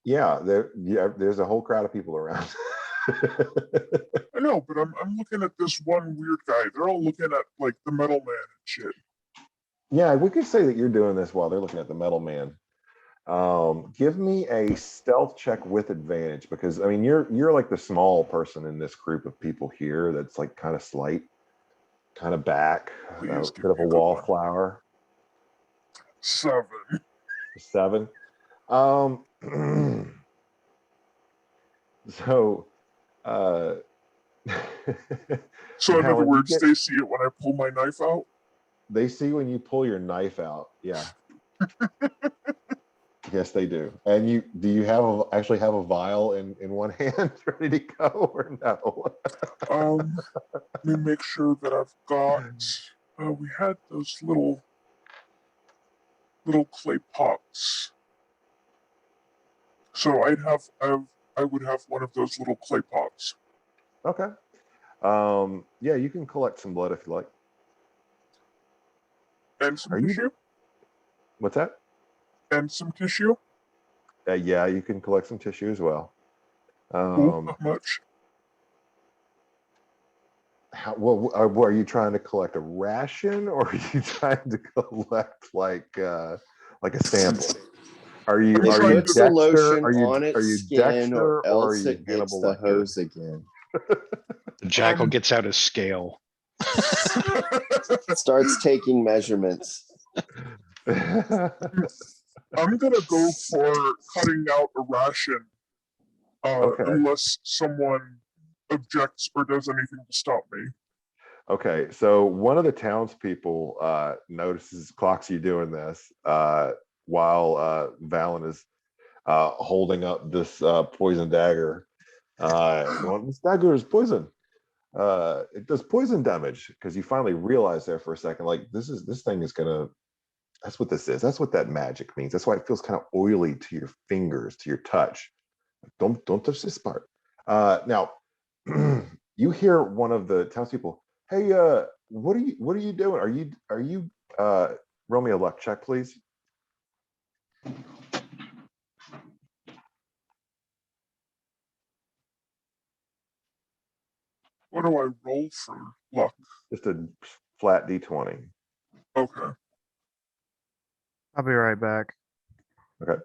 Yeah, there's a whole crowd of people around. I know, but I'm looking at this one weird guy. They're all looking at like the metal man and shit. Yeah, we could say that you're doing this while they're looking at the metal man. Give me a stealth check with advantage, because I mean you're like the small person in this group of people here that's like kind of slight, kind of back, a Please bit give of me a a good wallflower. 7. 7. So So in now other when you words, get- they see it when I pull my knife out. they see when you pull your knife out. Yeah. Yes, they do. And do you actually have a vial in one hand ready to go, or no? Let me make sure that I've got. We had those little clay pots. So I would have one of those little clay pots. Okay. Yeah, you can collect some blood if you like. And some Are you- tissue. What's that? And some tissue. Yeah, you can collect some tissue as well. Cool. Not much. Are you trying to collect a ration, or are you trying to collect like a sample? Are you It trying puts to- the Dexter? lotion Are you on its Dexter, skin, or or are else you it gets Hannibal the Lecter? hose again. The jackal gets out his scale. Starts taking measurements. I'm gonna go for cutting out a ration. Okay. Unless someone objects or does anything to stop me. Okay, so one of the townspeople clocks you doing this while Valen is holding up this poison dagger. Well, this dagger is poison. It does poison damage, because you finally realize there for a second, like this thing is gonna. That's what this is. That's what that magic means. That's why it feels kind of oily to your fingers, to your touch. Don't touch this part. Now, you hear one of the townspeople. Hey, what are you doing? Are you roll me a luck check, please? What do I roll for luck? Just a flat D20. Okay. I'll be right back. Okay.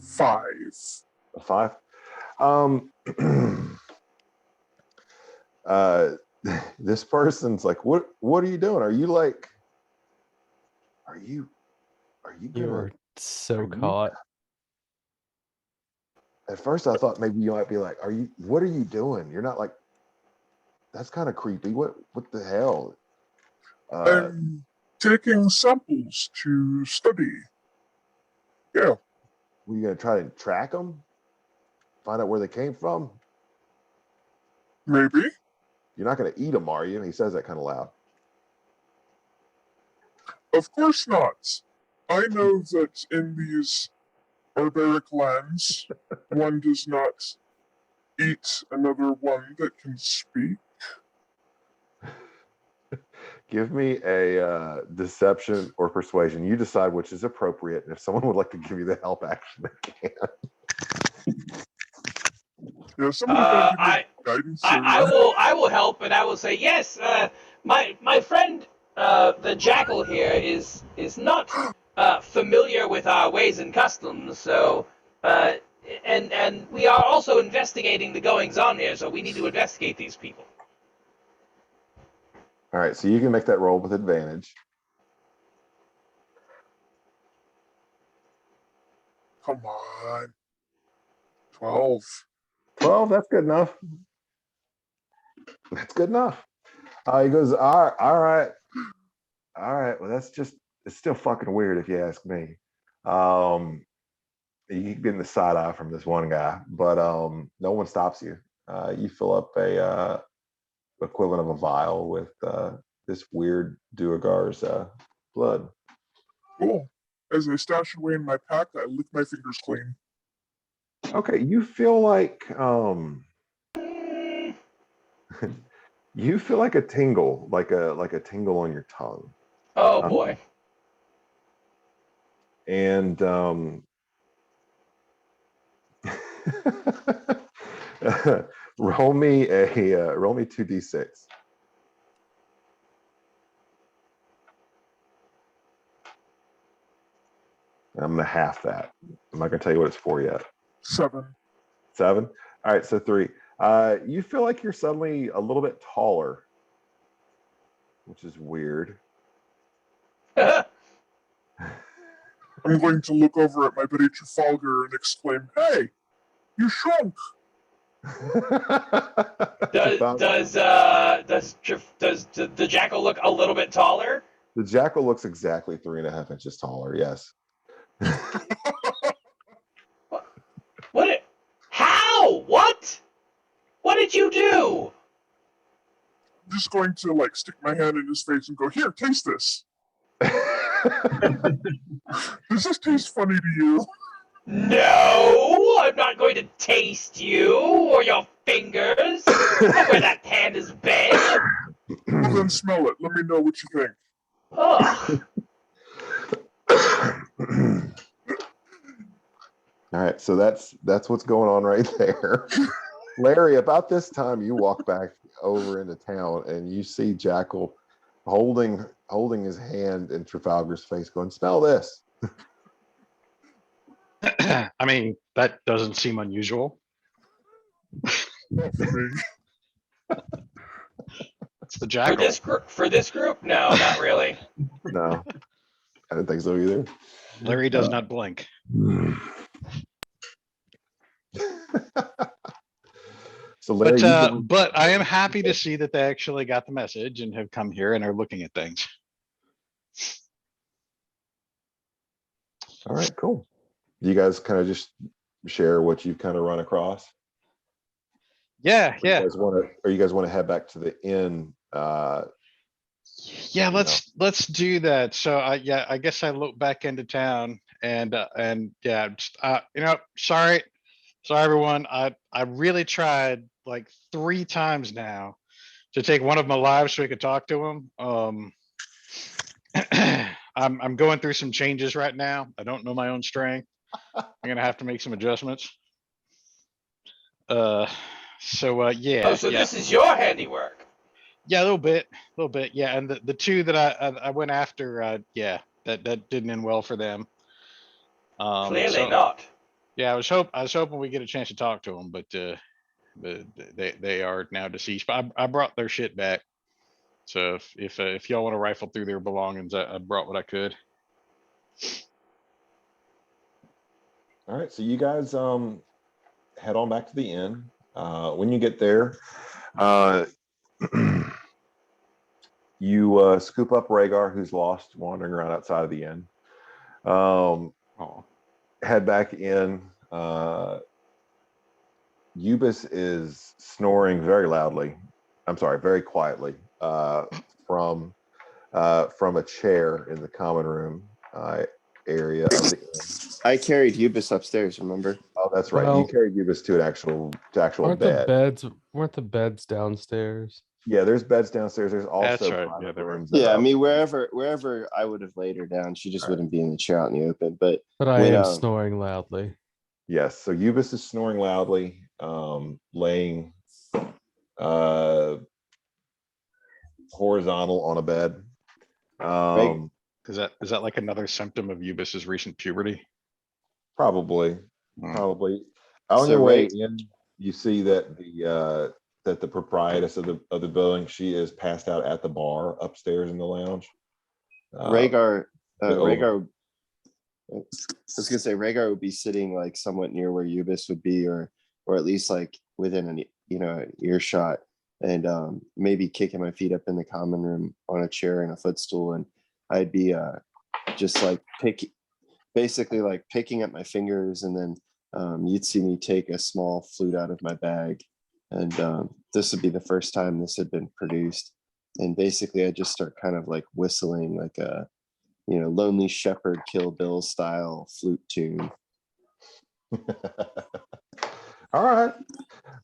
Five. A 5. This person's like, what are you doing? Are you You gonna, were so you- caught. at first I thought maybe you might be like, what are you doing? You're not like, that's kind of creepy. What the hell? I'm taking samples to study. Yeah. Were you gonna try to track them? Find out where they came from? Maybe. You're not gonna eat them, are you? He says that kind of loud. Of course not. I know that in these barbaric lands, one does not eat another one that can speak. Give me a deception or persuasion. You decide which is appropriate. And if someone would like to give you the help action, they can. Yeah, somebody's gonna give me guidance. I will help, and I will say yes. My friend, the jackal here is not familiar with our ways and customs. So, and we are also investigating the goings on here. So we need to investigate these people. All right, so you can make that roll with advantage. Come on. 12. 12, that's good enough. That's good enough. He goes, all right. Well, it's still fucking weird if you ask me. You get the side eye from this one guy, but no one stops you. You fill up a equivalent of a vial with this weird Duergar's blood. Cool. As I stash away in my pack, I lick my fingers clean. Okay, you feel like you feel like a tingle, like a tingle on your tongue. Oh boy. And roll me 2d6. I'm gonna half that. I'm not gonna tell you what it's for yet. 7. 7. All right, so 3. You feel like you're suddenly a little bit taller, which is weird. I'm going to look over at my buddy Trafalgar and exclaim, "Hey, you shrunk!" Does the jackal look a little bit taller? The jackal looks exactly 3.5 inches taller. Yes. What? How? What? What did you do? I'm just going to like stick my hand in his face and go, "Here, taste this." Does this taste funny to you? No, I'm not going to taste you or your fingers. Not where that hand has been. Well, then smell it. Let me know what you think. Ugh. All right, so that's what's going on right there. Larry, about this time you walk back over into town and you see Jackal holding his hand in Trafalgar's face going, "Smell this." I mean, that doesn't seem unusual. Not for me. It's the jackal. For this group, no, not really. No, I didn't think so either. Larry does not blink. So Larry, But I am happy to see that they actually got the message and have come here and are looking at things. all right, cool. You guys kind of just share what you've kind of run across. Yeah, Or you guys want to head back to the inn? Yeah, let's do that. So I guess I look back into town and yeah, just, sorry everyone. I really tried like 3 times now to take one of my lives so we could talk to him. I'm going through some changes right now. I don't know my own strength. I'm gonna have to make some adjustments. Yeah. Oh, so yeah. this is your handiwork. Yeah, a little bit. Yeah, and the 2 that I went after, yeah, that didn't end well for them. Clearly not. Yeah, I was hoping we get a chance to talk to them, but they are now deceased. But I brought their shit back. So if y'all want to rifle through their belongings, I brought what I could. All right, so you guys head on back to the inn. When you get there, you scoop up Rhaegar, who's lost, wandering around outside of the inn. Head back in. Eubis is snoring very loudly. I'm sorry, very quietly from a chair in the common room area of the inn. I carried Eubis upstairs, remember? Oh, that's right. Well, you carried Eubis to an actual weren't bed. weren't the beds downstairs? Yeah, there's beds downstairs. There's also That's right. private Yeah, there were. rooms Yeah, I up. mean wherever I would have laid her down, she just wouldn't be in the chair out in the open. But I when, am snoring loudly. Yes, so Eubis is snoring loudly, laying horizontal on a bed. Is that like another symptom of Eubis's recent puberty? Probably. On So your way Ray- in, you see that the proprietress of the building, she is passed out at the bar upstairs in the lounge. Rhaegar, over- I was gonna say Rhaegar would be sitting like somewhat near where Eubis would be, or at least like within an earshot, and maybe kicking my feet up in the common room on a chair and a footstool, and I'd be just like picking up my fingers, and then you'd see me take a small flute out of my bag, and this would be the first time this had been produced, and basically I just start kind of like whistling like a Lonely Shepherd, Kill Bill style flute tune. All right.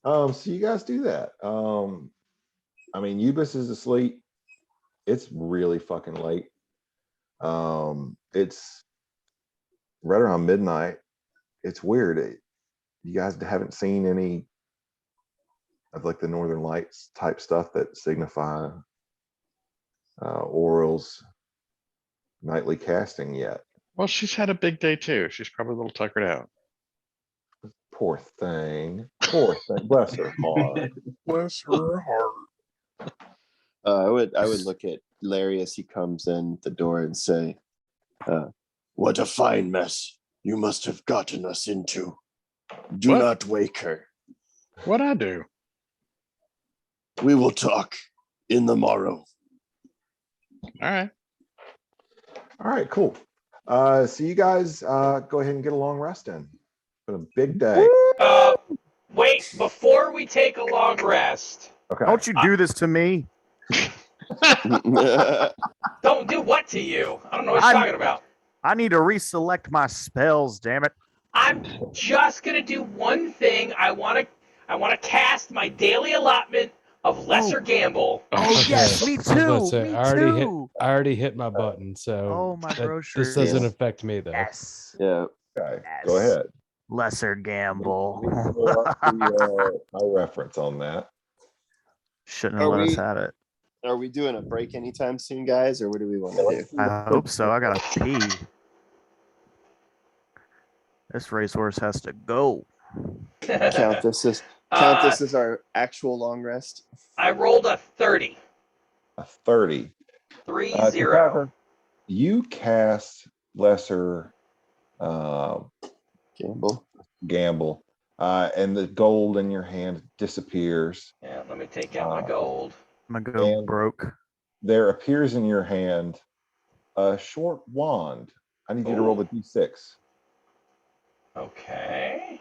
So you guys do that. I mean, Ubis is asleep. It's really fucking late. It's right around midnight. It's weird. You guys haven't seen any of like the Northern Lights type stuff that signify Oral's nightly casting yet. Well, she's had a big day too. She's probably a little tuckered out. Poor thing. Poor thing. Bless her heart. Bless her heart. I would look at Larry as he comes in the door and say, "What a fine mess you must have gotten us into. Do What? not wake her. What'd I do? We will talk in the morrow." All right. All right, cool. So you guys go ahead and get a long rest in. Been a big day. Wait, before we take a long rest. Okay. Don't you do this to me. Don't do what to you? I don't know what you're talking about. I need to reselect my spells, damn it. I'm just gonna do one thing. I wanna cast my daily allotment of Lesser Gamble. Oh yes, me I was about to too. say, Me I too. already hit my button, so Oh my that- brochure. this doesn't Yes. affect me though. Yes. Yeah. Okay, go Yes. ahead. Lesser gamble. Let me pull up my reference on that. Shouldn't have let us have it. Are we doing a break anytime soon, guys, or what do we want to do? I hope so. I gotta pee. This racehorse has to go. Count this as our actual long rest. I rolled a 30. A 30. 3-0. Takaka, you cast Lesser Gamble. and the gold in your hand disappears. Yeah, let me take out my gold. I'm gonna go And- broke. There appears in your hand a short wand. I need you to roll the d6. Okay.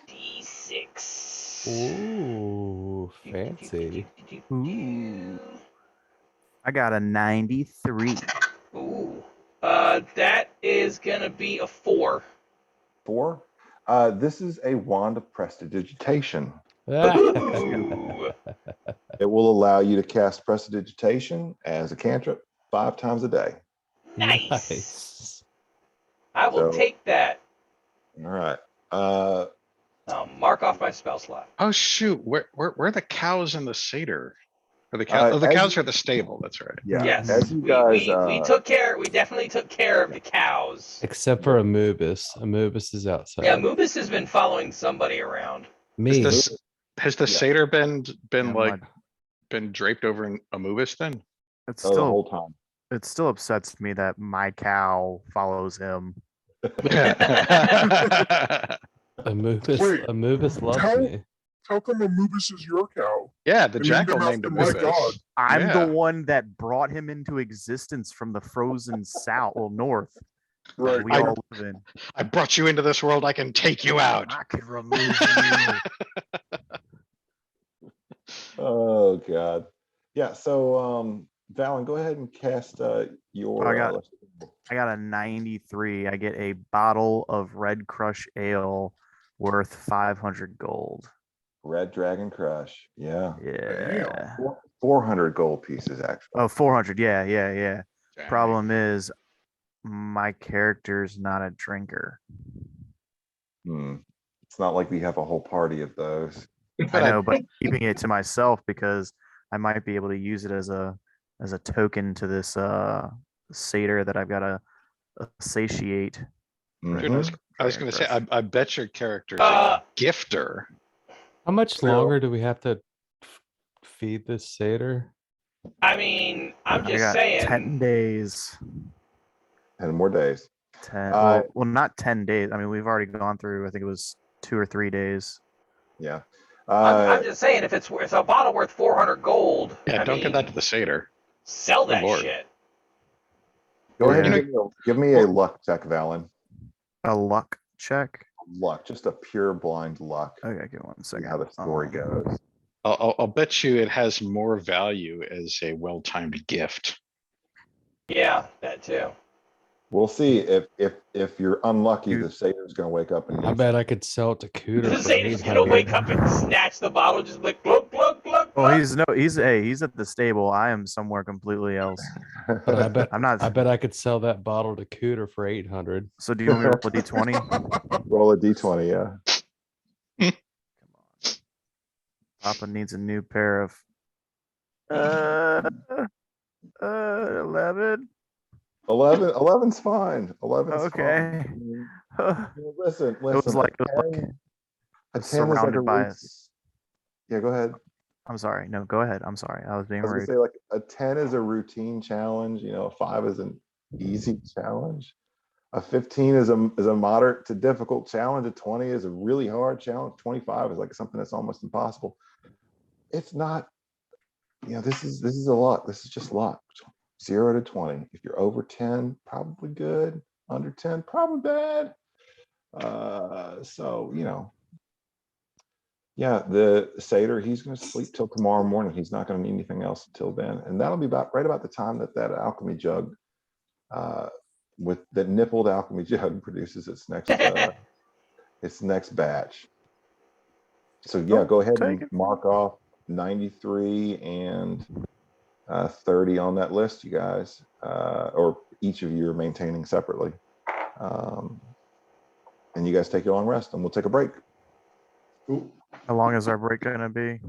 D6. Ooh, fancy. Ooh. I got a 93. Ooh. That is gonna be a 4. 4. This is a wand of prestidigitation. Ooh. It will allow you to cast prestidigitation as a cantrip 5 times a day. Nice. I will So- take that. All right. I'll mark off my spell slot. Oh shoot, where are the cows and the satyr? Or the Uh, cows? The as cows you- are the stable. That's right. Yeah. Yes. As you we guys, we definitely took care of the cows. Except for Amubis. Amubis is outside. Yeah, Mubis has been following somebody around. Me. Has the Yeah. satyr been Yeah, like been draped over in Amubis then? It's the still whole time. it still upsets me that my cow follows him. Amubis, Wait, Amubis loves how- me. How come Anubis is your cow? Yeah, the And named jackal him named after my Amubis. god. I'm Yeah. the one that brought him into existence from the frozen south, well, north. that Right. We I- all live in. I brought you into this world. I can take you out. I could remove you. Oh God. Yeah. So, Valen, go ahead and cast your. I got a 93. I get a bottle of Red Crush Ale worth 500 gold. Red Dragon Crush. Yeah. Yeah. 400 gold pieces actually. Oh, 400. Yeah. Dang. Problem is, my character's not a drinker. It's not like we have a whole party of those. I know, but keeping it to myself because I might be able to use it as a token to this satyr that I've got to satiate. Dude, Mhm. I was gonna say, I bet your character's Uh, a gifter. How much longer do we have to feed this satyr? I mean, I'm I just got saying. 10 days. 10 more days. 10. Uh, Well, not 10 days. I mean, we've already gone through. I think it was 2 or 3 days. Yeah. I'm just saying, if it's a bottle worth 400 gold, Yeah, I don't mean, give that to the satyr. sell that Lord. shit. Go ahead and Yeah. give me a luck check, Valen. A luck check. Luck, just a pure blind luck. Okay, give 1 See second. how the story goes. I'll bet you it has more value as a well-timed gift. Yeah, that too. We'll see if you're unlucky, the satyr's going to wake up and I need bet I could sell it to Cooter The for Satan's gonna 800. wake up and snatch the bottle, just like glug glug glug. Well, glug. he's at the stable. I am somewhere completely else. But I bet I'm not. I bet I could sell that bottle to Cooter for 800. So do you want me to roll a d20? Roll a d20, yeah. Papa needs a new pair of 11. 11's fine. 11's Okay. fine. It Listen, was like a 10 is like a surrounded by. root- Yeah, go ahead. I'm sorry. No, go ahead. I'm sorry. I was being I was gonna rude. say like a 10 is a routine challenge, a 5 is an easy challenge. A 15 is a moderate to difficult challenge. A 20 is a really hard challenge. 25 is like something that's almost impossible. It's not, this is a luck. This is just luck. 0 to 20. If you're over 10, probably good. Under 10, probably bad. So, yeah, the satyr, he's going to sleep till tomorrow morning. He's not going to need anything else until then. And that'll be right about the time that alchemy jug, with that nippled alchemy jug produces its next batch. So yeah, go ahead and mark off 93 and 30 on that list, you guys, or each of you are maintaining separately. And you guys take your long rest and we'll take a break. Ooh. How long is our break gonna be?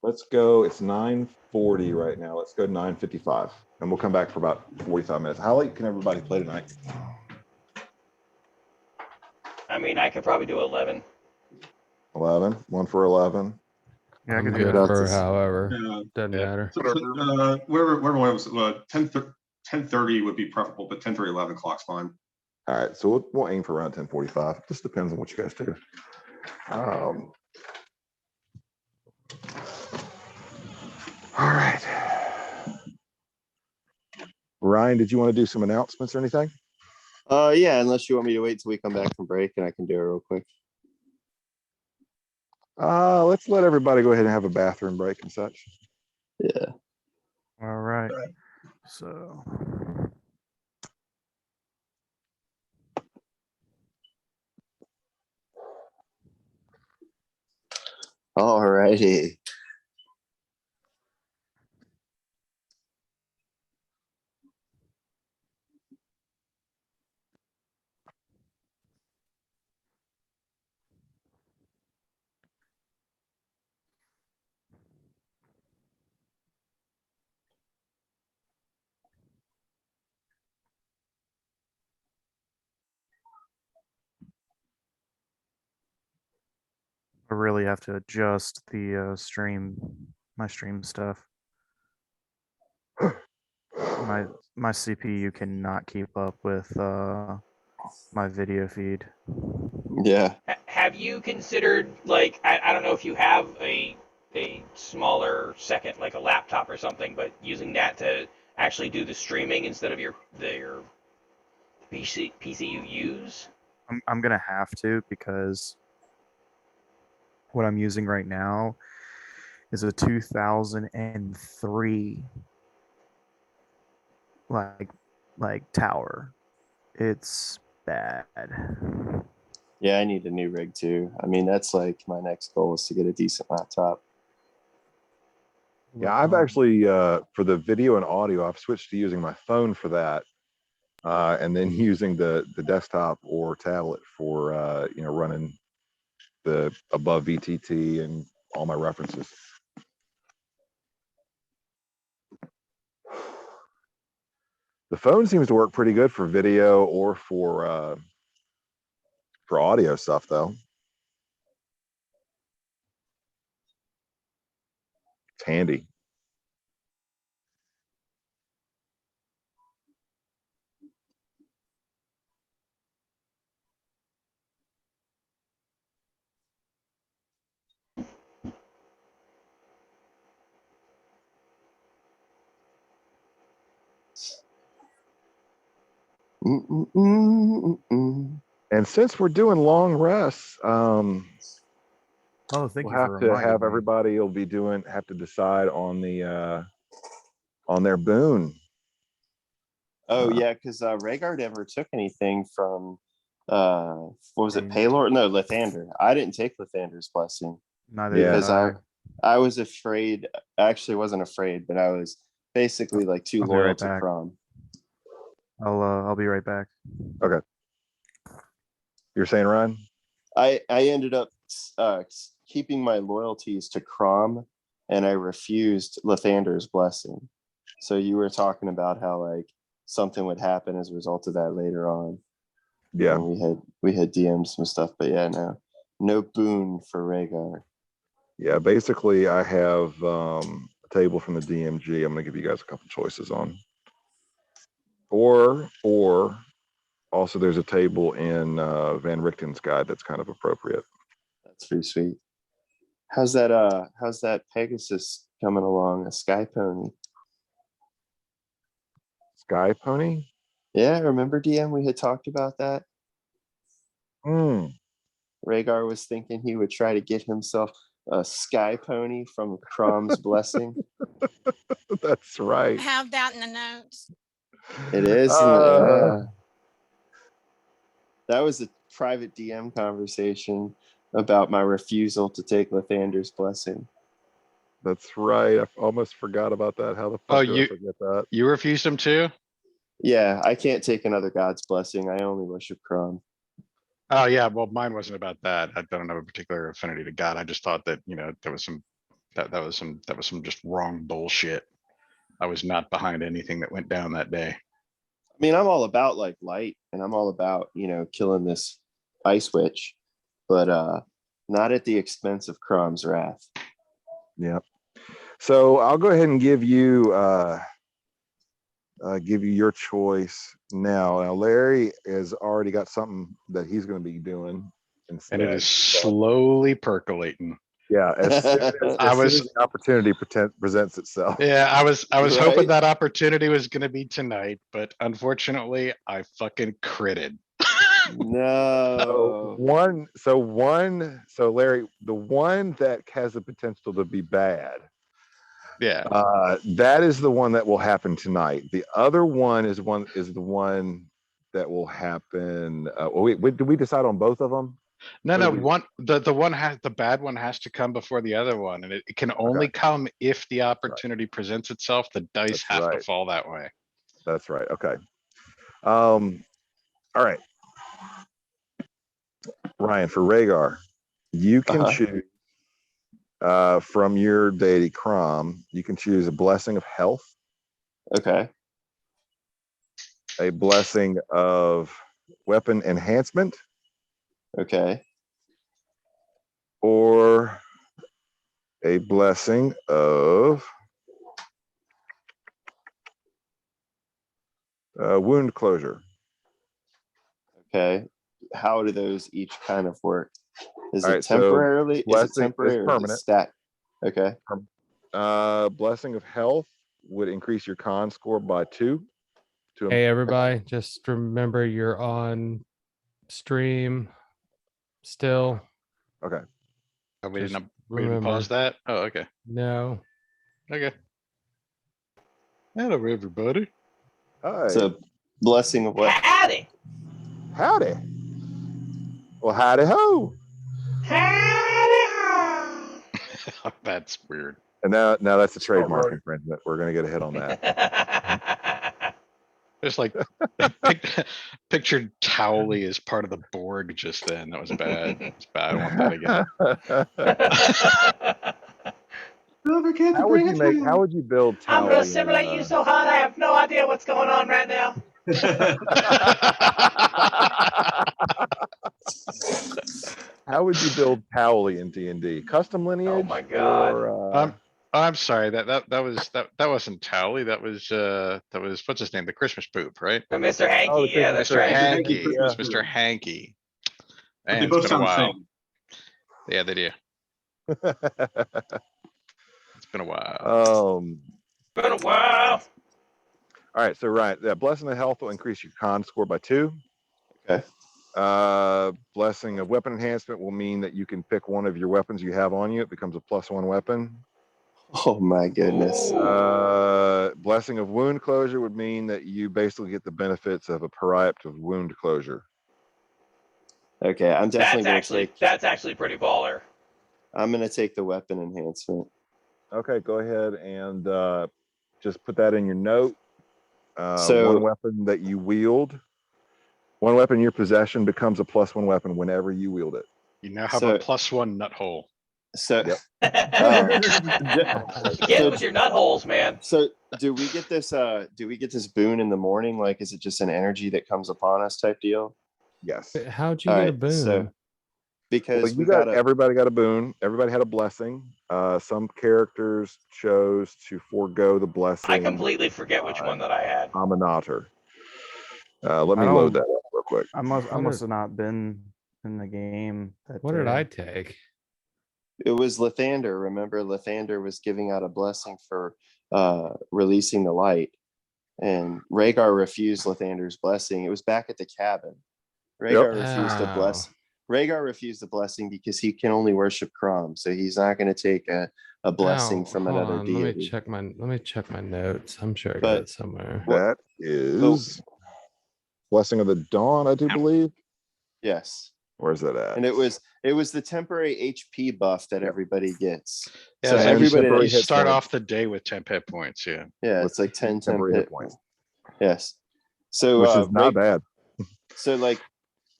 Let's go. It's 9:40 right now. Let's go to 9:55 and we'll come back for about 45 minutes. How late can everybody play tonight? I mean, I could probably do 11. 11. One for 11. Yeah, I I'm can do good that. for however. Yeah. Doesn't Yeah. matter. Wherever one was, 10:30 would be preferable, but 10:30, 11 o'clock's fine. All right, so we'll aim for around 10:45. Just depends on what you guys do. All right. Ryan, did you want to do some announcements or anything? Yeah, unless you want me to wait till we come back from break and I can do it real quick. Let's let everybody go ahead and have a bathroom break and such. Yeah. All right. So. All righty. I really have to adjust the my stream stuff. My CPU cannot keep up with my video feed. Yeah. Have you considered, like, I don't know if you have a smaller second, like a laptop or something, but using that to actually do the streaming instead of your PC you use? I'm gonna have to, because what I'm using right now is a 2003 like tower. It's bad. Yeah, I need a new rig too. I mean, that's like my next goal is to get a decent laptop. Yeah, I've actually, for the video and audio, I've switched to using my phone for that. And then using the desktop or tablet for, running the above VTT and all my references. The phone seems to work pretty good for video or for audio stuff, though. It's handy. And since we're doing long rests, Oh, thank we'll you for have to reminding have me. everybody will be have to decide on the on their boon. Oh Uh, yeah, because Rhaegar never took anything from what was it, Paylor? No, Lathander. I didn't take Lathander's blessing Neither Yeah. did because I was afraid. I actually wasn't afraid, but I was basically like too I'll be loyal right to back. Crom. I'll be right back. You're saying, Ryan? I ended up keeping my loyalties to Crom, and I refused Lathander's blessing. So you were talking about how like something would happen as a result of that later on. Yeah. And we had DM'd some stuff, but yeah, no boon for Rhaegar. Yeah. Basically, I have a table from the DMG. I'm going to give you guys a couple choices on. Or also there's a table in Van Richten's guide that's kind of appropriate. That's pretty sweet. How's that Pegasus coming along? A sky pony? Sky Pony? Yeah, remember DM? We had talked about that. Hmm. Rhaegar was thinking he would try to get himself a sky pony from Crom's blessing. That's right. I have that in the notes. It is. Uh, That was a private DM conversation about my refusal to take Lathander's blessing. That's right. I almost forgot about that. How the fuck Oh, did I forget that? You refused him too? Yeah, I can't take another god's blessing. I only worship Crom. Oh, yeah, well, mine wasn't about that. I don't have a particular affinity to God. I just thought that, there was some, that was some just wrong bullshit. I was not behind anything that went down that day. I mean, I'm all about like light, and I'm all about, killing this ice witch, but not at the expense of Crom's wrath. Yeah. So I'll go ahead and give you your choice now. Now Larry has already got something that he's going to be doing instead. And it is slowly percolating. Yeah, as soon as the opportunity presents itself. Yeah, I was hoping Right? that opportunity was gonna be tonight, but unfortunately I fucking critted. No. So Larry, the one that has the potential to be bad, Yeah. that is the one that will happen tonight. The other one is the one that will happen. Wait, did we decide on both of them? No, What no, do we- the bad one has to come before the other one, and it can only come if the opportunity presents itself. The dice That's have to right. fall that way. That's right. Okay. All right. Ryan, for Rhaegar, you can choose from your deity Crom, you can choose a blessing of health, Okay. a blessing of weapon enhancement, Okay. or a blessing of wound closure. Okay. How do those each kind of work? Is All it right, so temporarily? Is it blessing is temporary or is it permanent. stat? Okay. Blessing of health would increase your con score by 2. Hey, everybody, just remember you're on stream still. Okay. Oh, we Just didn't pause that? Oh, okay. No. Okay. Hello, everybody. Hi. So blessing of what? Howdy. Howdy. Well, howdy ho. Howdy. That's weird. And now that's a not trademark right. infringement. We're gonna get a hit on that. Just like pictured Towley as part of the Borg just then. That was bad. It's bad. I don't want that again. How would you build I'm gonna Towley? assimilate you so hard I have no idea what's going on right now. How would you build Towley in D&D? Custom lineage? my God. Or, I'm sorry. That wasn't Towley. That was what's his name? The Christmas poop, right? Mr. Hanky, Oh, yeah, that's Mr. right. Hanky. It was yeah. Mr. Hanky. But Man, they it's both been a sound the while. same. Yeah, they do. It's been a while. Been a while. All right, so that blessing of health will increase your con score by 2. Okay. Blessing of weapon enhancement will mean that you can pick one of your weapons you have on you. It becomes a +1 weapon. Oh my goodness. Ooh. Blessing of wound closure would mean that you basically get the benefits of a preemptive wound closure. Okay, I'm definitely gonna take. That's actually pretty baller. I'm gonna take the weapon enhancement. Okay, go ahead and just put that in your note. So- one weapon that you wield, one weapon in your possession becomes a +1 weapon whenever you wield it. You now have So- a +1 nut hole. So, Yep. Get it with your nut holes, man. so do we get this? Do we get this boon in the morning? Like, is it just an energy that comes upon us type deal? Yes. But how'd you All get a right, boon? so because Well, we got a everybody got a boon. Everybody had a blessing. Some characters chose to forego the blessing. I completely forget which one that I had. Aminator. Let me I load don't- that up real quick. I must What have not been in the game. What did I take? it was Lathander. Remember, Lathander was giving out a blessing for releasing the light, and Rhaegar refused Lathander's blessing. It was back at the cabin. Rhaegar refused the Oh. blessing. Rhaegar refused the blessing because he can only worship Crom, so he's not going to take a blessing Oh, from hold another on, deity. Let me check my notes. I'm sure I got But- it somewhere. Well- That is Blessing of the Dawn, I do believe. Yes, Where's that at? and it was the temporary HP buff that everybody gets. Yeah, so so everybody, temporary you hit start points. off the day with 10 hit points. Yeah. yeah, with it's like 10 temporary hit points. points, Yes. So which is not bad. So like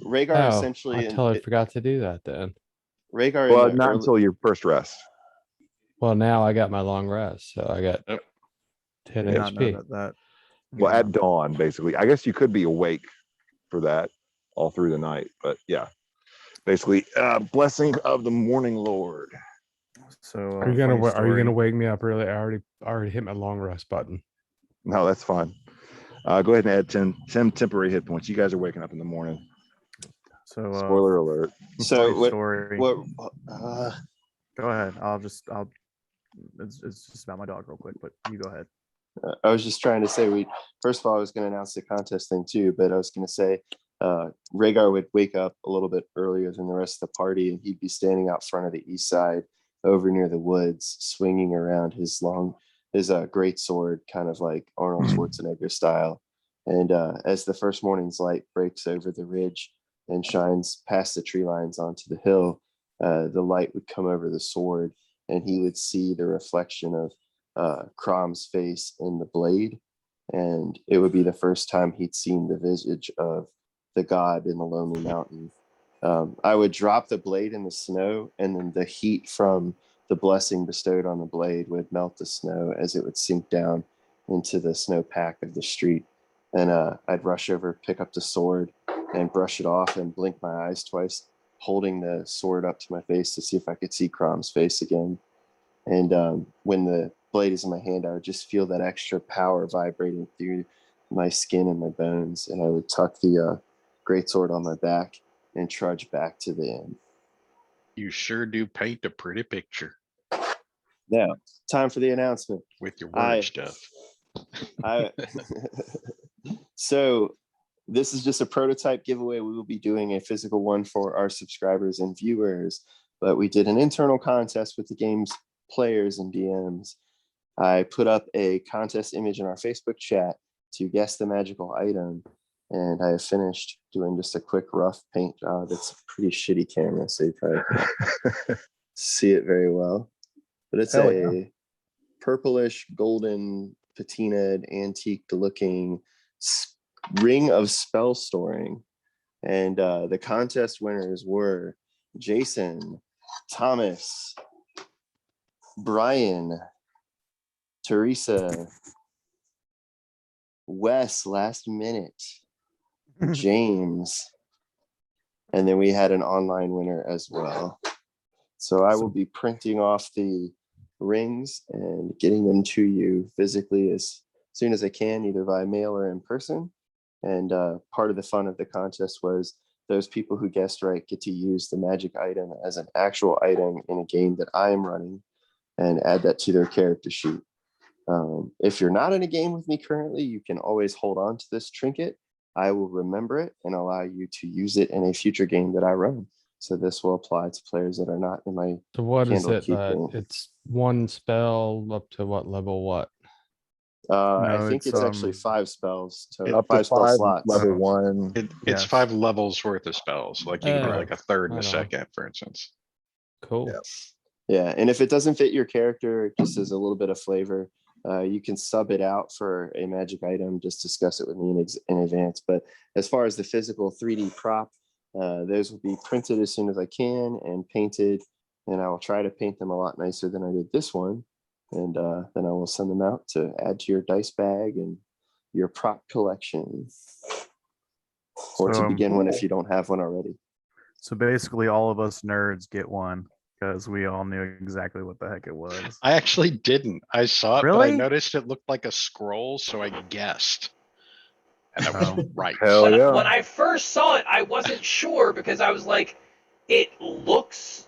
Rhaegar Oh, essentially, I totally forgot to do that then. Rhaegar. Well, in the not early- until your first rest. Well, now I got my long rest, so I got Yep. 10 did not know HP. that. Well, Yeah. at dawn, basically. I guess you could be awake for that all through the night, but yeah. Basically, Blessing of the Morning Lord. So Are you gonna funny Are you gonna story. wake me up early? I already hit my long rest button. No, that's fine. Go ahead and add 10 temporary hit points. You guys are waking up in the morning. So Spoiler alert. So funny what? story. What? Go ahead. I'll. It's just about my dog, real quick. But you go ahead. I was just trying to say first of all, I was going to announce the contest thing too, but I was going to say Rhaegar would wake up a little bit earlier than the rest of the party, and he'd be standing out front of the east side over near the woods, swinging around his great sword, kind of like Arnold Schwarzenegger style. And as the first morning's light breaks over the ridge and shines past the tree lines onto the hill, the light would come over the sword, and he would see the reflection of Crom's face in the blade, and it would be the first time he'd seen the visage of the god in the lonely mountain. I would drop the blade in the snow, and then the heat from the blessing bestowed on the blade would melt the snow as it would sink down into the snowpack of the street. And I'd rush over, pick up the sword, and brush it off and blink my eyes twice, holding the sword up to my face to see if I could see Crom's face again. And when the blade is in my hand, I would just feel that extra power vibrating through my skin and my bones, and I would tuck the greatsword on my back and trudge back to the inn. You sure do paint a pretty picture Now, time for the announcement. with your word stuff. So this is just a prototype giveaway. We will be doing a physical one for our subscribers and viewers, but we did an internal contest with the game's players and DMs. I put up a contest image in our Facebook chat to guess the magical item, and I have finished doing just a quick rough paint job. It's a pretty shitty camera, so you probably can't see it very well. But it's Hell a yeah. purplish, golden, patinaed, antique-looking ring of spell storing. And the contest winners were Jason, Thomas, Brian, Teresa, Wes last minute, James, and then we had an online winner as well. So I will be printing off the rings and getting them to you physically as soon as I can, either via mail or in person. And part of the fun of the contest was those people who guessed right get to use the magic item as an actual item in a game that I am running and add that to their character sheet. If you're not in a game with me currently, you can always hold on to this trinket. I will remember it and allow you to use it in a future game that I run. So this will apply to players that are not in my So what is it? Candlekeeping. It's one spell up to what level? What? I No, think it's, it's actually 5 spells. So Up to 5 spell 5 slots. level Oh. 1. It's Yes. 5 levels worth of spells. Like you can do Oh, like a third in a right on. second, for instance. Cool. Yeah. Yeah, and if it doesn't fit your character, just as a little bit of flavor, you can sub it out for a magic item. Just discuss it with me in advance. But as far as the physical 3D prop, those will be printed as soon as I can and painted. And I will try to paint them a lot nicer than I did this one. And then I will send them out to add to your dice bag and your prop collection. Or to begin one if you don't have one already. So basically, all of us nerds get one because we all knew exactly what the heck it was. I actually didn't. I saw it, but I Really? noticed it looked like a scroll, so I guessed. And I was Oh. right. Hell yeah. When I first saw it, I wasn't sure because I was like, it looks.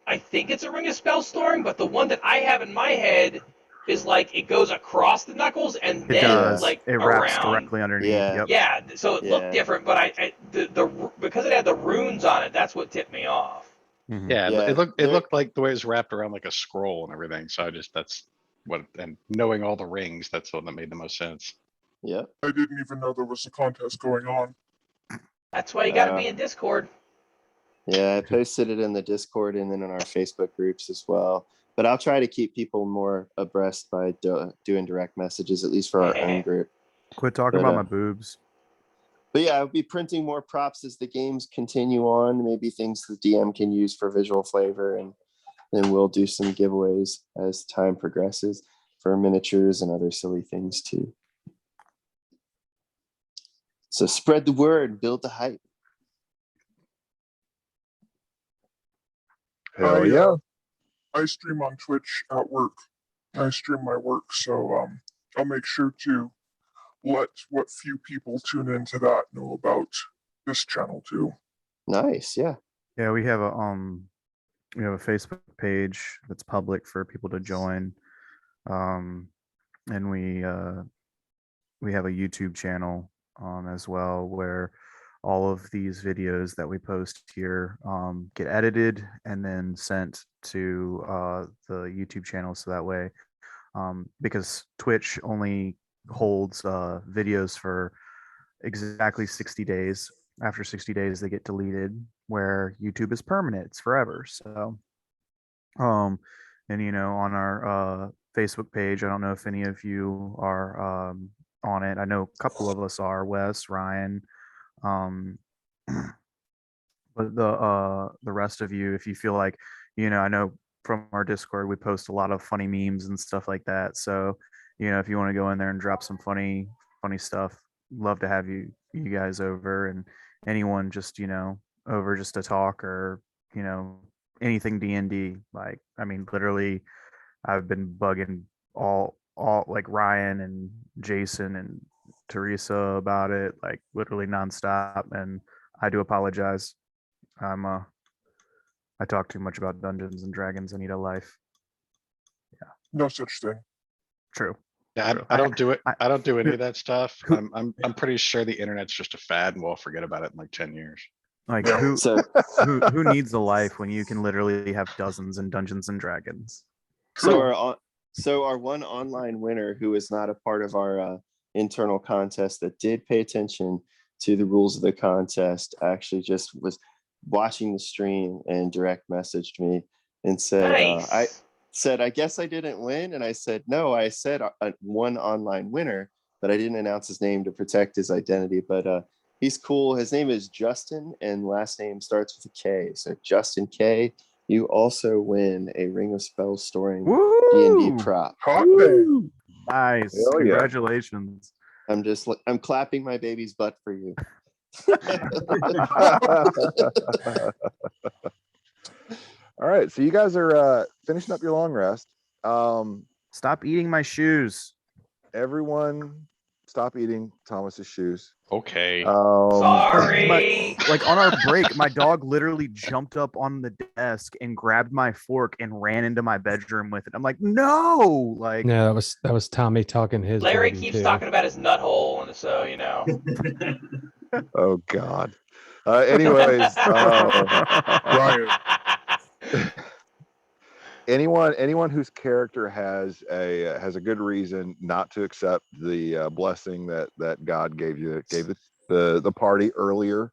I think it's a Ring of Spellstorm, but the one that I have in my head is like it goes across the knuckles and It then does. like It wraps around. directly underneath. Yeah. Yep. Yeah, so it Yeah. looked different, but the because it had the runes on it, that's what tipped me off. Mhm. Yeah, Yeah, it there- looked like the way it was wrapped around like a scroll and everything. So that's what, and knowing all the rings, that's what that made the most sense. Yep. I didn't even know there was a contest going on. That's why you got to be in Discord. Yeah, I posted it in the Discord and then in our Facebook groups as well. But I'll try to keep people more abreast by doing direct messages, at least for our own group. Quit talking But, about my boobs. But yeah, I'll be printing more props as the games continue on. Maybe things the DM can use for visual flavor, and then we'll do some giveaways as time progresses for miniatures and other silly things too. So spread the word, build the hype. Hell yeah. I stream on Twitch at work. I stream my work, so I'll make sure to let what few people tune into that know about this channel too. Nice, yeah. Yeah, we have a Facebook page that's public for people to join. And we have a YouTube channel as well where all of these videos that we post here get edited and then sent to the YouTube channel, so that way because Twitch only holds videos for exactly 60 days. After 60 days they get deleted, where YouTube is permanent, it's forever. So and on our Facebook page, I don't know if any of you are on it. I know a couple of us are, Wes, Ryan, but the rest of you, if you feel like, I know from our Discord we post a lot of funny memes and stuff like that. So if you want to go in there and drop some funny stuff, love to have you guys over, and anyone just over just to talk, or anything D&D. Like, I mean, literally I've been bugging all like Ryan and Jason and Teresa about it, like literally nonstop, and I do apologize. I talk too much about Dungeons and Dragons. I need a life. No such thing. True. Yeah, True. I don't do it. I- I don't do any of that stuff. who- I'm pretty sure the internet's just a fad and we'll forget about it in like 10 years. Like, Yeah. who So who needs a life when you can literally have dozens in Dungeons and Dragons? So our one online winner, who is not a part of our internal contest, that did pay attention to the rules of the contest, actually just was watching the stream and direct messaged me and said, Nice. I guess I didn't win. And I said, no, I said one online winner, but I didn't announce his name to protect his identity. But he's cool. His name is Justin, and last name starts with a K. So Justin K, you also win a Ring of Spellstorm D&D Woo! prop. Hot day. Nice. Hell yeah. Congratulations. I'm clapping my baby's butt for you. All right, so you guys are finishing up your long rest. Stop eating my shoes. Everyone, stop eating Thomas's shoes. Okay. Sorry. Like, on our break, my dog literally jumped up on the desk and grabbed my fork and ran into my bedroom with it. I'm like, no, like, No, that was Tommy talking his. Larry baby keeps too. talking about his nut hole, and so Oh God. Anyways, Ryan. anyone whose character has a good reason not to accept the blessing that God gave the party earlier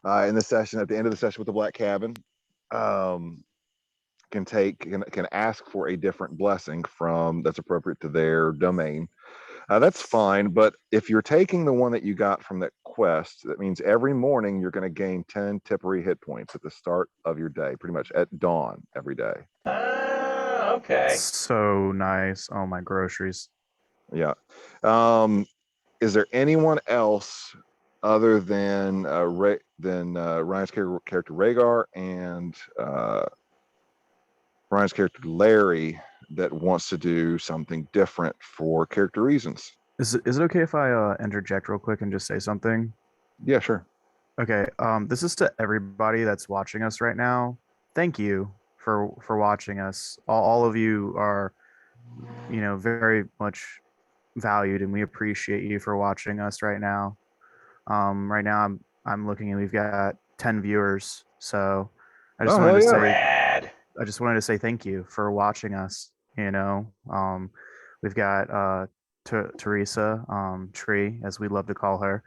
in the session, at the end of the session with the Black Cabin, can ask for a different blessing from that's appropriate to their domain. That's fine, but if you're taking the one that you got from that quest, that means every morning you're going to gain 10 temporary hit points at the start of your day, pretty much at dawn every day. Okay. So nice. Oh, my groceries. Yeah. Is there anyone else other than Ryan's character Rhaegar and Ryan's character Larry that wants to do something different for character reasons? Is it okay if I interject real quick and just say something? Yeah, sure. Okay. This is to everybody that's watching us right now. Thank you for watching us. All of you are, very much valued, and we appreciate you for watching us right now. Right now I'm looking and we've got 10 viewers. So I just wanted to say Rad. I just wanted to say thank you for watching us. We've got Teresa, Tree, as we love to call her.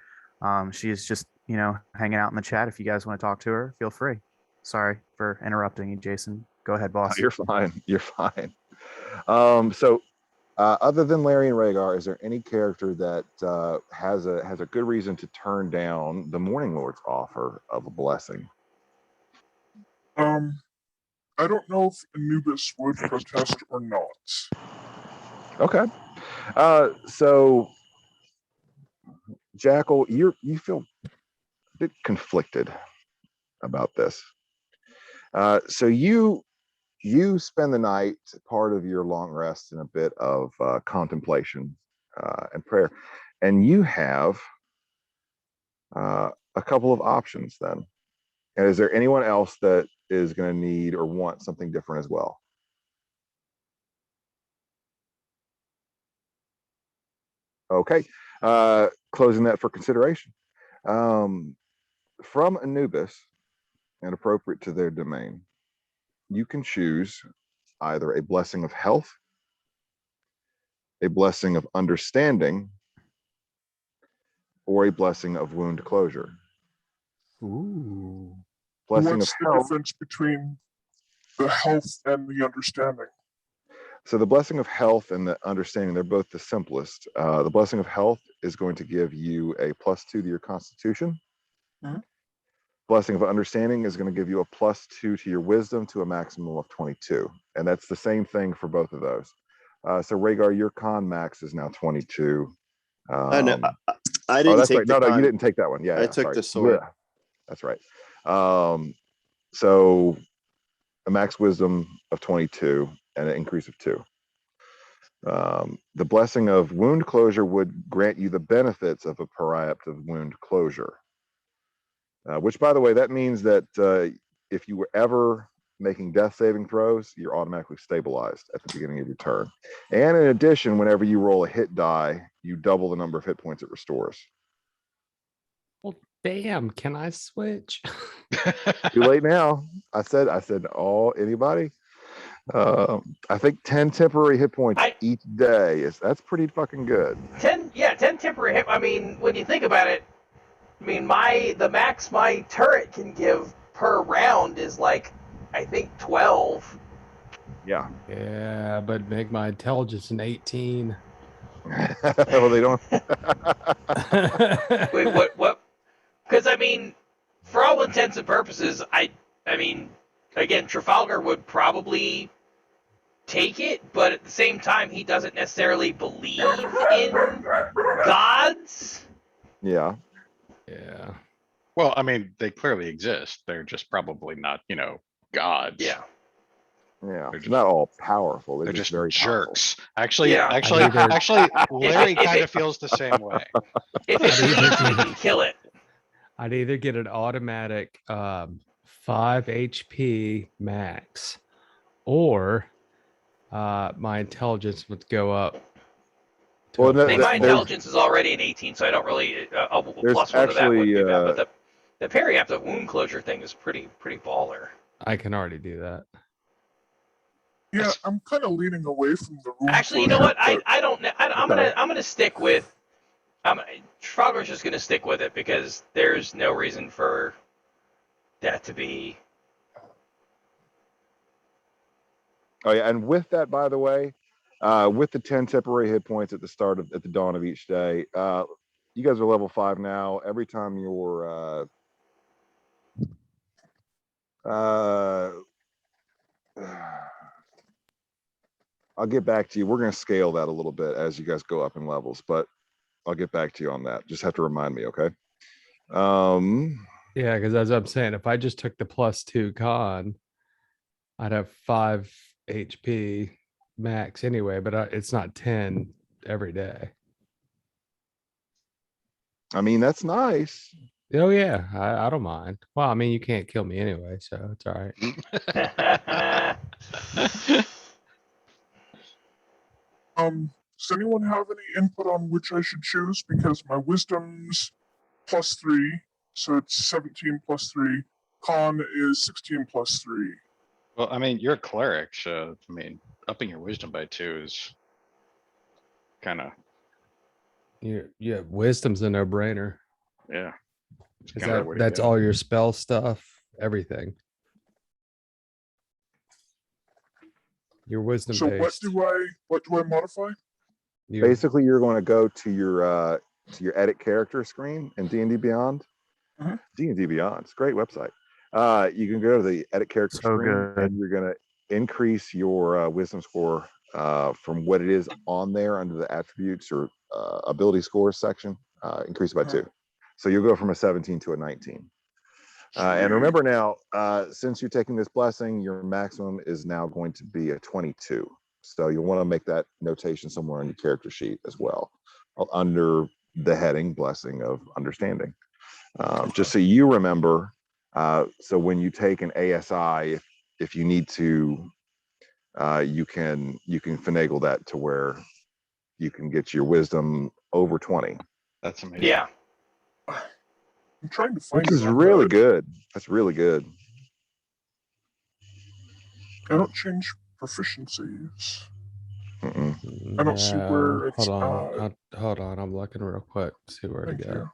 She's just, hanging out in the chat. If you guys want to talk to her, feel free. Sorry for interrupting you, Jason. Go ahead, boss. You're fine. You're fine. So other than Larry and Rhaegar, is there any character that has a good reason to turn down the Morning Lord's offer of a blessing? I don't know if Anubis would protest or not. Okay. So Jackal, you feel a bit conflicted about this. So you spend the night, part of your long rest, in a bit of contemplation and prayer, and you have a couple of options then. And is there anyone else that is going to need or want something different as well? Okay, closing that for consideration. From Anubis, and appropriate to their domain, you can choose either a blessing of health, a blessing of understanding, or a blessing of wound closure. Ooh. Blessing What's of the health. difference between the health and the understanding? So the blessing of health and the understanding, they're both the simplest. The blessing of health is going to give you a +2 to your constitution. Blessing of understanding is going to give you a +2 to your wisdom to a maximum of 22. And that's the same thing for both of those. So Rhaegar, your con max is now 22. I didn't that's take right. the No, con. you didn't take that one. Yeah, I yeah, took sorry. the sword. Yeah, that's right. So a max wisdom of 22 and an increase of 2. The blessing of wound closure would grant you the benefits of a periaptive wound closure. Which, by the way, that means that if you were ever making death saving throws, you're automatically stabilized at the beginning of your turn. And in addition, whenever you roll a hit die, you double the number of hit points it restores. Well, damn, can I switch? Too late now. I said, anybody? I think 10 temporary hit points each day that's pretty fucking good. 10 temporary hit. I mean, when you think about it, I mean, the max my turret can give per round is like, I think 12. Yeah. Yeah, but make my intelligence an 18. Well, they don't. Wait, what? Because, I mean, for all intents and purposes, I mean, again, Trafalgar would probably take it, but at the same time, he doesn't necessarily believe in gods. Yeah. Yeah. Well, I mean, they clearly exist. They're just probably not, gods. Yeah. Yeah. They're just not all powerful. They're just very jerks. powerful. Actually, Yeah. actually, Larry kind of feels the same way. If it bleeds, we can kill it. I'd either get an automatic 5 HP max, or my intelligence would go up. Well, I think my intelligence is already an 18, so I don't really. A plus one to that would be bad. But The parry after wound closure thing is pretty baller. I can already do that. Yeah, I'm kind of leaning away from the rule. Actually, you know what? but I don't know. I'm gonna stick with. Frogler's just gonna stick with it because there's no reason for that to be. Oh yeah, and with that, by the way, with the 10 temporary hit points at the dawn of each day, you guys are level 5 now. Every time you're I'll get back to you. We're going to scale that a little bit as you guys go up in levels, but I'll get back to you on that. Just have to remind me, okay? Yeah, because as I'm saying, if I just took the +2 con, I'd have 5 HP max anyway, but it's not 10 every day. I mean, that's nice. Oh yeah, I don't mind. Well, I mean, you can't kill me anyway, so it's all right. Does anyone have any input on which I should choose? Because my wisdom's +3, so it's 17 +3. Con is 16 +3. Well, I mean, you're a cleric, so I mean, upping your wisdom by 2 is kind of Yeah, wisdom's a no-brainer. yeah. It's 'Cause kinda the way to that's go. all your spell stuff, everything. Your wisdom So based. what do I modify? Basically, you're going to go to your edit character screen in D&D Beyond. Mhm. D&D Beyond, it's a great website. You can go to the edit character So screen, good. and you're going to increase your wisdom score from what it is on there under the attributes or ability scores section. Increase it by 2, so you'll go from a 17 to a 19. And remember now, since you're taking this blessing, your maximum is now going to be a 22. So you'll want to make that notation somewhere on your character sheet as well, under the heading "Blessing of Understanding." Just so you remember. So when you take an ASI, if you need to, you can finagle that to where you can get your wisdom over 20. That's amazing. Yeah. I'm trying to find Which it is on really the- good. That's really good. I don't change proficiencies. Mm-mm. I don't see where it's hold on. Hold on. I'm looking real quick. See where to Thank go.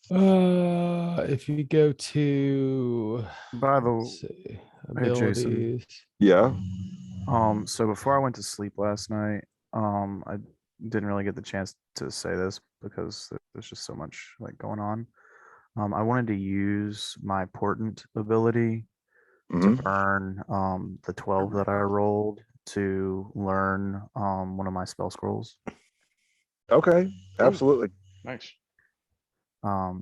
you. If you go to, By the let's see, Hey, Jason. abilities. Yeah. So before I went to sleep last night, I didn't really get the chance to say this because there's just so much like going on. I wanted to use my portent ability to Mhm. burn the 12 that I rolled to learn one of my spell scrolls. Okay. Absolutely. Nice.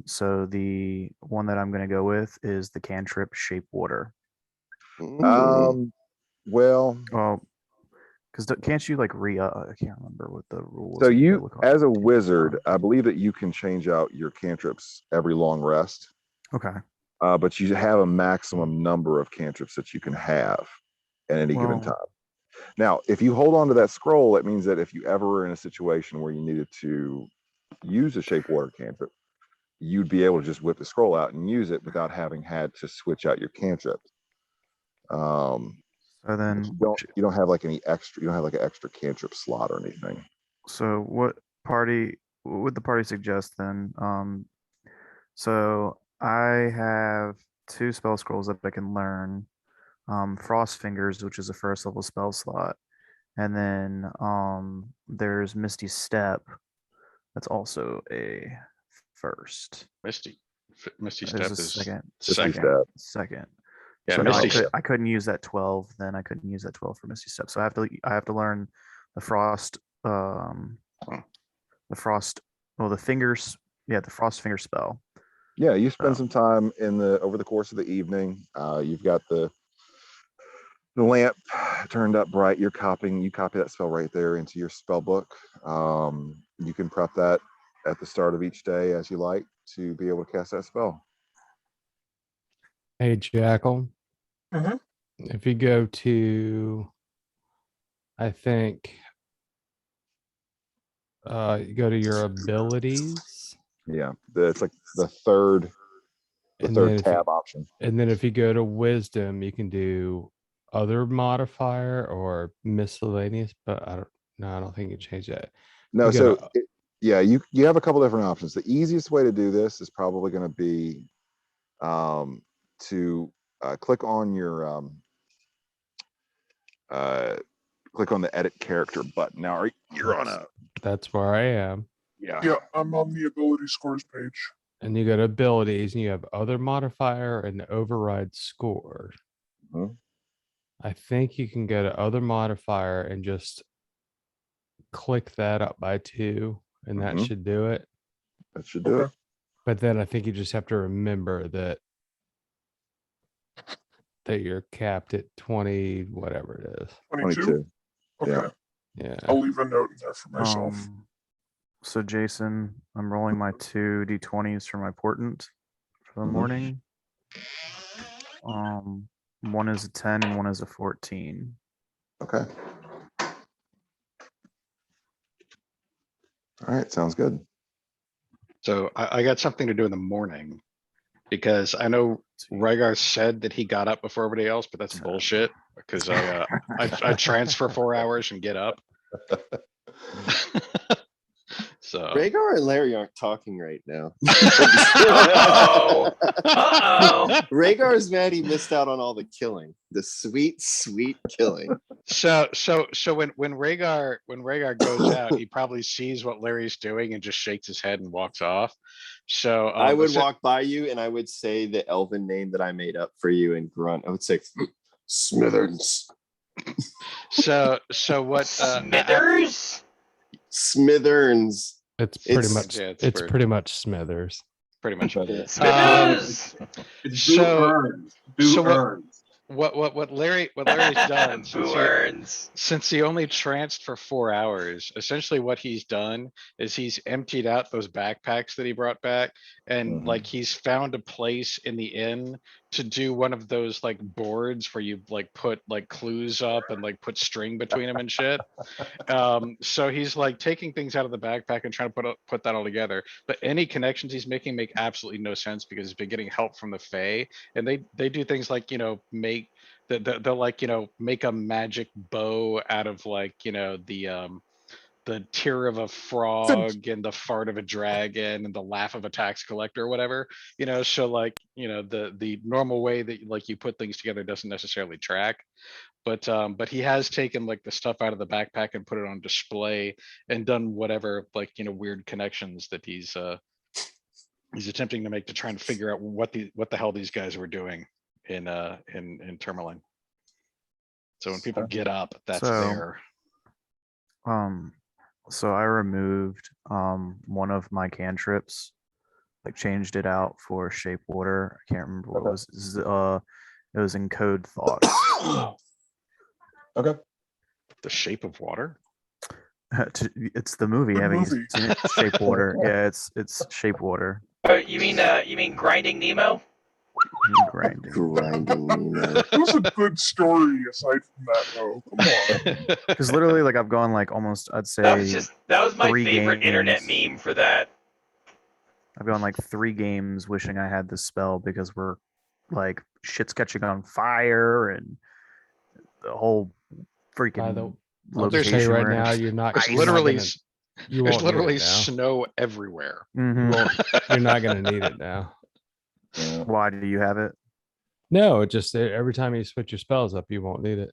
So the one that I'm going to go with is the cantrip Shape Water. Well, Well, because can't you like I can't remember what the rules. so you, as a wizard, I believe that you can change out your cantrips every long rest. Okay. But you have a maximum number of cantrips that you can have at any given time. Now, if you hold on to that scroll, it means that if you ever were in a situation where you needed to use a shape water cantrip, you'd be able to just whip the scroll out and use it without having had to switch out your cantrip. So then you don't have like any extra. You don't have like an extra cantrip slot or anything. So what would the party suggest then? So I have 2 spell scrolls that I can learn. Frost Fingers, which is a first level spell slot, and then there's Misty Step. That's also a first. Misty Step There's a is second. Yeah, So no, Misty I couldn't use that 12. Then I couldn't use that 12 for Misty Step. So I have to learn the Frost. The Frost. Well, the fingers. Yeah, the Frost Finger spell. Yeah, you spend some time over the course of the evening. You've got the lamp turned up bright. You copy that spell right there into your spell book. You can prep that at the start of each day as you like to be able to cast that spell. Hey, Jackal. If you go to, I think, you go to your abilities. Yeah, it's like the third And then if you- tab option. And then if you go to wisdom, you can do other modifier or miscellaneous, but I don't think you can change that. No, You so gotta- yeah, you have a couple different options. The easiest way to do this is probably going to be to click on your click on the edit character button. Now you're on a That's where I am. Yeah, I'm on the ability scores page. And you go to abilities and you have other modifier and override score. Mhm. I think you can go to other modifier and just click that up by 2, and that Mhm. should do it. That should do it. But then I think you just have to remember that you're capped at 20, whatever it is. 22. Okay. Yeah. Yeah. I'll leave a note in there for myself. So Jason, I'm rolling my 2 d20s for my portent for the Mhm. morning. One is a 10 and one is a 14. Okay. All right, sounds good. So I got something to do in the morning because I know Rhaegar said that he got up before everybody else, but that's bullshit because I transfer 4 hours and get up. So Rhaegar and Larry aren't talking right now. Uh-oh. Uh-oh. Rhaegar is mad he missed out on all the killing, the sweet, sweet killing. so when Rhaegar goes out, he probably sees what Larry's doing and just shakes his head and walks off. So I would walk by you and I would say the elven name that I made up for you and grunt. I would say Smithers. So what? Smithers? Smithers. It's pretty It's- much yeah, it's weird. pretty much Smithers. Pretty much. Smithers. It's So- Boo Earns. Boo so what- Earns. What Larry's done Boo earns. since he only tranced for 4 hours, essentially what he's done is he's emptied out those backpacks that he brought back, and Mhm. like he's found a place in the inn to do one of those like boards where you like put like clues up and like put string between them and shit. So he's like taking things out of the backpack and trying to put that all together. But any connections he's making make absolutely no sense because he's been getting help from the Fae, and they do things like they'll like make a magic bow out of like the tear of a frog and the fart of a dragon and the laugh of a tax collector or whatever, so like the normal way that like you put things together doesn't necessarily track. But he has taken like the stuff out of the backpack and put it on display and done whatever like weird connections that he's attempting to make to try and figure out what the hell these guys were doing in Tourmaline. So when people get up, that's So- there. So I removed one of my cantrips, like changed it out for shape water. I can't remember what it was. It was encode thought. Okay. The Shape of Water. It's the movie. The Haven't you movie. seen it? Shape water. Yeah, it's shape water. You mean Grinding Nemo? Grinding. Grinding me, man. It was a good story aside from that, though. Come on. Because literally, like I've gone like almost, I'd say That was my 3 favorite internet games. meme for that. I've gone like 3 games wishing I had this spell because we're like shit's catching on fire and the whole freaking I'll just tell you location right we're in. now, you're not. There's you're not literally gonna- you there's won't need it literally now. snow everywhere. Mhm. You're not gonna need it now. Yeah. Why do you have it? No, it just every time you switch your spells up, you won't need it.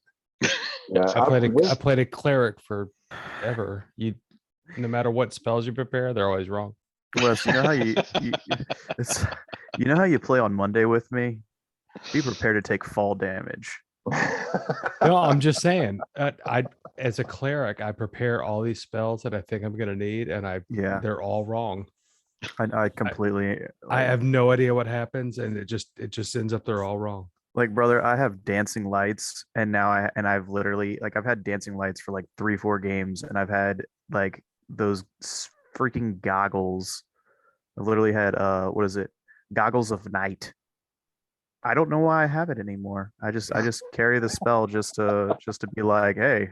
Yeah, I played a cleric forever. No matter what spells you prepare, they're always wrong. Wes, you know how it's you know how you play on Monday with me? Be prepared to take fall damage. No, I'm just saying. As a cleric, I prepare all these spells that I think I'm gonna need, and Yeah. they're all wrong. I completely I have no idea what happens, and it just ends up they're all wrong. like, brother, I have dancing lights, and now I've literally like I've had dancing lights for like 3-4 games, and I've had like those freaking goggles. I literally had what is it? Goggles of night. I don't know why I have it anymore. I just carry the spell just to be like, hey,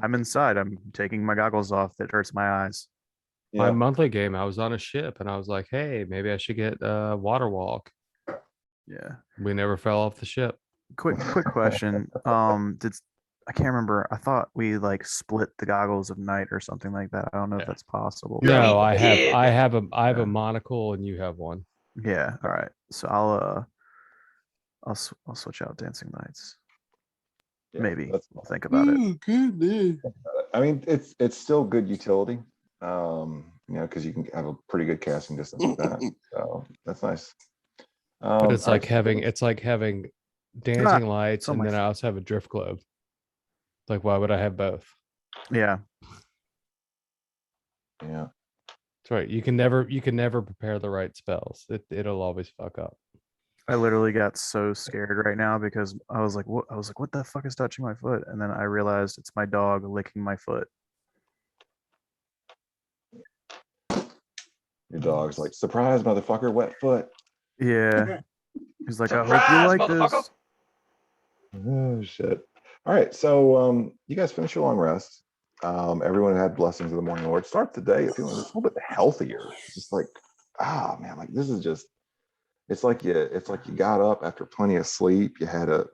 I'm inside. I'm taking my goggles off. That hurts my eyes. my Yeah. monthly game, I was on a ship and I was like, hey, maybe I should get water walk. Yeah. We never fell off the ship. Quick question. I can't remember. I thought we like split the goggles of night or something like that. I don't know if Yeah. that's possible. Yeah. No, We I have did. I have a Yeah. monocle and you have one. Yeah. All right. So I'll switch out dancing lights. Yeah, Maybe that's I'll think about it. Goodness. I mean, it's still good utility. Because you can have a pretty good casting distance with that. So that's nice. But it's all like right, having dancing lights on and my then I also have a drift globe. Like, why would I have both? Yeah. yeah. That's right. You can never prepare the right spells. It'll always fuck up. I literally got so scared right now because I was like, what? I was like, what the fuck is touching my foot? And then I realized it's my dog licking my foot. Your dog's like, surprise, motherfucker, wet foot. Yeah. He's like, I hope you Surprise, like motherfucker. this. Oh shit. All right, so you guys finish your long rest. Everyone had blessings of the morning Lord. Start the day feeling just a little bit healthier. Just like, man, like this is just. It's like you got up after plenty of sleep. You had a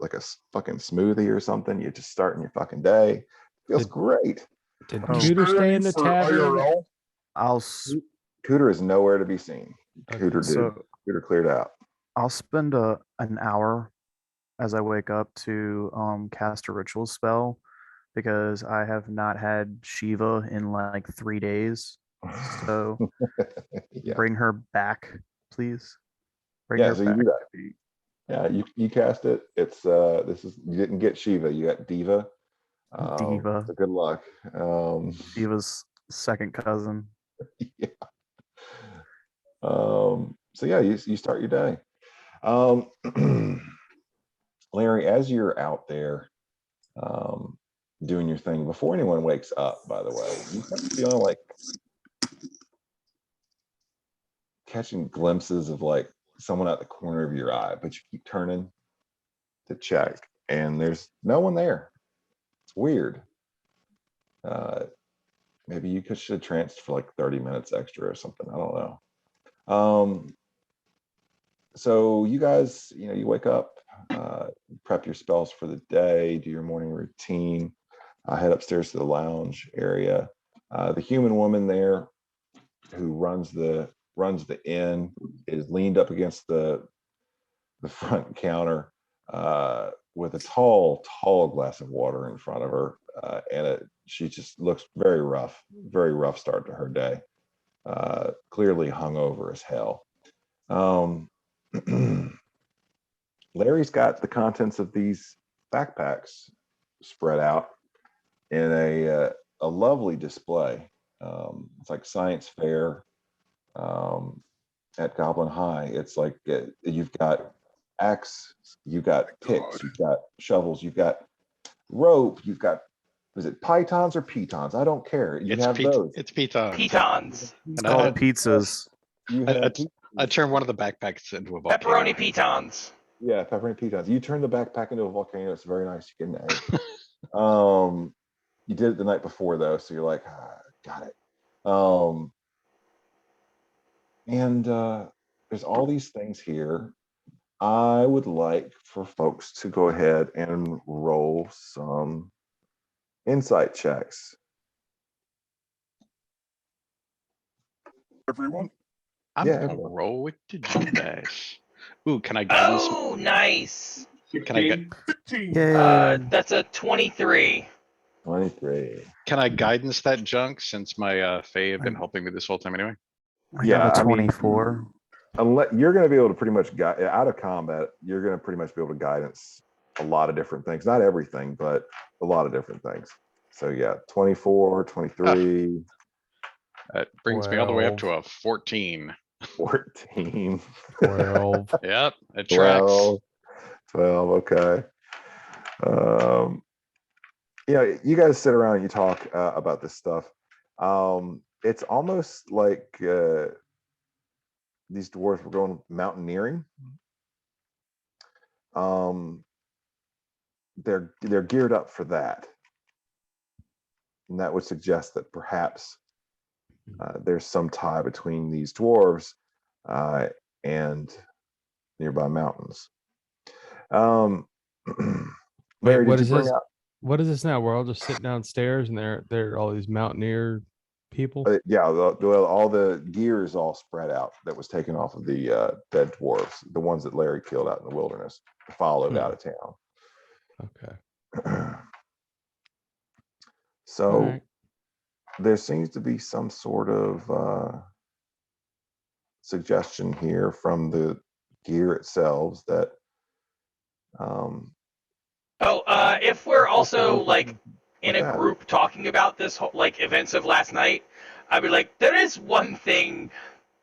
fucking smoothie or something. You're just starting your fucking day. Feels Did- great. Did Oh. Cooter Spare stay any in the for tavern? IRL? Cooter is nowhere to be seen. Okay, Cooter did. So Cooter cleared out. I'll spend an hour as I wake up to cast a ritual spell because I have not had Shiva in like 3 days. So Yeah. bring her back, please. Bring Yeah, her so you back. do that. Yeah, you cast it. It's you didn't get Shiva, you got Diva. Diva. So good luck. Diva's second cousin. Yeah. So yeah, you start your day. Larry, as you're out there doing your thing, before anyone wakes up, by the way, you start feeling like catching glimpses of like someone out the corner of your eye, but you keep turning to check and there's no one there. It's weird. Maybe you should have tranced for like 30 minutes extra or something. I don't know. So you guys, you wake up, prep your spells for the day, do your morning routine, head upstairs to the lounge area. The human woman there who runs the inn is leaned up against the front counter with a tall glass of water in front of her, and she just looks very rough start to her day. Clearly hungover as hell. Larry's got the contents of these backpacks spread out in a lovely display. It's like science fair at Goblin High. It's like you've got axe, you've got picks, you've got shovels, you've got rope, you've got, is it pythons or pitons? I don't care. You have those. It's pitons. Pitons. It's And called pizzas. You I, have I turned one of the backpacks into a volcano. Pepperoni pitons. yeah, pepperoni pitons. You turn the backpack into a volcano. It's very nice. You get an A. You did it the night before though, so you're like, got it. And there's all these things here. I would like for folks to go ahead and roll some insight checks. Everyone? I'm Yeah, gonna everyone. roll with the dice. Ooh, can I guidance? Oh, nice. Can I get? 15. Yay. That's a 23. 23. Can I guidance that junk since my Fae have been helping me this whole time anyway? I Yeah, got I a mean, 24. Unless you're going to be able to pretty much guide out of combat, you're going to pretty much be able to guidance a lot of different things. Not everything, but a lot of different things. So yeah, 24, 23, That brings me all the way up 12. to a 14. 14, 12. Yep, it tracks. 12. Okay. You guys sit around and you talk about this stuff. It's almost like these dwarves were going mountaineering. They're geared up for that, and that would suggest that perhaps there's some tie between these dwarves and nearby mountains. Wait, Larry, what did is you bring this? out? What is this now? We're all just sitting downstairs, and there are all these mountaineer people. Yeah, all the gear is all spread out that was taken off of the dead dwarves, the ones that Larry killed out in the wilderness, followed out of town. Okay. So All right. there seems to be some sort of suggestion here from the gear itself that if we're also like in a that. group talking about this whole, like events of last night, I'd be like, there is one thing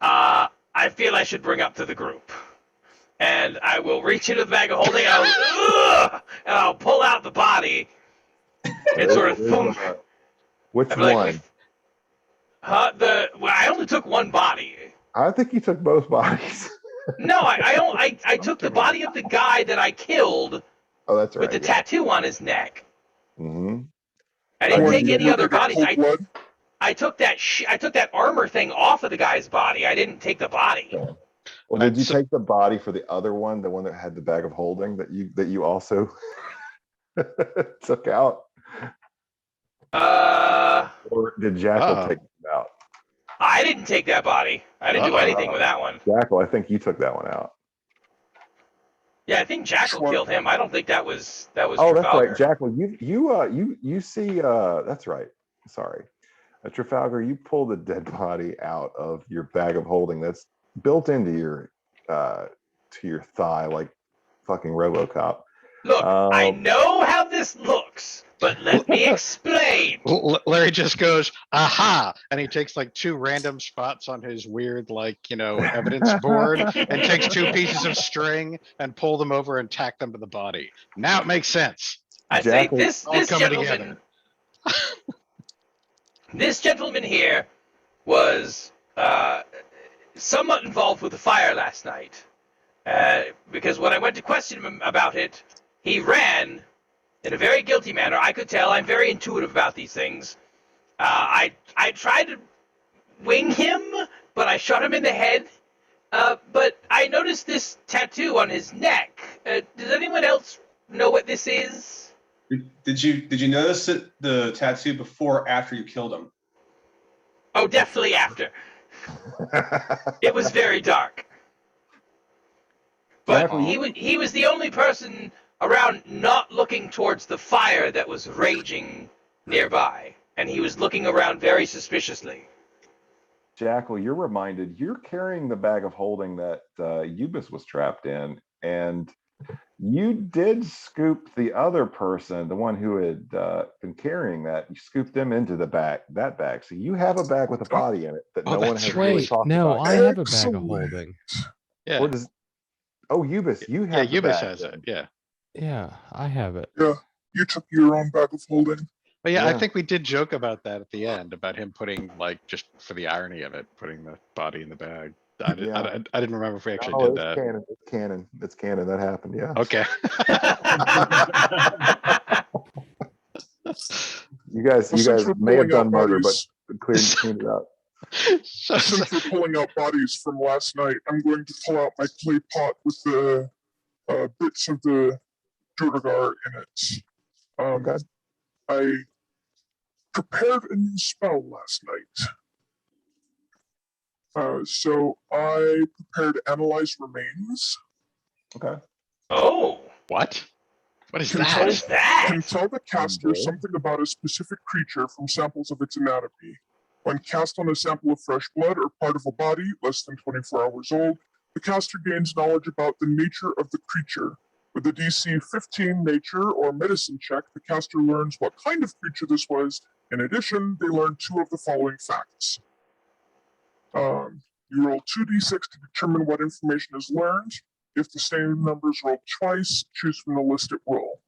I feel I should bring up to the group. And I will reach into the bag of holding, and I'll pull out the body and sort of thump. Which I'd be like, one? I only took one body. I think you took both bodies. No, I took the body of the guy that I killed Oh, that's right. with the tattoo on his neck. Mm-hmm. I didn't When take you any were other gonna bodies. pull blood? I took that I took that armor thing off of the guy's body. I didn't take the body. Well, did you take the body for the other one, the one that had the bag of holding that you also took out? Or did Jackal take it out? I didn't take that body. I didn't do anything with that one. Jackal, I think you took that one out. Yeah, I think Jackal killed him. I don't think that was Oh, Trafalgar. that's right, Jackal. You see. That's right. Sorry, Trafalgar. You pulled the dead body out of your bag of holding. That's built into your thigh, like fucking RoboCop. Look, I know how this looks, but let me explain. Larry just goes, aha, and he takes like 2 random spots on his weird, like, evidence board and takes 2 pieces of string and pull them over and tack them to the body. Now it makes sense. I say this All coming gentleman, this gentleman here was somewhat involved with the fire last night. Because when I went to question him about it, he ran in a very guilty manner. I could tell. I'm very intuitive about these things. I tried to wing him, but I shot him in the head. But I noticed this tattoo on his neck. Does anyone else know what this is? Did you notice the tattoo before or after you killed him? Oh, definitely after. It was very dark. But he was the only person around not looking towards the fire that was raging nearby, and he was looking around very suspiciously. Jackal, you're reminded you're carrying the bag of holding that Ubis was trapped in, and you did scoop the other person, the one who had been carrying that. You scooped them into that bag. So you have a bag with a body in it that no one has really talked about. I have a bag of holding. Yeah. Or does Ubis, you have the Ubis bag has then. it. Yeah. Yeah, I have it. Yeah, you took your own bag of holding. But yeah, I Yeah. think we did joke about that at the end, about him putting, like, just for the irony of it, putting the body in the bag. I didn't remember if we actually Oh, did it's that. canon. It's canon. It's canon. That happened. Yeah. Okay. You guys Well, since we're may have pulling out done murder, but bodies- cleaned it up. Since we're pulling out bodies from last night, I'm going to pull out my clay pot with the bits of the Durgar in it. Okay. I prepared a new spell last night. So I prepared Analyze Remains. Okay. Oh, What? What is Can that? what is that? Can tell the caster Okay. something about a specific creature from samples of its anatomy. When cast on a sample of fresh blood or part of a body less than 24 hours old, the caster gains knowledge about the nature of the creature. With a DC 15 nature or medicine check, the caster learns what kind of creature this was. In addition, they learn 2 of the following facts. You roll 2d6 to determine what information is learned. If the same number is rolled twice, choose from the listed roll.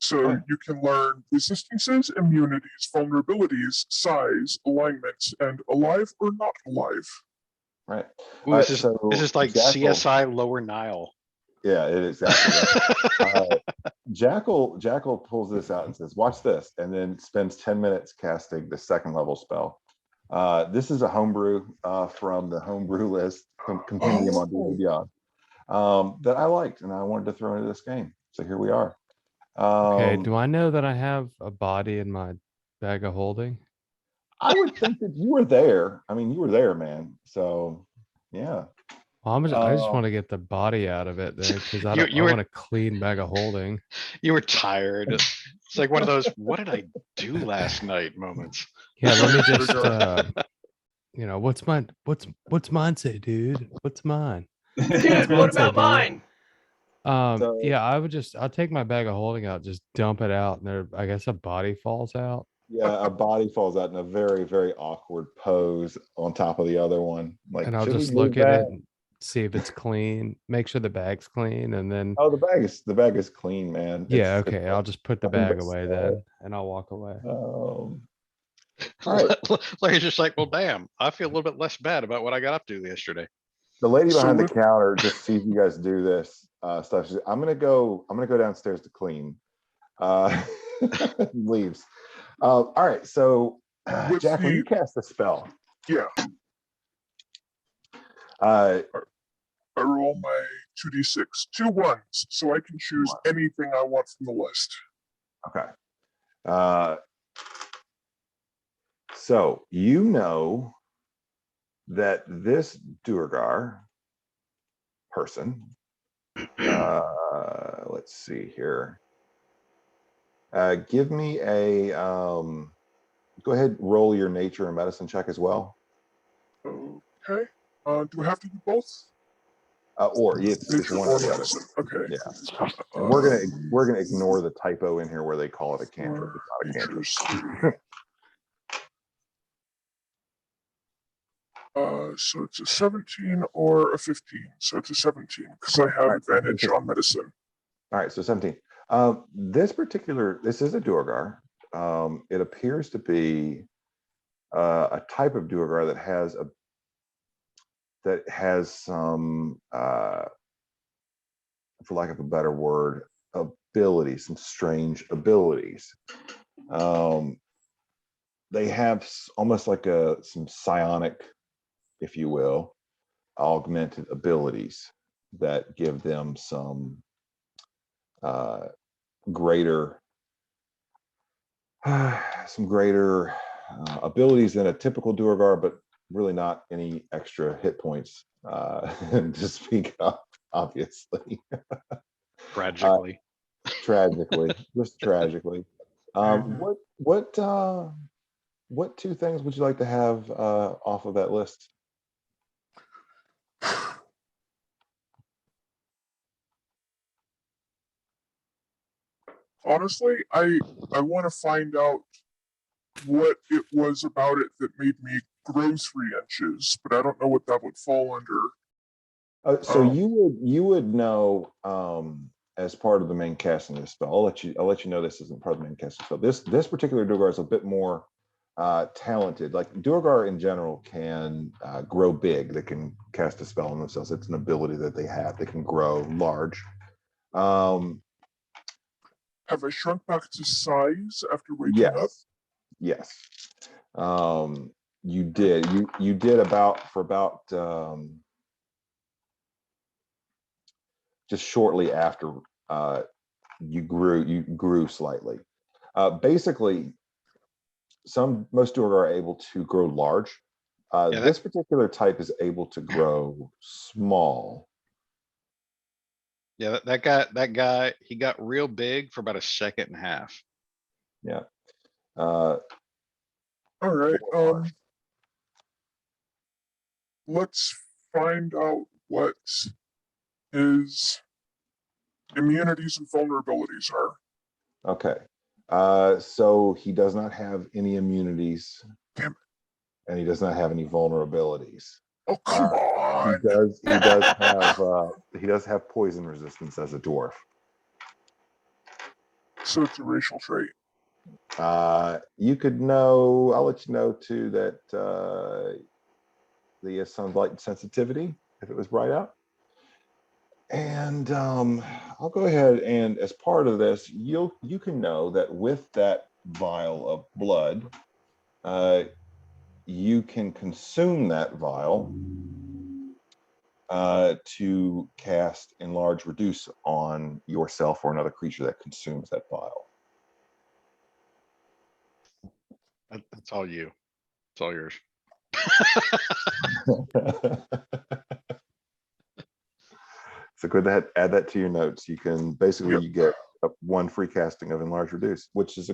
So you can learn resistances, immunities, vulnerabilities, size, alignments, and alive or not alive. Right. Ooh, this so is like Jackal- CSI Lower Nile. Yeah, it is exactly. Jackal pulls this out and says, "Watch this," and then spends 10 minutes casting the second level spell. This is a homebrew from the homebrew list compendium on D&D Beyond that I liked, and I wanted to throw into this game. So here we are. Okay, do I know that I have a body in my bag of holding? I would think that you were there. I mean, you were there, man. So yeah. Well, I just want to get the body out of it there because I want a clean bag of holding. You were tired. It's like one of those "what did I do last night" moments. Yeah, let me just what's mine say, dude? What's mine? Dude, what about mine? Yeah, I'll take my bag of holding out, just dump it out, and there I guess a body falls out. Yeah, a body falls out in a very, very awkward pose on top of the other one. Like, And I'll should we just move look at that? it and see if it's clean, make sure the bag's clean, and then Oh, the bag is clean, man. yeah, It's okay. I'll just put the nothing bag but away sweat. then, and I'll walk away. All right. Larry's just like, well, damn, I feel a little bit less bad about what I got up to yesterday. The lady So behind the with- counter just sees you guys do this stuff. She's, I'm gonna go downstairs to clean. Leaves. All right, so With Jack, when the- you cast a spell, Yeah, uh, I roll my 2d6, 2 1s, so I can choose anything I want from the list. okay. So you know that this Durgar person, let's see here. Give me a go ahead, roll your nature and medicine check as well. Okay. Do I have to do both? Or it's Nature one or or the other. medicine. Okay. Yeah. And we're gonna ignore the typo in here where they call it a cantrip. It's not a cantrip. Nature's 3. So it's a 17 or a 15. So it's a 17 because I have advantage on medicine. All right, so 17. This is a Duergar. It appears to be a type of Duergar that has some, for lack of a better word, abilities, some strange abilities. They have almost like some psionic, if you will, augmented abilities that give them some greater abilities than a typical Duergar, but really not any extra hit points to speak of, obviously. Tragically. Just tragically. What two things would you like to have off of that list? Honestly, I want to find out what it was about it that made me grow 3 inches, but I don't know what that would fall under. So you would know as part of the main casting of the spell. I'll let you know this isn't part of the main casting spell. This particular Duergar is a bit more talented. Like Duergar in general can grow big. They can cast a spell on themselves. It's an ability that they have. They can grow large. Have I shrunk back to size after waking up? Yes. You did. You did about just shortly after you grew slightly. Basically, most Duergar are able to grow large. This particular type is able to grow small. Yeah, that guy, he got real big for about a second and a half. Yeah. All right. Let's find out what his immunities and vulnerabilities are. Okay. So he does not have any immunities. Damn it. And he does not have any vulnerabilities. Oh, come on. He does have poison resistance as a dwarf. So it's a racial trait. You could know, I'll let you know too that he has some light sensitivity if it was bright out. And I'll go ahead and as part of this, you can know that with that vial of blood, you can consume that vial to cast Enlarge Reduce on yourself or another creature that consumes that vial. That's all you. It's all yours. So go ahead, add that to your notes. You can basically you get one free casting of Enlarge Reduce, which is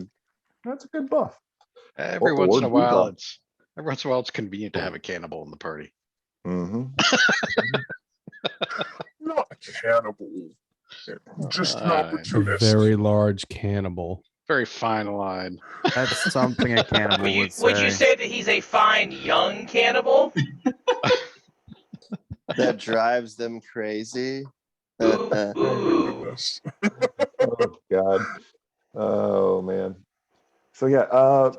that's a good buff. Every once in a while, it's convenient to have a cannibal in the party. Mm-hmm. Not a cannibal, just an A opportunist. Very large cannibal. Very fine line. That's something a cannibal Would you say that he's a fine young cannibal? That drives them crazy. Ooh, Oh my ooh. goodness. Oh God. Oh man. So yeah,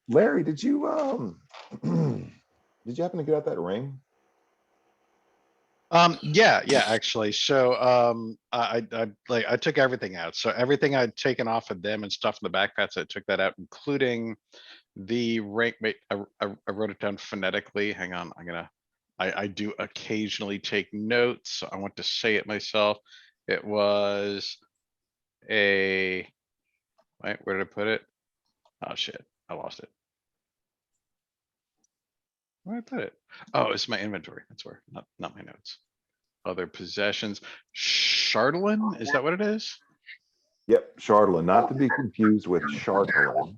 Larry, did you did you happen to get out that ring? Yeah, actually. So, I took everything out. So everything I'd taken off of them and stuff in the backpacks, I took that out, including the rank. Wait, I wrote it down phonetically. Hang on, I do occasionally take notes. So I want to say it myself. It was wait, where did I put it? Oh shit, I lost it. Where did I put it? Oh, it's my inventory. That's where, not my notes. Other possessions. Chardolin, is that what it is? Yep, Chardolin, not to be confused with Chartolin.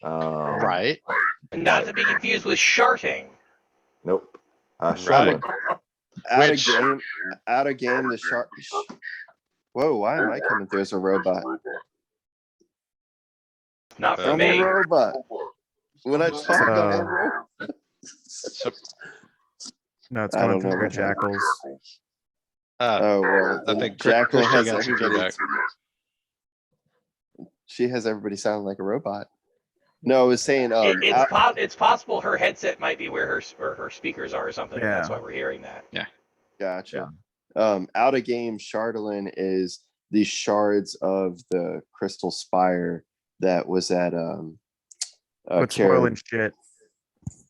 Right. Not to be confused with sharting. Nope. Right. Chardolin. Out of game, the shark. Whoa, why am I coming through as a robot? Not for I'm me. a robot. When I talk, I'm a robot. So, No, it's I coming don't know through what jackals. Oh well, I then think Jackal Christian has got some everybody. feedback. She has everybody sounding like a robot. No, I was saying, It's possible her headset might be where her speakers are or something. And that's Yeah. why we're hearing that. Gotcha. Out of game, Chardolin is the shards of the crystal spire that was at Quit spoiling shit.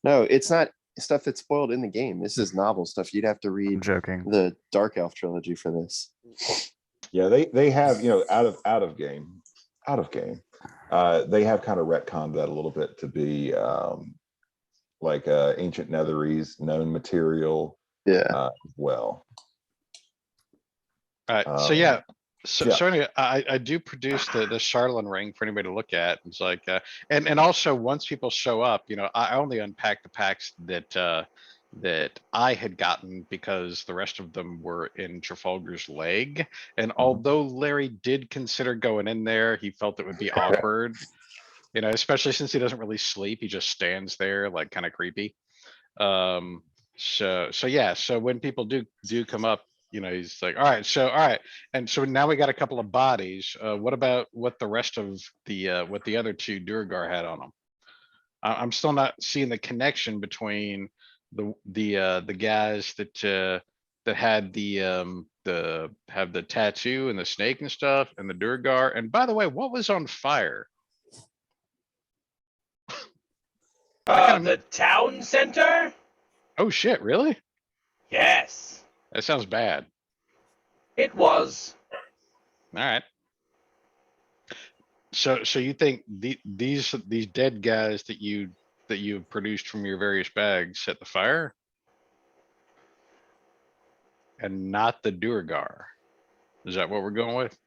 No, it's not stuff that's spoiled in the game. This is novel stuff. You'd have to I'm read joking. the Dark Elf trilogy for this. Yeah, they have, out of game. They have kind of retconned that a little bit to be like ancient netherese, known material. Yeah. As well. All right. So yeah. So, yeah. so anyway, I do produce the Chardolin ring for anybody to look at. It's like, and also once people show up, I only unpack the packs that I had gotten because the rest of them were in Trafalgar's leg. And although Larry did consider going in there, he felt it would be awkward, especially since he doesn't really sleep. He just stands there like kind of creepy. So yeah, so when people do come up, he's like, all right. And so now we got a couple of bodies. What about what the rest of what the other two Durgar had on them? I'm still not seeing the connection between the guys that had the tattoo and the snake and stuff and the Durgar. And by the way, what was on fire? The town center? Oh shit, really? Yes. That sounds bad. It was. All right. So you think these dead guys that you produced from your various bags set the fire? And not the Durgar. Is that what we're going with?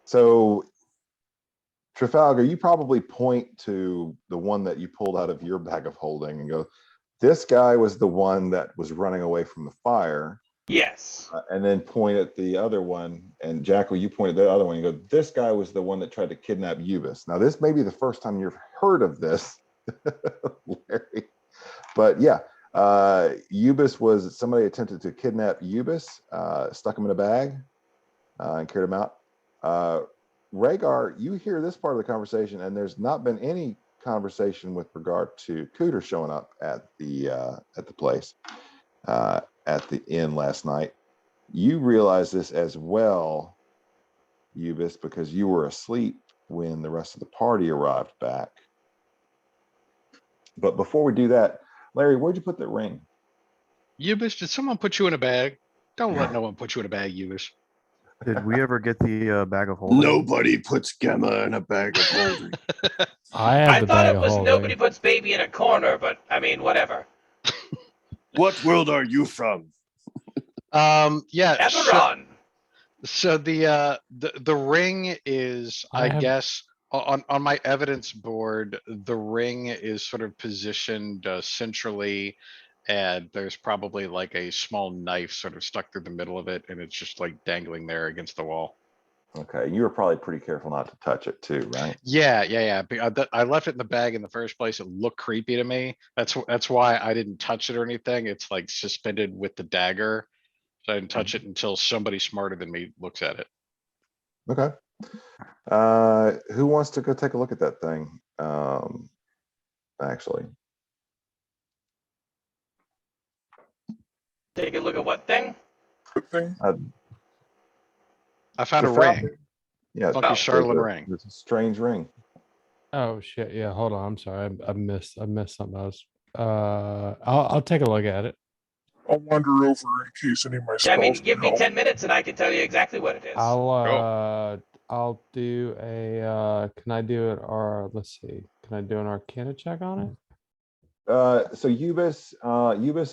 So Trafalgar, you probably point to the one that you pulled out of your bag of holding and go, this guy was the one that was running away from the fire. Yes. And then point at the other one, and Jackal, you point at the other one, you go, this guy was the one that tried to kidnap Ubis. Now, this may be the first time you've heard of this, Larry, but yeah, Ubis was, somebody attempted to kidnap Ubis, stuck him in a bag, and carried him out. Rhaegar, you hear this part of the conversation, and there's not been any conversation with regard to Cooter showing up at the place, at the inn last night. You realize this as well, Ubis, because you were asleep when the rest of the party arrived back. But before we do that, Larry, where'd you put the ring? Eubis, did someone put you in a bag? Don't let no one put you in a bag, Eubis. Did we ever get the bag of holding? Nobody puts Gemma in a bag of holding. I have I the thought bag it of was holding. nobody puts baby in a corner, but I mean, whatever. What world are you from? Yeah. Eberron. So the ring is, I have- guess, on my evidence board, the ring is sort of positioned centrally, and there's probably like a small knife sort of stuck through the middle of it, and it's just like dangling there against the wall. Okay, you were probably pretty careful not to touch it too, right? Yeah. I left it in the bag in the first place. It looked creepy to me. That's why I didn't touch it or anything. It's like suspended with the dagger. So I didn't touch it until somebody smarter than me looks at it. Okay. Who wants to go take a look at that thing? Actually, Take a look at what thing? Good thing. I found a the foul- ring. Yeah, Funky there's Charlemagne a- ring. There's a strange ring. Oh shit! Yeah, hold on. I'm sorry. I missed something else. I'll take a look at it. I'll wander over in case any of my I spells mean, can give me help. 10 minutes and I can tell you exactly what it is. I'll do a. Can I do it? Or let's see. Can I do an Arcana check on it? So Ubis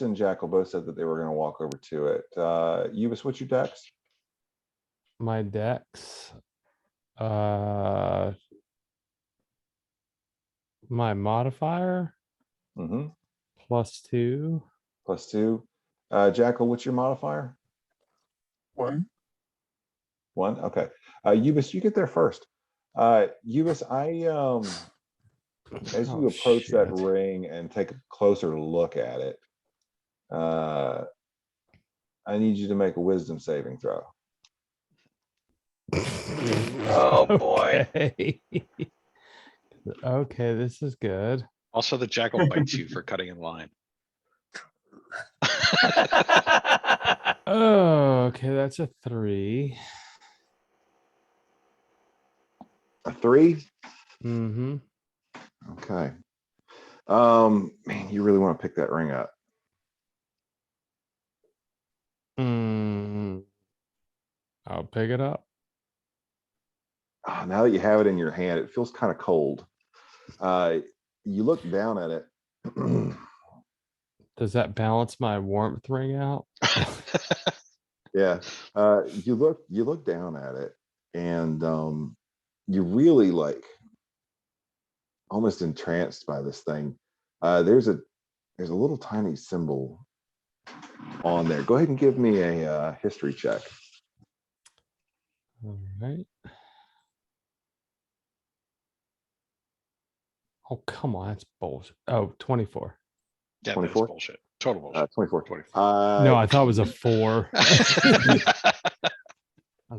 and Jackal both said that they were going to walk over to it. Ubis, what's your dex? My dex. My modifier Mm-hmm. +2. +2. Jackal, what's your modifier? 1. 1. Okay. Ubis, you get there first. Ubis, as you approach that shit. ring and take a closer look at it, I need you to make a wisdom saving throw. Oh, boy. Okay. Okay, this is good. Also, the jackal bites you for cutting in line. Oh, okay, that's a 3. A 3? Mm-hmm. Okay. Man, you really want to pick that ring up. I'll pick it up. Now that you have it in your hand, it feels kind of cold. You look down at it. Does that balance my warmth ring out? Yeah. You look down at it, and you really like almost entranced by this thing. There's a little tiny symbol on there. Go ahead and give me a history check. All right. Oh, come on. That's bullshit. Oh, 24. Yeah, that's 24? bullshit. Total bullshit. 24. 24. No, I thought it was a 4. I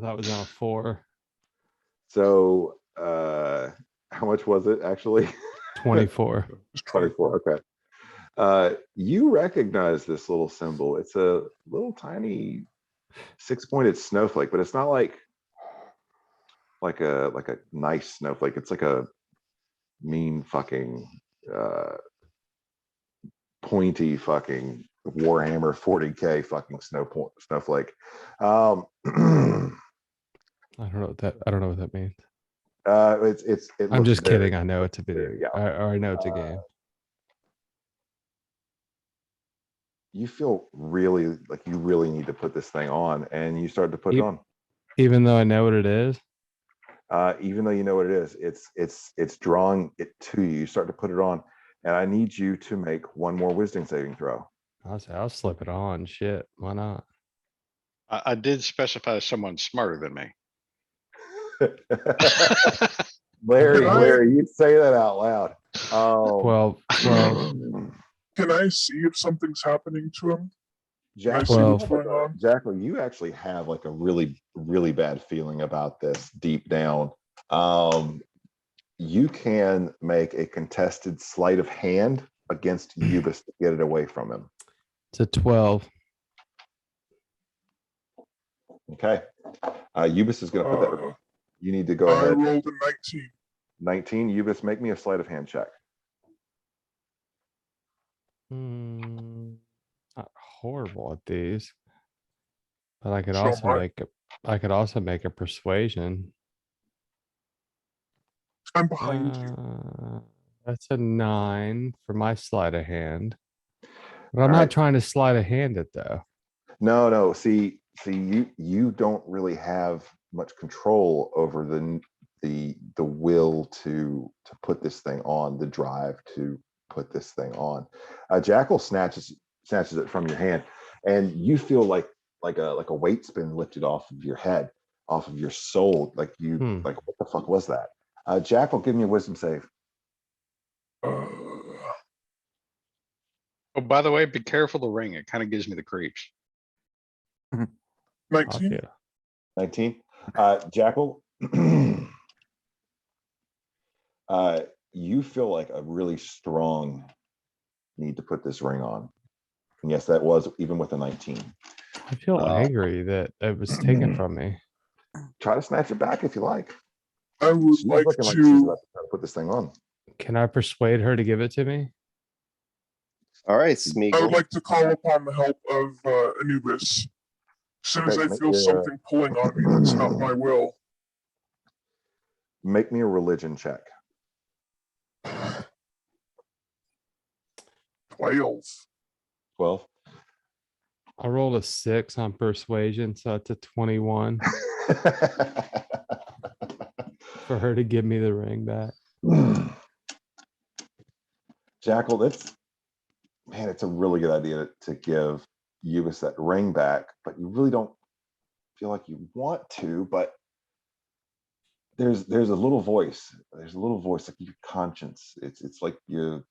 thought it was on a 4. So how much was it actually? 24. 24. Okay. You recognize this little symbol. It's a little tiny 6-pointed snowflake, but it's not like a nice snowflake. It's like a mean fucking pointy fucking Warhammer 40K fucking snowflake. I don't know what that means. It I'm looks just very- kidding. I know it's a video. yeah. Or I know it's a game. You feel really like you really need to put this thing on, and you start to put it on. Even though I know what it is. Even though you know what it is, it's drawing it to you. You start to put it on, and I need you to make one more wisdom saving throw. I'll slip it on. Shit, why not? I did specify someone smarter than me. Larry, you'd say that out loud. 12. Can I see if something's happening to him? Can I see Jackal, what's going on? Jackal, you actually have like a really, really bad feeling about this deep down. You can make a contested sleight of hand against Ubis to get it away from him. It's a 12. Okay. Ubis is going to put that. You need to go I ahead. rolled a 19. 19. Ubis, make me a sleight of hand check. Not horrible at these, but I could So also am I. make a. I could also make a persuasion. I'm behind you. That's a 9 for my sleight of hand. But I'm All not right. trying to sleight of hand it though. No. See, you don't really have much control over the will to put this thing on, the drive to put this thing on. Jackal snatches it from your hand, and you feel like a weight's been lifted off of your head, off of your soul. Like like, what the fuck was that? Jackal, give me a wisdom save. Uh, Oh, by the way, be careful the ring. It kind of gives me the creeps. 19. Yeah. 19. Jackal, you feel like a really strong need to put this ring on. And yes, that was even with a 19. I feel angry that it was taken from me. Try to snatch it back if you like. I would She's like looking like she's to. about to try to put this thing on. Can I persuade her to give it to me? All right, I would Smeagol. like to call upon the help of Anubis. As soon as Okay, I make feel me a- something pulling on me that's not my will. Make me a religion check. 12. 12. I rolled a 6 on persuasion, so it's a 21 for her to give me the ring back. Jackal, it's a really good idea to give Ubis that ring back, but you really don't feel like you want to. But there's a little voice. There's a little voice, like your conscience. It's like your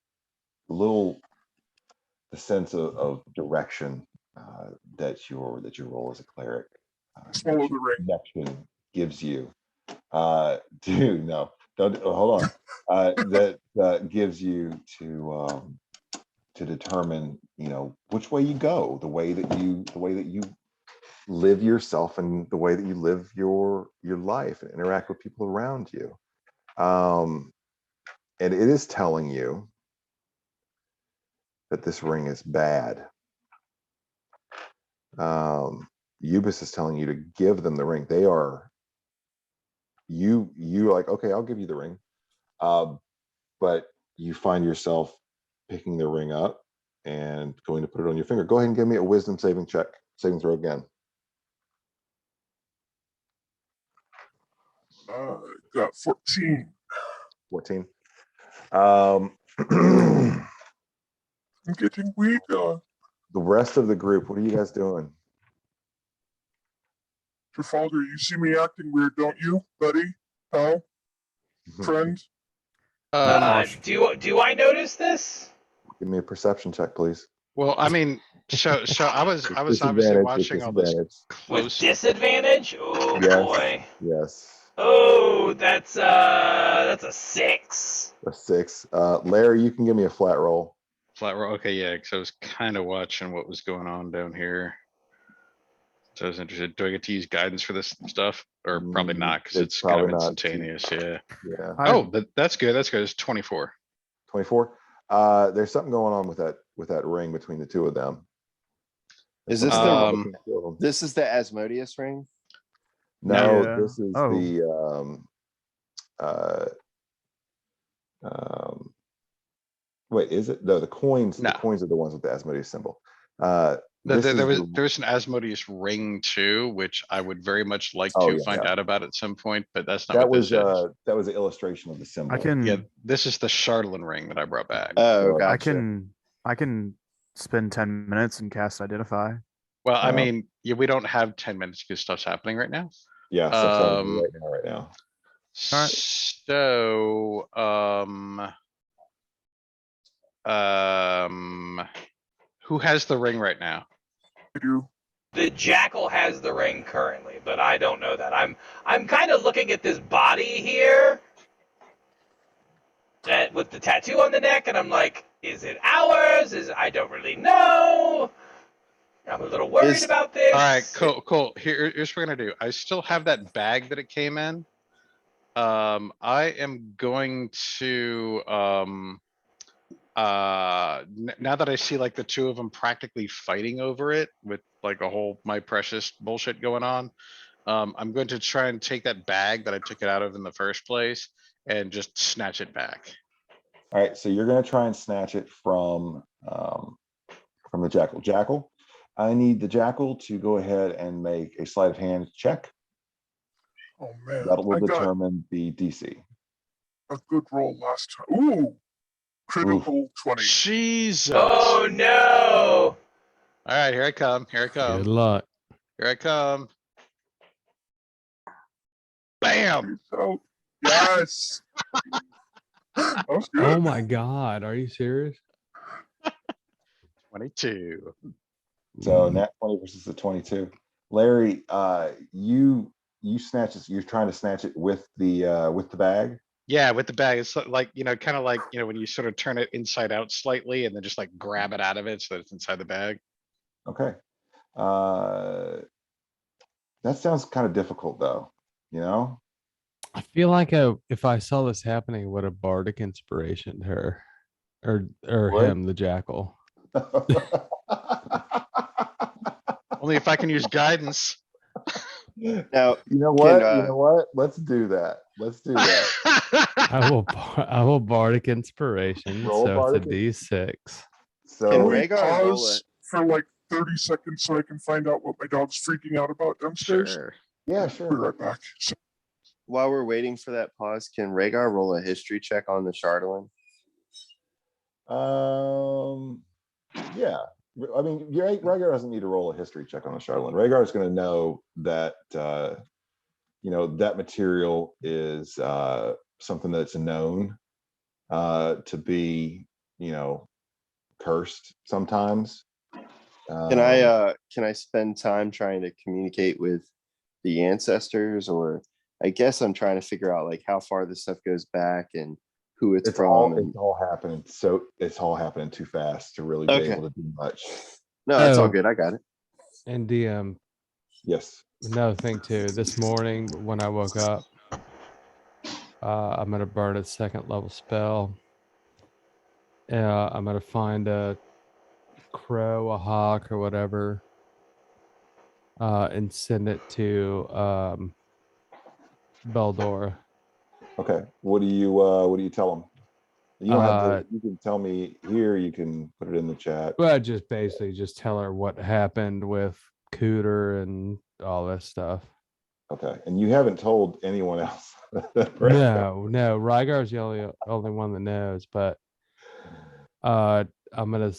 little, the sense of direction that your role as a cleric, Swallow the ring. connection gives you. Dude, no, don't hold on. That gives you to determine, which way you go, the way that you live yourself, and the way that you live your life and interact with people around you. And it is telling you that this ring is bad. Ubis is telling you to give them the ring. They are you like, okay, I'll give you the ring. But you find yourself picking the ring up and going to put it on your finger. Go ahead and give me a wisdom saving throw again. Got 14. 14. I'm getting weak. The rest of the group, what are you guys doing? Trafalgar, you see me acting weird, don't you, buddy? Pal? Friend? Do I notice this? Give me a perception check, please. Well, I mean, so I was obviously Disadvantage, watching all this disadvantage. With close. disadvantage? Oh Yes. boy. Yes. Oh, that's a 6. A 6. Larry, you can give me a flat roll. Flat roll. Okay, yeah, because I was kind of watching what was going on down here. So I was interested. Do I get to use guidance for this stuff, or probably not, because it's kind of probably not. instantaneous? Yeah. Yeah. Oh, that's good. That's good. It's 24. 24. There's something going on with that ring between the two of them. Is this this is the Asmodeus ring? No, Yeah. this is Oh. wait, is it? No, the coins. No. The coins are the ones with the Asmodeus symbol. No, This there is was an Asmodeus ring too, which I would very much like Oh, to yeah, find yeah. out about at some point, but that's not that what was this is. that was an illustration of the symbol. I can. Yeah, this is the Charlatan ring that I brought back. Oh, So, gotcha. I can spend 10 minutes and cast Identify. Well, I mean, yeah, we don't have 10 minutes because stuff's happening right now. Yeah, so it's happening right now. Alright. So, who has the ring right now? I do. The Jackal has the ring currently, but I don't know that. I'm kind of looking at this body here, that with the tattoo on the neck, and I'm like, is it ours? I don't really know. I'm a little worried about this. All right, cool. Here's what we're gonna do. I still have that bag that it came in. I am going to Now that I see like the two of them practically fighting over it with like a whole my precious bullshit going on, I'm going to try and take that bag that I took it out of in the first place and just snatch it back. All right, so you're going to try and snatch it from the jackal. Jackal, I need the jackal to go ahead and make a sleight of hand check. Oh man, That will I got determine the DC. a good roll last time. Ooh, critical 20. Jesus. Oh no! All right, here I come. Here I Good come. luck. Here I come. Bam. So, yes. That was good. Oh my God. Are you serious? 22. So nat 20 versus the 22. Larry, you snatch it. You're trying to snatch it with the bag. Yeah, with the bag, it's like, kind of like, when you sort of turn it inside out slightly and then just like grab it out of it so that it's inside the bag. Okay. That sounds kind of difficult though, I feel like if I saw this happening, I would have bardic inspiration her or What? him, the jackal. Only if I can use guidance. Now, You know what? Can, You know what? Let's do that. Let's do that. I will bardic inspiration. Roll So it's a bardic. D6. So Can Can we Rhaegar roll pause for like 30 seconds so I can find out what my dog's freaking out about downstairs? Sure. yeah, Be sure. right back. So, while we're waiting for that pause, can Rhaegar roll a history check on the Chardalyn? Yeah. I mean, Rhaegar doesn't need to roll a history check on the Charlatan. Rhaegar is going to know that that material is something that's known to be, cursed sometimes. Can I spend time trying to communicate with the ancestors, or I guess I'm trying to figure out like how far this stuff goes back and who it's from. It's all happening. So it's all happening too fast to really be able to do much. No, that's all Oh. good. I got it. And Yes. another thing too, this morning when I woke up, I'm gonna burn a 2nd level spell. I'm gonna find a crow, a hawk, or whatever, and send it to Beldora. Okay. What do you tell them? You don't have to. You can tell me here. You can put it in the chat. Well, just basically just tell her what happened with Cooter and all this stuff. Okay. And you haven't told anyone else. Right? No. Rygar's the only one that knows, but I'm gonna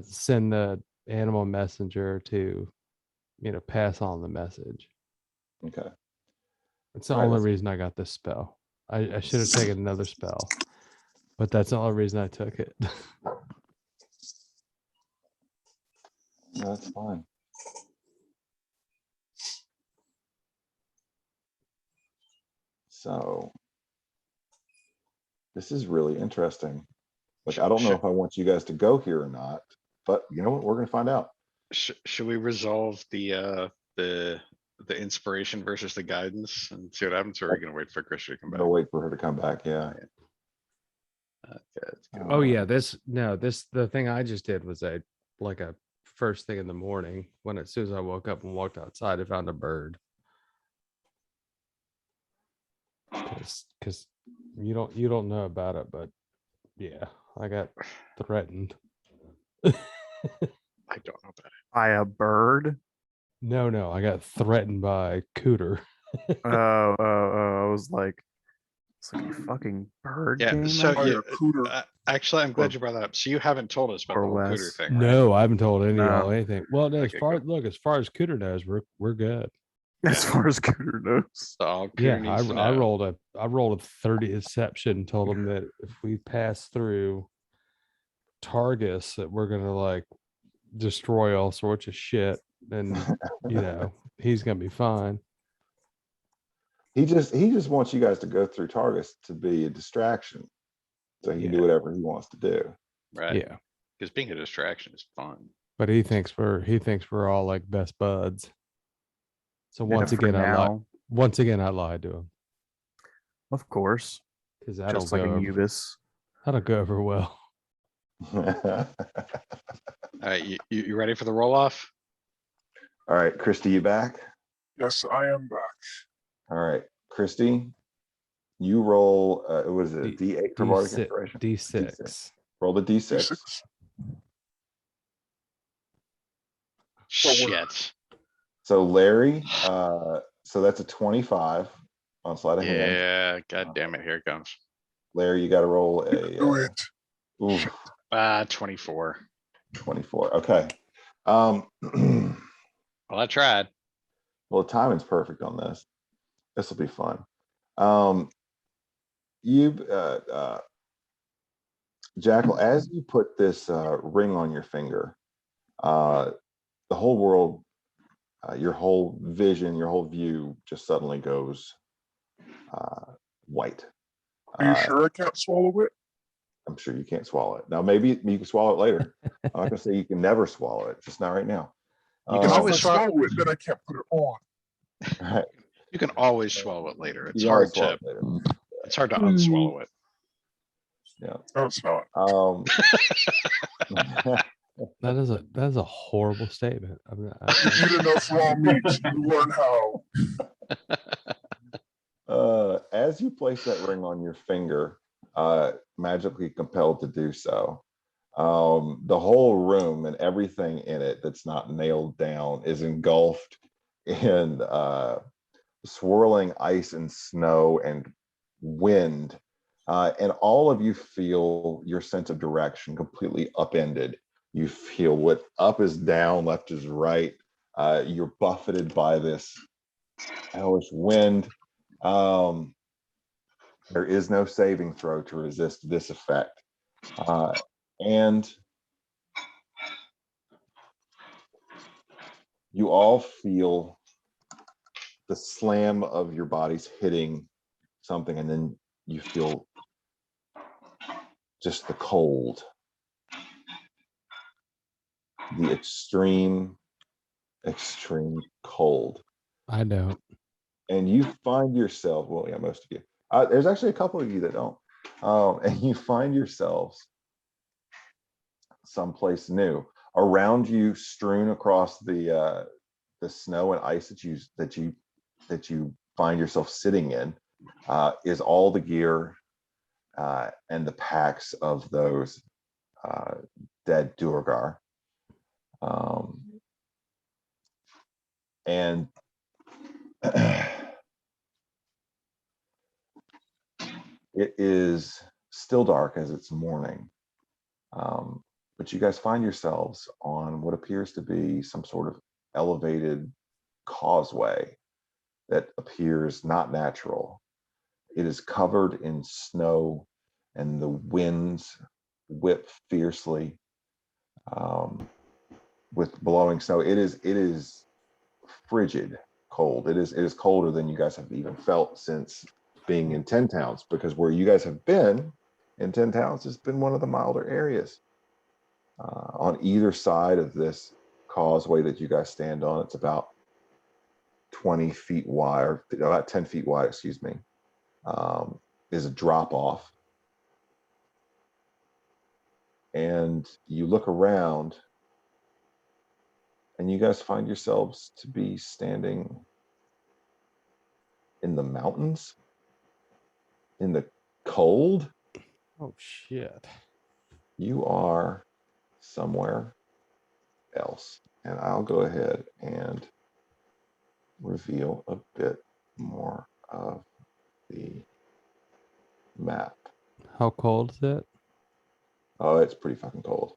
send the animal messenger to pass on the message. Okay. It's the All right, only let's- reason I got this spell. I should have taken another spell, but that's the only reason I took it. No, that's fine. So this is really interesting. Like, I don't know if I want you guys to go here or not, but you know what? We're going to find out. Should we resolve the inspiration versus the guidance and see what happens, or are we gonna wait for Chris to come I'm back? going to wait for her to come back. Yeah. Okay, let's go. Oh yeah, the thing I just did was a first thing in the morning when as soon as I woke up and walked outside, I found a bird. Because you don't know about it, but yeah, I got threatened. I don't know about it. By a bird? No, I got threatened by Cooter. I was like, it's like a fucking bird Yeah, game. so by yeah, a cooter. actually, I'm glad you brought that up. So you haven't told us about Or the whole less. Cooter thing, right? No, I haven't told any of y'all No. anything. Well, no, Okay, cool. as far as Cooter knows, we're good. As far as Cooter knows. So all Cooter Yeah, needs to I know. rolled a 30 deception, told him that if we pass through Targus, that we're gonna like destroy all sorts of shit, and he's gonna be fine. He just wants you guys to go through Targus to be a distraction, so he can do whatever he wants to do. Right. Yeah, Because being a distraction is fun. but he thinks we're all like best buds. So Yeah, once for again, I now, lied to him of course. because I Just don't like go a over, Ubis. I don't go over well. All right, you ready for the roll off? All right, Christy, you back? Yes, I am back. All right, Christy, you roll. It was a D- D8 for bardic D6. inspiration. D6. Roll the D6. D6. Shit. So Larry, so that's a 25 on sleight of hand. Yeah, god damn it, here it comes. Larry, you got to roll Do a it. oof, 24. 24. Okay. Well, I tried. Well, the timing's perfect on this. This will be fun. Jackal, as you put this ring on your finger, the whole world, your whole vision, your whole view just suddenly goes white. Are you sure I can't swallow it? I'm sure you can't swallow it. Now, maybe you can swallow it later. I'm not gonna say you can never swallow it, just not right now. You can If I always swallow it, then I can't put it on. Right. You can always swallow it later. It's You can always hard swallow to it later. it's hard to unswallow it. Yeah. No, it's not. That is a horrible statement. You eat enough raw meat, you learn how. As you place that ring on your finger, magically compelled to do so, the whole room and everything in it that's not nailed down is engulfed in swirling ice and snow and wind. And all of you feel your sense of direction completely upended. You feel what up is down, left is right. You're buffeted by this hellish wind. There is no saving throw to resist this effect. And you all feel the slam of your bodies hitting something, and then you feel just the cold, the extreme cold. I don't. And you find yourself, well, yeah, most of you. There's actually a couple of you that don't. And you find yourselves someplace new. Around you, strewn across the snow and ice that you find yourself sitting in, is all the gear and the packs of those dead Duergar. And it is still dark as it's morning, but you guys find yourselves on what appears to be some sort of elevated causeway that appears not natural. It is covered in snow, and the winds whip fiercely with blowing snow. It is frigid cold. It is colder than you guys have even felt since being in 10 towns, because where you guys have been in 10 towns has been one of the milder areas. On either side of this causeway that you guys stand on, it's about 20 feet wide, or about 10 feet wide, excuse me, is a drop off. And you look around, and you guys find yourselves to be standing in the mountains, in the cold. Oh shit. You are somewhere else. And I'll go ahead and reveal a bit more of the map. How cold is it? Oh, it's pretty fucking cold.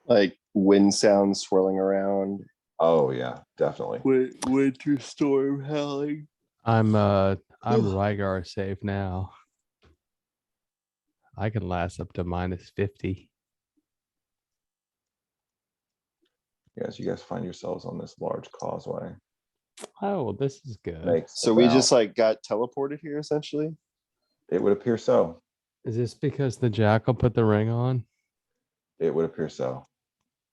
Like wind sounds swirling around. Oh yeah, definitely. Winter storm howling. I'm Rygar safe now. I can last up to -50. Yes, you guys find yourselves on this large causeway. Oh, this is good. Makes So we about- just like got teleported here essentially. It would appear so. Is this because the jackal put the ring on? It would appear so.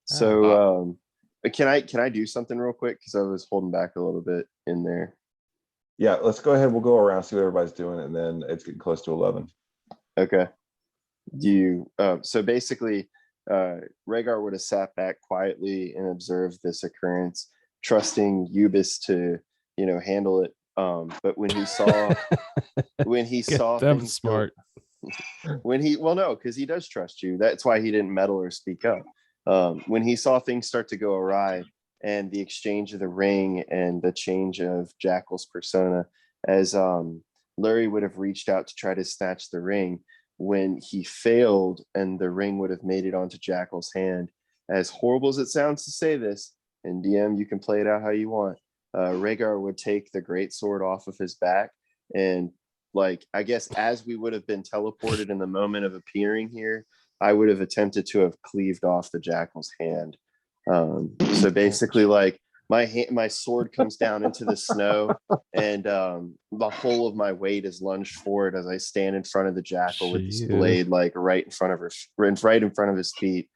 So but can I do something real quick? Because I was holding back a little bit in there. Yeah, let's go ahead. We'll go around, see what everybody's doing, and then it's getting close to 11. Okay. So basically, Rhaegar would have sat back quietly and observed this occurrence, trusting Eubis to, handle it. But when he saw Them things smart. no, because he does trust you. That's why he didn't meddle or speak up. When he saw things start to go awry, and the exchange of the ring and the change of Jackal's persona, as Lurie would have reached out to try to snatch the ring, when he failed and the ring would have made it onto Jackal's hand. As horrible as it sounds to say this, and DM, you can play it out how you want, Rhaegar would take the great sword off of his back, and I guess as we would have been teleported in the moment of appearing here, I would have attempted to have cleaved off the Jackal's hand. So basically, my sword comes down into the snow, and the whole of my weight is lunged forward as I stand in front of the Jackal with this blade right in front of his feet.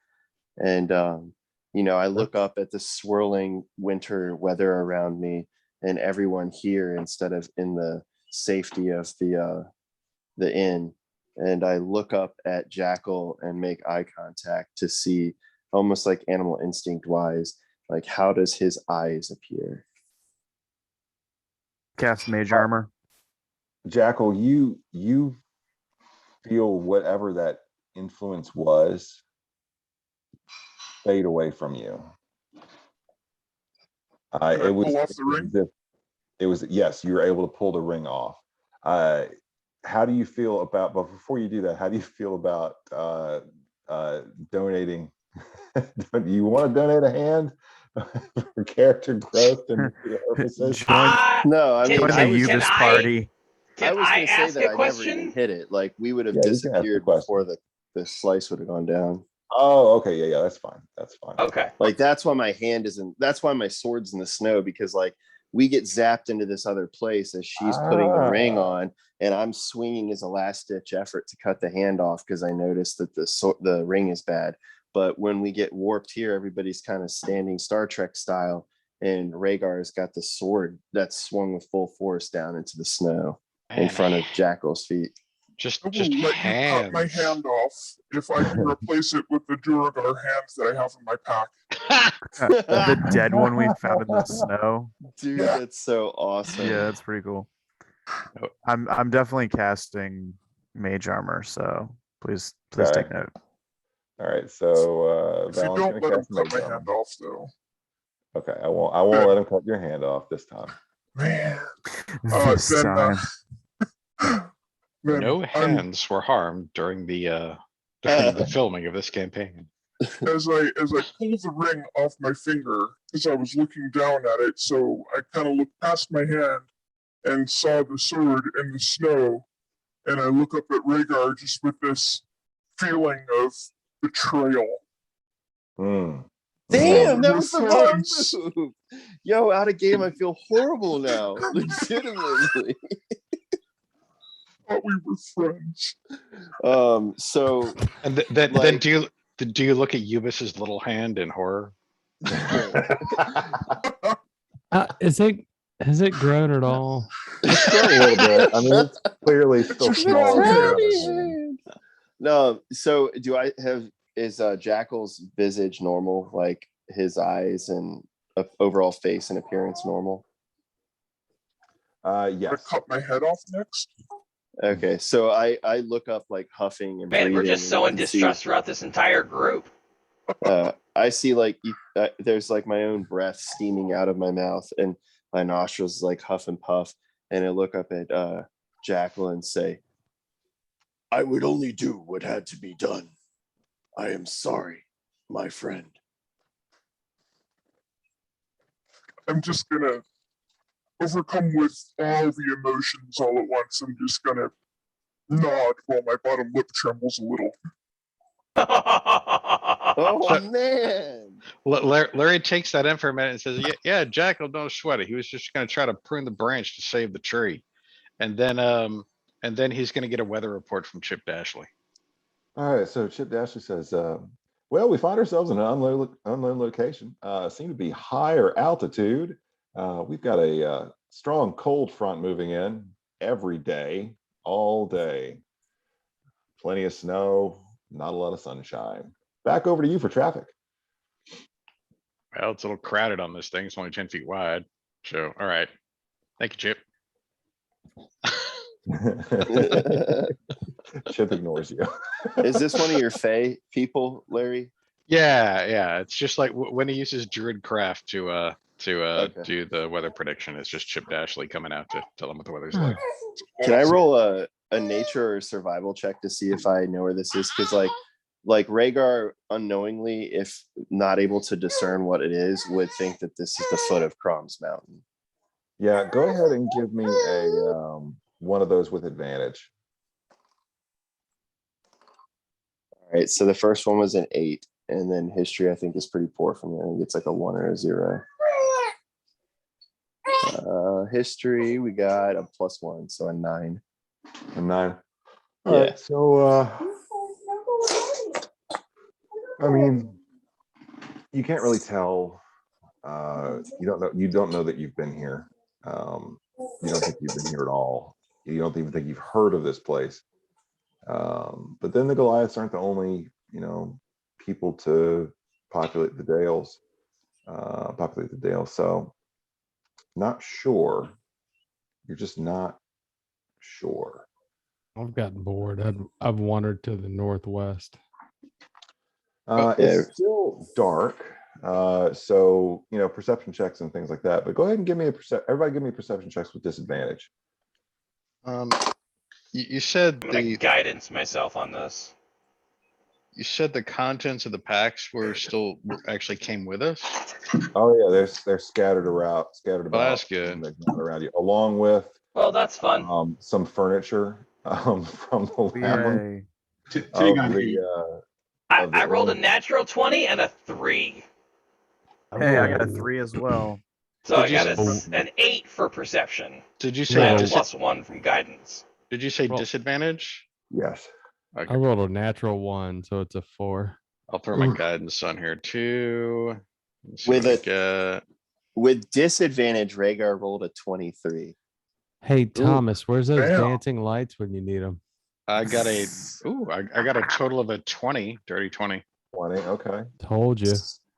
And I look up at the swirling winter weather around me and everyone here instead of in the safety of the inn. And I look up at Jackal and make eye contact to see, almost like animal instinct wise, how does his eyes appear? Cast mage armor. Jackal, you feel whatever that influence was fade away from you. It was pull off the ring? It was yes, you were able to pull the ring off. How do you feel about? But before you do that, how do you feel about donating? Do you want to donate a hand for character growth and purposes? No, I mean, join the Eubis party. I was going to say ask that a I question? never even hit it. We would have Yeah, you can ask the disappeared question. before the slice would have gone down. Oh, okay, yeah, that's fine. That's fine. Okay. That's why my hand isn't. That's why my sword's in the snow, because we get zapped into this other place as she's putting the ring on, and I'm swinging as a last ditch effort to cut the hand off because I noticed that the ring is bad. But when we get warped here, everybody's kind of standing Star Trek style, and Rhaegar's got the sword that's swung with full force down into the snow in front of Jackal's feet. Just I will let you cut my hand off if I can replace it with the Duragar hands that I have in my pack. The dead one we found in the snow. Dude, that's so awesome. Yeah, that's pretty cool. I'm definitely casting mage armor, so please take note. All right, so If you don't let him cut my hand off, though. Okay, I won't let him cut your hand off this time. Man. This time. No hands were harmed during the filming of this campaign. As I pulled the ring off my finger, as I was looking down at it, so I kind of looked past my hand and saw the sword in the snow, and I look up at Rhaegar just with this feeling of betrayal. Mm. Damn, that was the wrong move. Yo, out of game, I feel horrible now. Legitimately. Thought we were friends. So and then do you look at Eubis's little hand in horror? Has it grown at all? It's grown a little bit. I mean, it's clearly still small. No, so is Jackal's visage normal? Like his eyes and overall face and appearance normal? Yes. I cut my head off next. Okay, so I look up huffing and breathing. Man, we're just so in distrust throughout this entire group. I see there's my own breath steaming out of my mouth, and my nostrils huff and puff, and I look up at Jackal and say, "I would only do what had to be done. I am sorry, my friend." I'm just gonna overcome with all the emotions all at once. I'm just gonna nod while my bottom lip trembles a little. Oh man! Larry takes that in for a minute and says, "Yeah, Jackal, don't sweat it. He was just going to try to prune the branch to save the tree, and then he's going to get a weather report from Chip Dashley." All right, so Chip Dashley says, "Well, we find ourselves in an unknown location. Seem to be higher altitude. We've got a strong cold front moving in every day, all day. Plenty of snow, not a lot of sunshine. Back over to you for traffic. Well, it's a little crowded on this thing. It's only 10 feet wide. So, all right. Thank you, Chip. Chip ignores you. Is this one of your Fey people, Larry? Yeah. It's just like when he uses Druid Craft to Okay. do the weather prediction. It's just Chip Dashley coming out to tell him what the weather's like. Can I roll a nature or survival check to see if I know where this is? Because like Rhaegar unknowingly, if not able to discern what it is, would think that this is the foot of Crom's Mountain. Yeah, go ahead and give me a one of those with advantage. All right, so the first one was an 8, and then history I think is pretty poor for me. I think it's like a 1 or a 0. History, we got a +1, so a 9. A 9. Yeah. All right, so I mean, you can't really tell. You don't know that you've been here. You don't think you've been here at all. You don't even think you've heard of this place. But then the Goliaths aren't the only, people to populate the Dales. So not sure. You're just not sure. I've gotten bored. I've wandered to the northwest. It's still dark. So perception checks and things like that. But go ahead and give me everybody give me perception checks with disadvantage. You said I'm gonna guidance myself on this. You said the contents of the packs were actually came with us. Oh yeah, they're scattered about. That's good. Around you, along with Well, that's fun. some furniture from the labyrinth. Take on I rolled a natural 20 and a 3. Hey, I got a 3 as well. So I got an 8 for perception. Did you I say had a +1 from guidance. Did you say disadvantage? Yes. Okay. I rolled a natural 1, so it's a 4. I'll throw my guidance on here too. With disadvantage, Rhaegar rolled a 23. Hey Thomas, where's those Damn. dancing lights when you need them? I got a total of a 20, dirty 20. 20. Okay. Told you.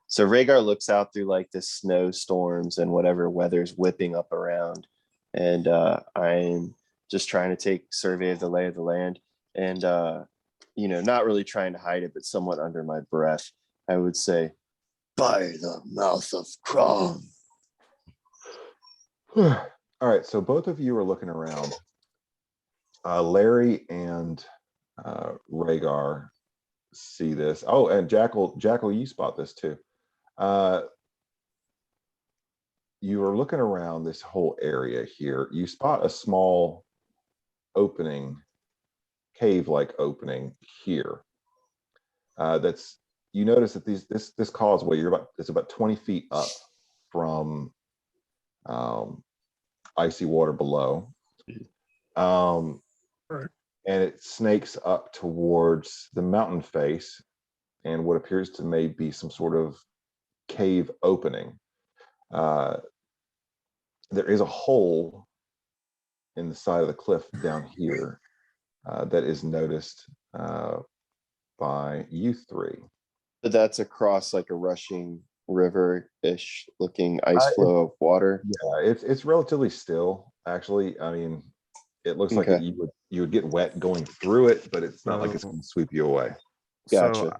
So Rhaegar looks out through like the snowstorms and whatever weather's whipping up around. And I'm just trying to take survey of the lay of the land. And, not really trying to hide it, but somewhat under my breath, I would say, by the mouth of Crom. All right. So both of you are looking around. Larry and Rhaegar see this. Oh, and Jackal, you spot this too. You are looking around this whole area here. You spot a small opening, cave-like opening here. You notice that this causeway it's about 20 feet up from icy water below. And it snakes up towards the mountain face and what appears to maybe be some sort of cave opening. There is a hole in the side of the cliff down here that is noticed by you three. But that's across like a rushing river-ish looking ice flow of water. Yeah, it's relatively still, actually. I mean, it looks like you would get wet going through it, but it's not like it's going to sweep you away. Gotcha. So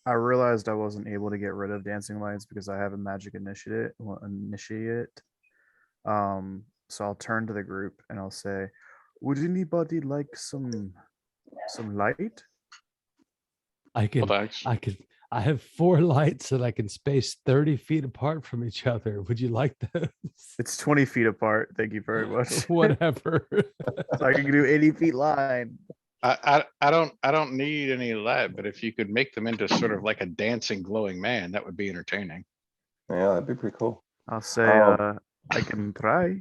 I realized I wasn't able to get rid of dancing lights because I have a magic initiate. So I'll turn to the group and I'll say, "Would anybody like some light?" I have 4 lights that I can space 30 feet apart from each other. Would you like those? It's 20 feet apart. Thank you very much. Whatever. So I can do 80 feet line. I don't need any light, but if you could make them into sort of like a dancing glowing man, that would be entertaining. Yeah, that'd be pretty cool. I'll say I can try.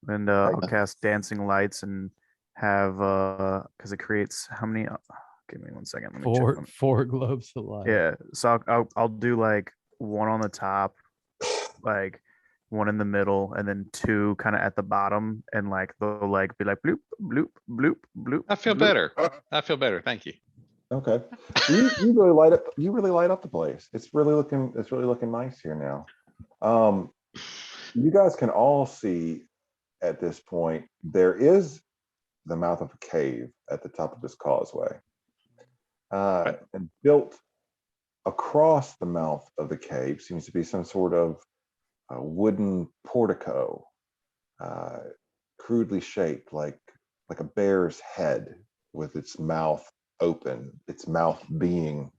And I'll cast dancing lights and have because it creates how many give me 1 second. Let me check. 4 globes of light. Yeah. So I'll do like one on the top, like one in the middle, and then 2 kind of at the bottom, and like they'll like be like bloop, bloop, bloop, bloop. I feel bloop. better. I feel better. Thank you. Okay. You really light up. You really light up the place. It's really looking nice here now. You guys can all see at this point there is the mouth of a cave at the top of this causeway, and built across the mouth of the cave seems to be some sort of wooden portico, crudely shaped like a bear's head with its mouth open, its mouth being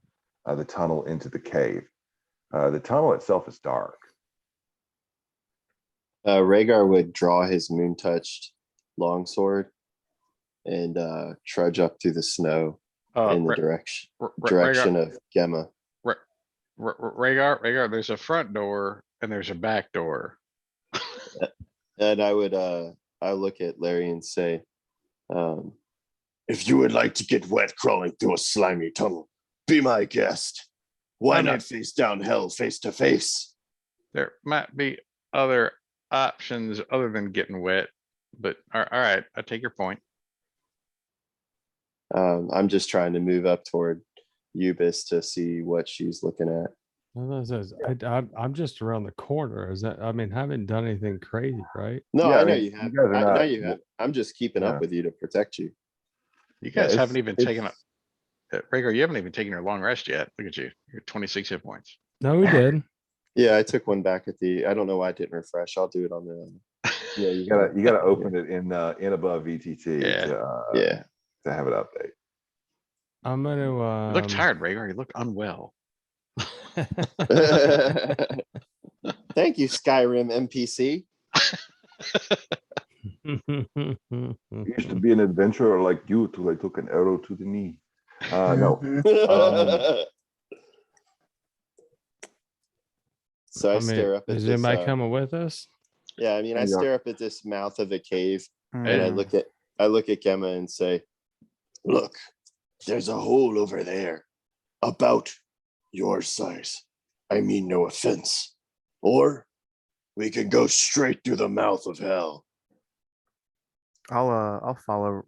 the tunnel into the cave. The tunnel itself is dark. Rhaegar would draw his moon-touched longsword and trudge up through the snow in the direction of Gemma. Rhaegar, there's a front door and there's a back door. And I would I look at Larry and say, if you would like to get wet crawling through a slimy tunnel, be my guest. Why not face down hell face to face? There might be other options other than getting wet, but all right, I take your point. I'm just trying to move up toward Eubis to see what she's looking at. I'm just around the corner. Is that? I mean, haven't done anything crazy, right? No, Yeah, I know I mean, you have. you guys are I know not- you have. I'm just keeping up with you to protect you. You guys it's- haven't even taken it's- Rhaegar, you haven't even taken your long rest yet. Look at you. You're 26 hit points. No, we did. Yeah, I took one back at the. I don't know why I didn't refresh. I'll do it on the. Yeah, you gotta open it in above VTT Yeah. to have it update. I'm gonna. You look tired, Rhaegar. You look unwell. Thank you, Skyrim NPC. It used to be an adventurer like you till I took an arrow to the knee. No. So I stare up at is this. anybody coming with us? Yeah, I mean, I Yeah. stare up at this mouth of the cave, and I Mm. look at Gemma and say, "Look, there's a hole over there, about your size. I mean, no offense. Or we can go straight through the mouth of hell." I'll follow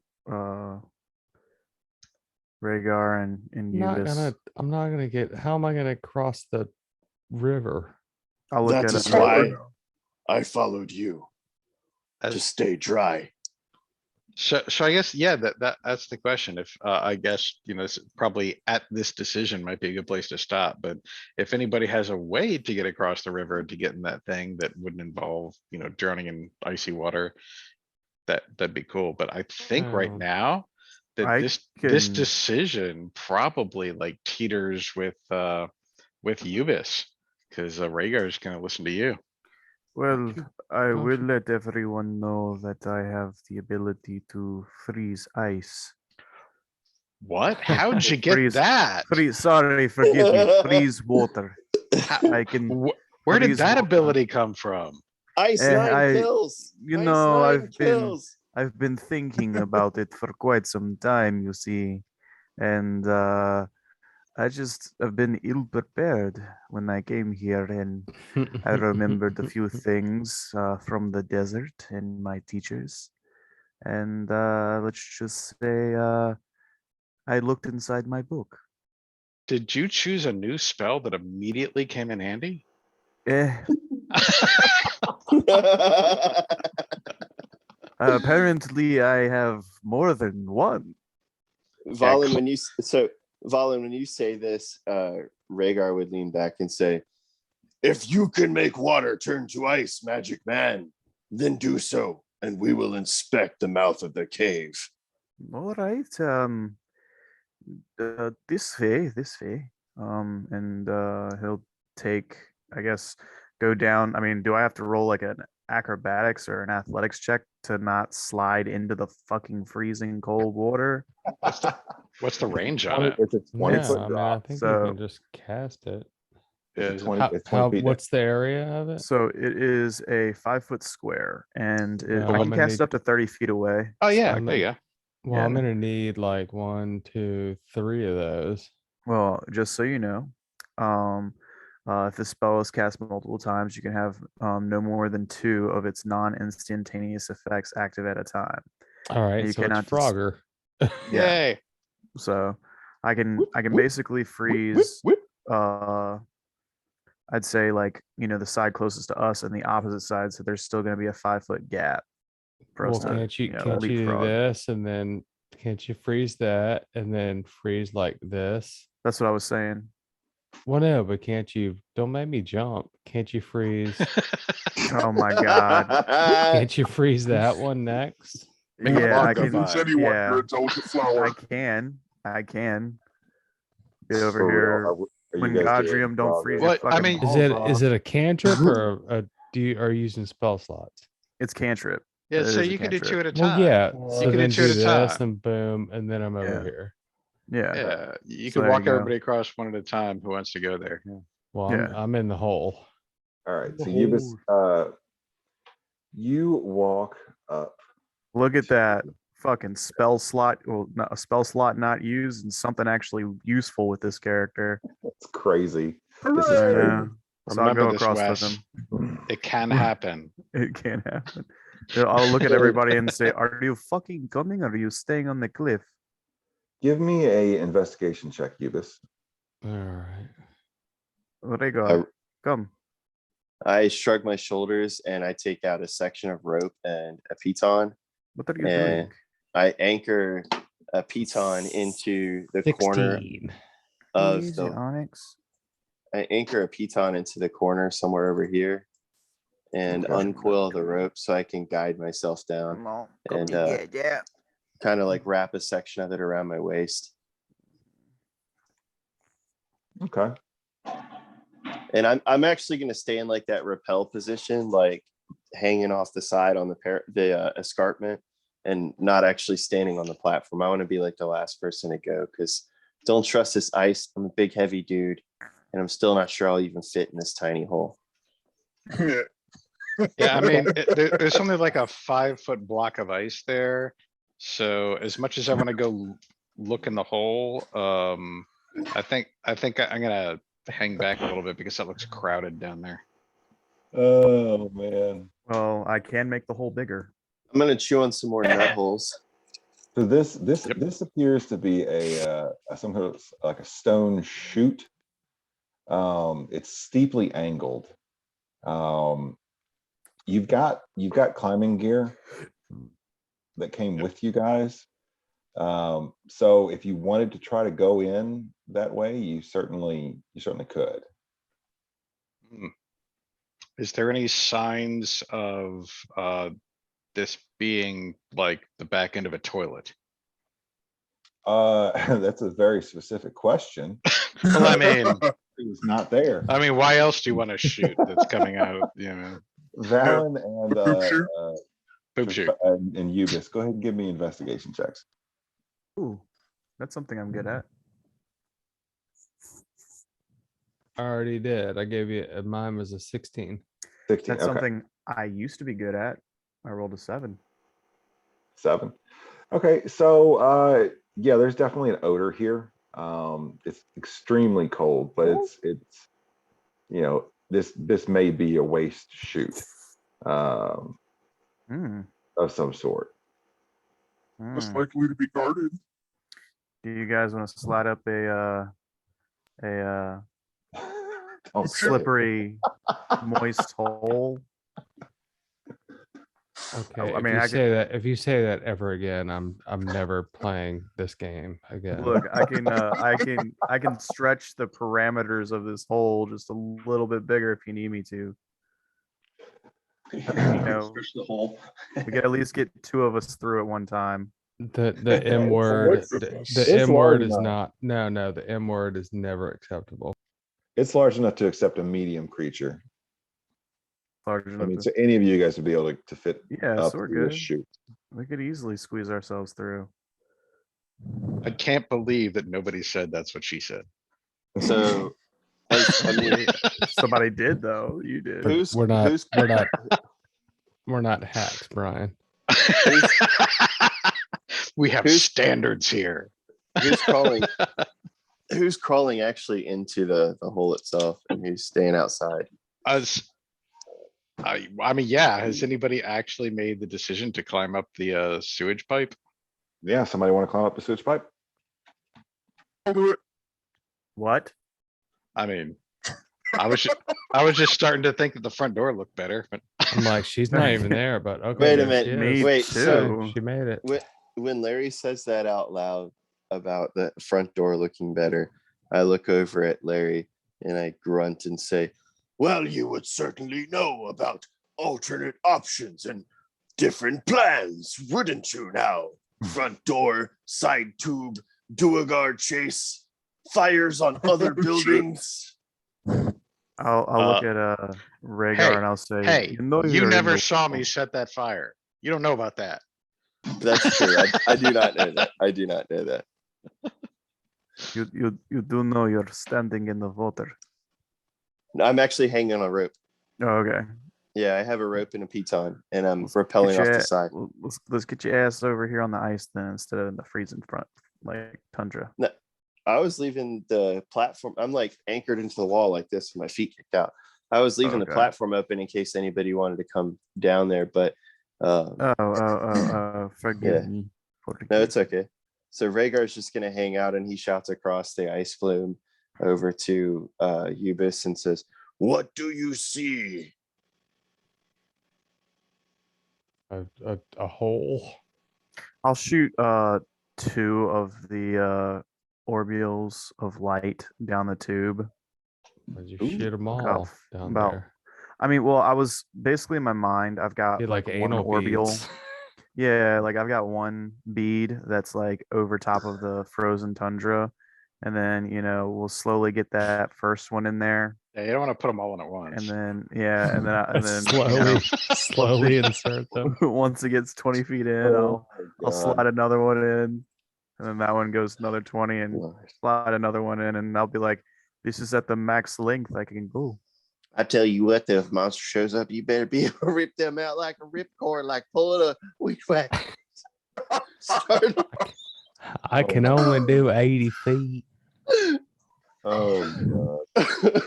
Rhaegar and Eubis. I'm not gonna get. How am I gonna cross the river? I'll look That at is it. why I followed you to As- stay dry. So I guess, yeah, that's the question. If I guess, probably at this decision might be a good place to stop. But if anybody has a way to get across the river to get in that thing that wouldn't involve, drowning in icy water, that'd be cool. But I think right Oh. now that I this can- decision probably like teeters with Eubis, because Rhaegar is going to listen to you. Well, I don't will you- let everyone know that I have the ability to freeze ice. What? How'd you get Freeze- that? Sorry, forgive me. Freeze water. I can. Where did freeze that water. ability come from? Ice Eh, 9 kills. you Ice know, 9 kills. I've been thinking about it for quite some time, you see, and I just have been ill prepared when I came here, and I remembered a few things from the desert and my teachers, and let's just say I looked inside my book. Did you choose a new spell that immediately came in handy? Eh, apparently, I have more than one. Valen, when you say this, Rhaegar would lean back and say, "If you can make water turn to ice, magic man, then do so, and we will inspect the mouth of the cave." All right. This way. And he'll take, I guess, go down. I mean, do I have to roll like an acrobatics or an athletics check to not slide into the fucking freezing cold water? What's the range on it? It's a 20 Yeah, foot I mean, I drop. think So- you can just cast it. It's Is- 20 How, it's 20 feet what's the area of it? So it is a 5-foot square, and Yeah, I I'm can gonna cast it need- up to 30 feet away. Oh yeah, I'm there you go. Well, I'm yeah. gonna need like 1, 2, 3 of those. Well, just so you know, If the spell is cast multiple times, you can have no more than 2 of its non-instantaneous effects active at a time. All right, You so it's cannot Frogger. Yeah. Yay. So I can Whip, whip, basically whip, freeze whip. I'd say like, the side closest to us and the opposite side, so there's still gonna be a 5-foot gap for Well, us to can't you do leapfrog. this and then can't you freeze that and then freeze like this? That's what I was saying. Well, no, but can't you? Don't make me jump. Can't you freeze? Oh my god. Can't you freeze that one next? Make a Yeah, long I go can. by. Is anyone Yeah, here a delicate flower? I can. Get over For real, here. are you When guys doing Godrium don't freeze Frogger? your What? I fucking mean, Is balls it off. a cantrip or a are you using spell slots? It's cantrip. Yeah, It so is a you can do 2 cantrip. at a time. Well, yeah. You So can do then 2 do at a this time. and boom, and then I'm over Yeah. here. Yeah. Yeah, you So can there walk you go. everybody across one at a time who wants to go there. Yeah. Well, Yeah. I'm in the hole. All right, so Oh. you walk up. Look at to- that fucking spell slot. Well, not a spell slot not used, and something actually useful with this character. It's crazy. This is I crazy. know. So I'll Remember go this, across Wes. with him. It can happen. It can't happen. I'll look at everybody and say, "Are you fucking coming, or are you staying on the cliff?" Give me a investigation check, Ubis. All right. Rhaegar, come. I shrug my shoulders and I take out a section of rope and a piton. What are you And doing? I anchor a piton into the corner 16. of Easy, the. Onyx. I anchor a piton into the corner somewhere over here, and Okay. uncoil the rope so I can guide myself down. Come on. And kind of like wrap a section of it around my waist. Okay. And I'm actually going to stay in like that rappel position, like hanging off the side on the escarpment, and not actually standing on the platform. I want to be like the last person to go, because don't trust this ice. I'm a big heavy dude, and I'm still not sure I'll even fit in this tiny hole. Yeah, I mean, there's something like a 5-foot block of ice there. So as much as I want to go look in the hole, I think I'm gonna hang back a little bit because that looks crowded down there. Oh man. Well, I can make the hole bigger. I'm going to chew on some more nut holes. So this Yep. appears to be some kind of like a stone chute. It's steeply angled. You've got climbing gear that came with you guys. So if you wanted to try to go in that way, you certainly could. Is there any signs of this being like the back end of a toilet? That's a very specific question. Well, I mean, It was not there. why else do you want to shoot that's coming out of, Valen and Poop shoot? poop shoot? and Ubis, go ahead and give me investigation checks. Ooh, that's something I'm good at. I already did. I gave you mine was a 16. 16. That's Okay. something I used to be good at. I rolled a 7. 7. Okay, so yeah, there's definitely an odor here. It's extremely cold, but it's this may be a waste chute of some sort. Most likely to be guarded. Do you guys want to slide up a Don't say it. slippery, moist hole? Okay. I mean, I if you say that ever again, I'm never playing this game again. Look, I can stretch the parameters of this hole just a little bit bigger if you need me to. know, Push the hole. We could at least get 2 of us through at one time. The M word It's the M word is large not no, the M word is never acceptable. It's large enough to accept a medium creature. Large I enough mean, to- so any of you guys would be able to fit Yeah, up so we're through this good. chute. We could easily squeeze ourselves through. I can't believe that nobody said that's what she said. So, I mean, Somebody did though. You did. who's We're not who's we're not hacks, Brian. We have Who's- standards here. who's calling who's crawling actually into the hole itself, and who's staying outside? I mean, yeah, has anybody actually made the decision to climb up the sewage pipe? Yeah, somebody want to climb up the sewage pipe? I'll do it. What? I mean, I was just starting to think that the front door looked better, but I'm like, she's not even there, but okay. Wait a there she minute. is. Wait, too. so She made it. when Larry says that out loud about the front door looking better, I look over at Larry and I grunt and say, well, you would certainly know about alternate options and different plans, wouldn't you now? Front door, side tube, Duergar chase, fires on other buildings. I'll look at Rhaegar hey, and I'll say, hey, know you you're in never the saw wall." me set that fire. You don't know about that. That's true. I do not know that. I do not know that. You do know you're standing in the water. I'm actually hanging on a rope. Oh, okay. Yeah, I have a rope and a piton, and I'm Let's rappelling get off your the a- side. Let's get your ass over here on the ice then instead of in the freezing front, like tundra. I was leaving the platform. I'm like anchored into the wall like this with my feet kicked out. I was leaving the Okay. platform open in case anybody wanted to come down there, but Forgive Yeah. me. no, it's okay. So Rhaegar's just gonna hang out, and he shouts across the ice flume over to Ubis and says, "What do you see?" A hole. I'll shoot 2 of the orbials of light down the tube. You Ooh, shit them all about- down about- there. I mean, well, I was basically in my mind. I've got Be like one anal orbial. beads. Yeah, like I've got one bead that's like over top of the frozen tundra, and then we'll slowly get that first one in there, Yeah, you don't want to put them all in at once. and then and then Slowly insert them. once it gets 20 feet in, I'll slide another one in, and then that one goes another 20, and slide another one in, and I'll be like, this is at the max length I can go. I tell you what, though, if monster shows up, you better be able to rip them out like a ripcord, like pulling a weed whack. I can only do 80 feet. Oh god.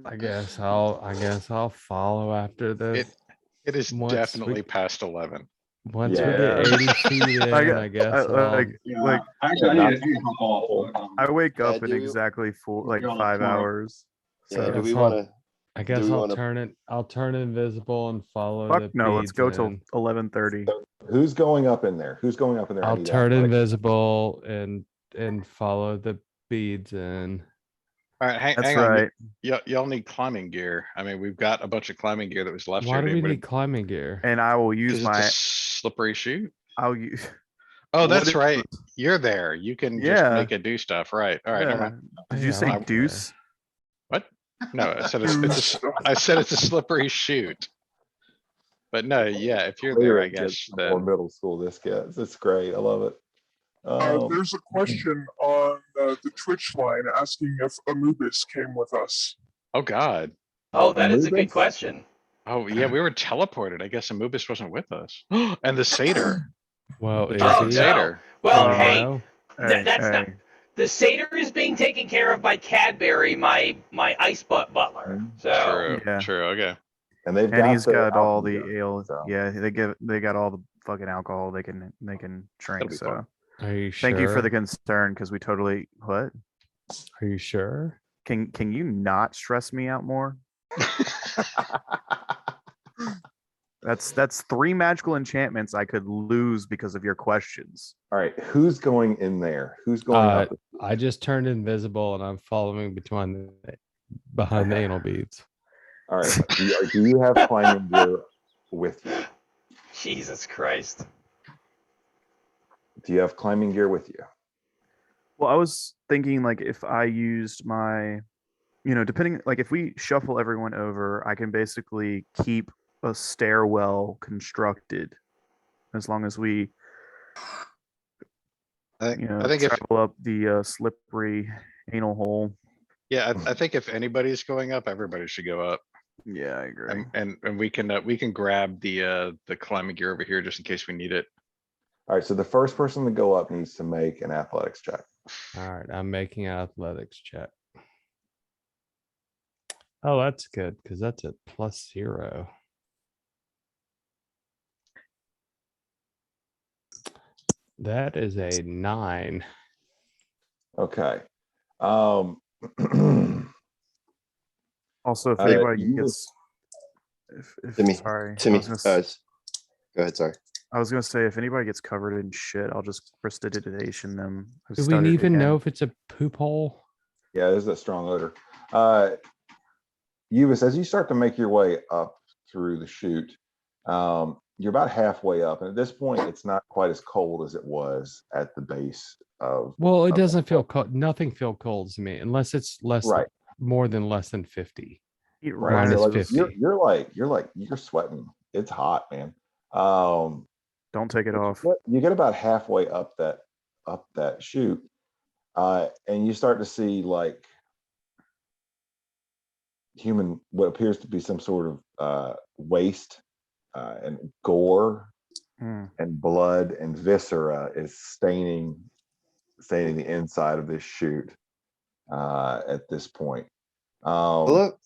I guess I'll follow after the It is once we- definitely past 11. once Yeah. we get 80 feet in, I guess Yeah, Actually, I need to hop off. I wake up Yeah, in do we- exactly You're on 5 tomorrow. hours. Yeah, So do we That's want all. to? I guess we I'll wanna- turn invisible and follow fuck the no, let's beads go till in. 11:30. Who's going up in there? Who's going up in there? I I'll need turn athletic. invisible and follow the beads in. All right, That's hang on. right. Y'all need climbing gear. I mean, we've got a bunch of climbing gear that was left Why here. do we Anybody- need climbing gear? And I will use 'cause it's a my slippery chute. I'll use Oh, What that's is right. this? You're there. You can just Yeah. make it do stuff. Right. All right. Never yeah. mind. Did you Yeah, say okay. deuce? What? No, I said I said it's a slippery chute. But no, yeah, if you're there, I guess More then middle school this gets. It's great. I love it. There's a question on the Twitch line asking if Anubis came with us. oh god. Oh, that is a good Anubis? question. Oh yeah, we were teleported. I guess Anubis wasn't with us. And the satyr. Well, The is drunken Oh, he? no. satyr. Well, Do we hey, know? that's not. The satyr is being taken care of by Cadbury, my ice butler. So True. Yeah. True. Okay. And they've And he's the got all the alcohol, ale. so. Yeah, they got all the fucking alcohol they can drink. be So fun. Are you sure? thank you for the concern, because we totally what? Are you sure? Can you not stress me out more? That's 3 magical enchantments I could lose because of your questions. All right, who's going in there? Who's going up? I just turned invisible and I'm following behind the anal beads. All right, do you have climbing gear with you? Jesus Christ. Do you have climbing gear with you? Well, I was thinking, like, if I used my, depending, like, if we shuffle everyone over, I can basically keep a stairwell constructed as long as we, I think if travel up the slippery anal hole. yeah, I think if anybody's going up, everybody should go up. Yeah, I agree. And we can grab the climbing gear over here just in case we need it. All right, so the first person to go up needs to make an athletics check. All right, I'm making an athletics check. Oh, that's good because that's a +0. That is a 9. Okay. Also, if Uh, anybody you gets, if Timmy, sorry, Timmy, I was gonna, go ahead. Sorry. I was gonna say if anybody gets covered in shit, I'll just prestidigitation them. I've Do we started even know again. if it's a poop hole? Yeah, there's that strong odor. Uvis, as you start to make your way up through the chute, you're about halfway up, and at this point, it's not quite as cold as it was at the base of. Well, it of doesn't feel cold. Nothing feel cold to me unless it's right. more than less than 50. Eat Right. rats. So like, 50. you're sweating. It's hot, man. Don't take it off. You get about halfway up that chute, and you start to see like what appears to be some sort of waste and gore and blood and viscera is staining the inside of this chute at this point. Look.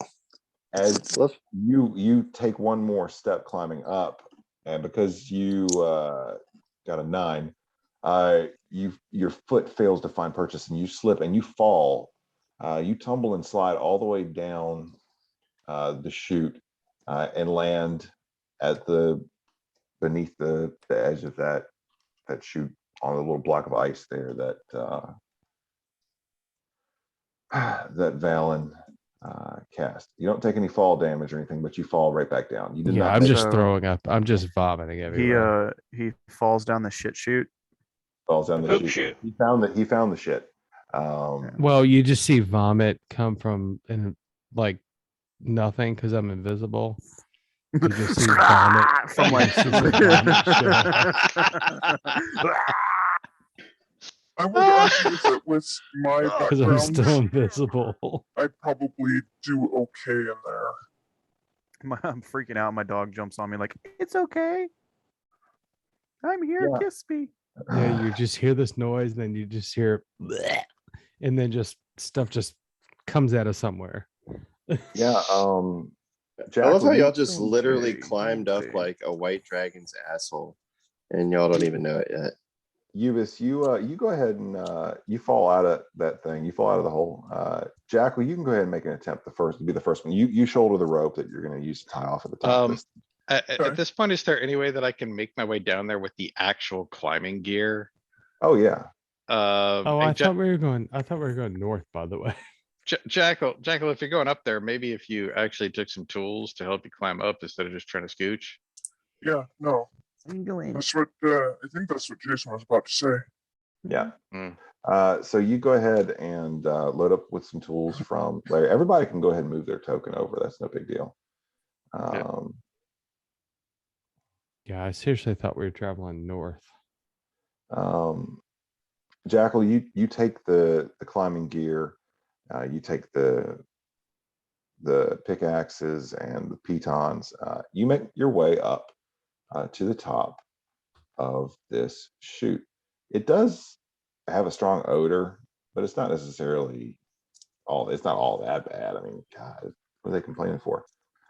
As Look. you take one more step climbing up, and because you got a 9, your foot fails to find purchase, and you slip and you fall. You tumble and slide all the way down the chute and land at beneath the edge of that chute on a little block of ice there that that Valen cast. You don't take any fall damage or anything, but you fall right back down. You did Yeah, not. I'm take just So- throwing up. I'm just vomiting everywhere. He falls down the shit chute. falls down the Poop chute. chute. He found the shit. Well, you just see vomit come from and like nothing because I'm invisible. You just see vomit from You like. just see the vomit I would argue that with my because I'm background, still invisible. I'd probably do okay in there. I'm freaking out. My dog jumps on me like, it's okay. I'm here. Yeah. Kiss me. Yeah, you just hear this noise, and then you just hear, "Bleh," and then just stuff just comes out of somewhere. Yeah. Jack, I love how would you- y'all just literally Okay, climbed up okay. like a white dragon's asshole, and y'all don't even know it yet. Uvis, you go ahead and you fall out of that thing. You fall out of the hole. Jackal, you can go ahead and make an attempt. Be the first one. You shoulder the rope that you're going to use to tie off at the top. Of this. At this point, is there any way that I can make my way down there with the actual climbing gear? Oh yeah. Oh, Hey, I thought we were going. I thought we were going north. By the way, Jackal, if you're going up there, maybe if you actually took some tools to help you climb up instead of just trying to scooch. Yeah, no, I'm going. that's what I think that's what Jason was about to say. Yeah. Mm. So you go ahead and load up with some tools from Larry. Everybody can go ahead and move their token over. That's no big deal. yeah, I seriously thought we were traveling north. Jackal, you take the climbing gear. You take the pickaxes and the pitons. You make your way up to the top of this chute. It does have a strong odor, but it's not necessarily it's not all that bad. I mean, God, what are they complaining for?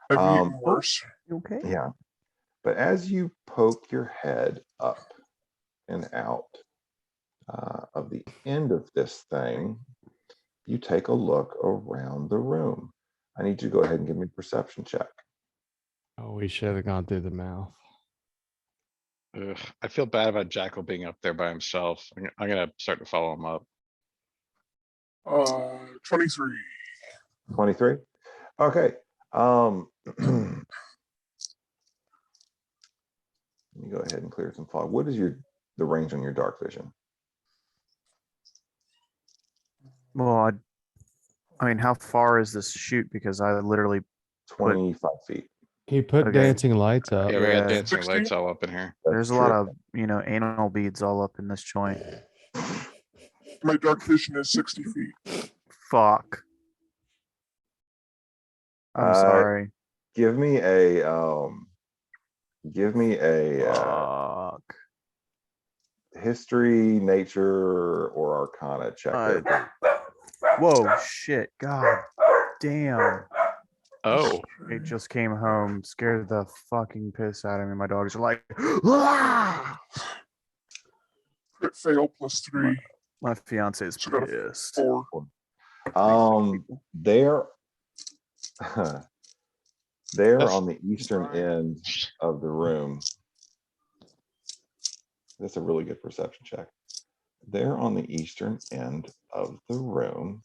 I've eaten worse. Okay. Yeah. But as you poke your head up and out of the end of this thing, you take a look around the room. I need you to go ahead and give me a perception check. Oh, we should have gone through the mouth. Ugh, I feel bad about Jackal being up there by himself. I'm gonna start to follow him up. 23. 23. Okay. Let me go ahead and clear some fog. What is the range on your dark vision? Well, I mean, how far is this chute? Because I literally 25 feet. He put Okay. dancing lights up. Yeah, we Yeah. got dancing 60? lights all up in here. That's there's a lot true. of anal beads all up in this joint. My dark vision is 60 feet. Fuck. I'm sorry. Give me a Fuck. history, nature, or arcana check there. Whoa, shit. God damn. Oh, It just came home, scared the fucking piss out of me. My dogs are like, "Ah!" Crit fail +3. My fiance is So got a pissed. 4. They're they're That's- on the eastern end of the room. That's a really good perception check. They're on the eastern end of the room.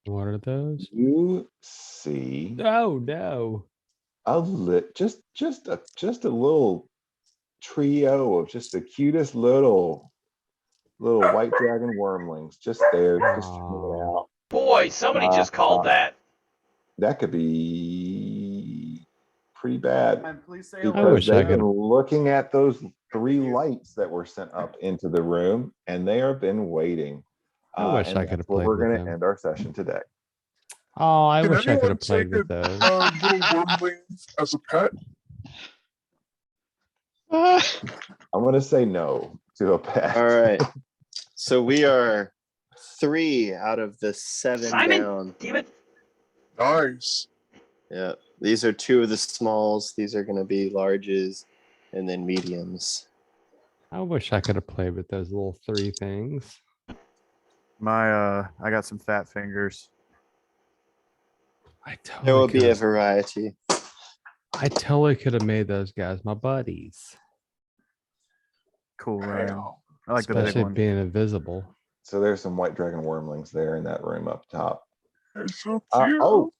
What are those? You see Oh no. just a little trio of just the cutest little white dragon wormlings just there, just hanging out. Boy, somebody just called that. That could be pretty bad Please say because wish I they've could- been looking at those 3 lights that were sent up into the room, and they have been waiting. I wish and I could have that's where played we're with going to them. end our session today. Oh, I Can wish I could anyone have played take with those. little wormling as a pet? I'm going to say no to a pet. All right. So we are 3 out of the 7 Simon, down. damn it. Nice. Yeah. These are 2 of the smalls. These are going to be larges and then mediums. I wish I could have played with those little 3 things. I got some fat fingers. I There will totally be a could. variety. I totally could have made those guys my buddies, Cool, Ryan. I like the big especially one. being invisible. So there's some white dragon wormlings there in that room up top. It's so cute. Oh,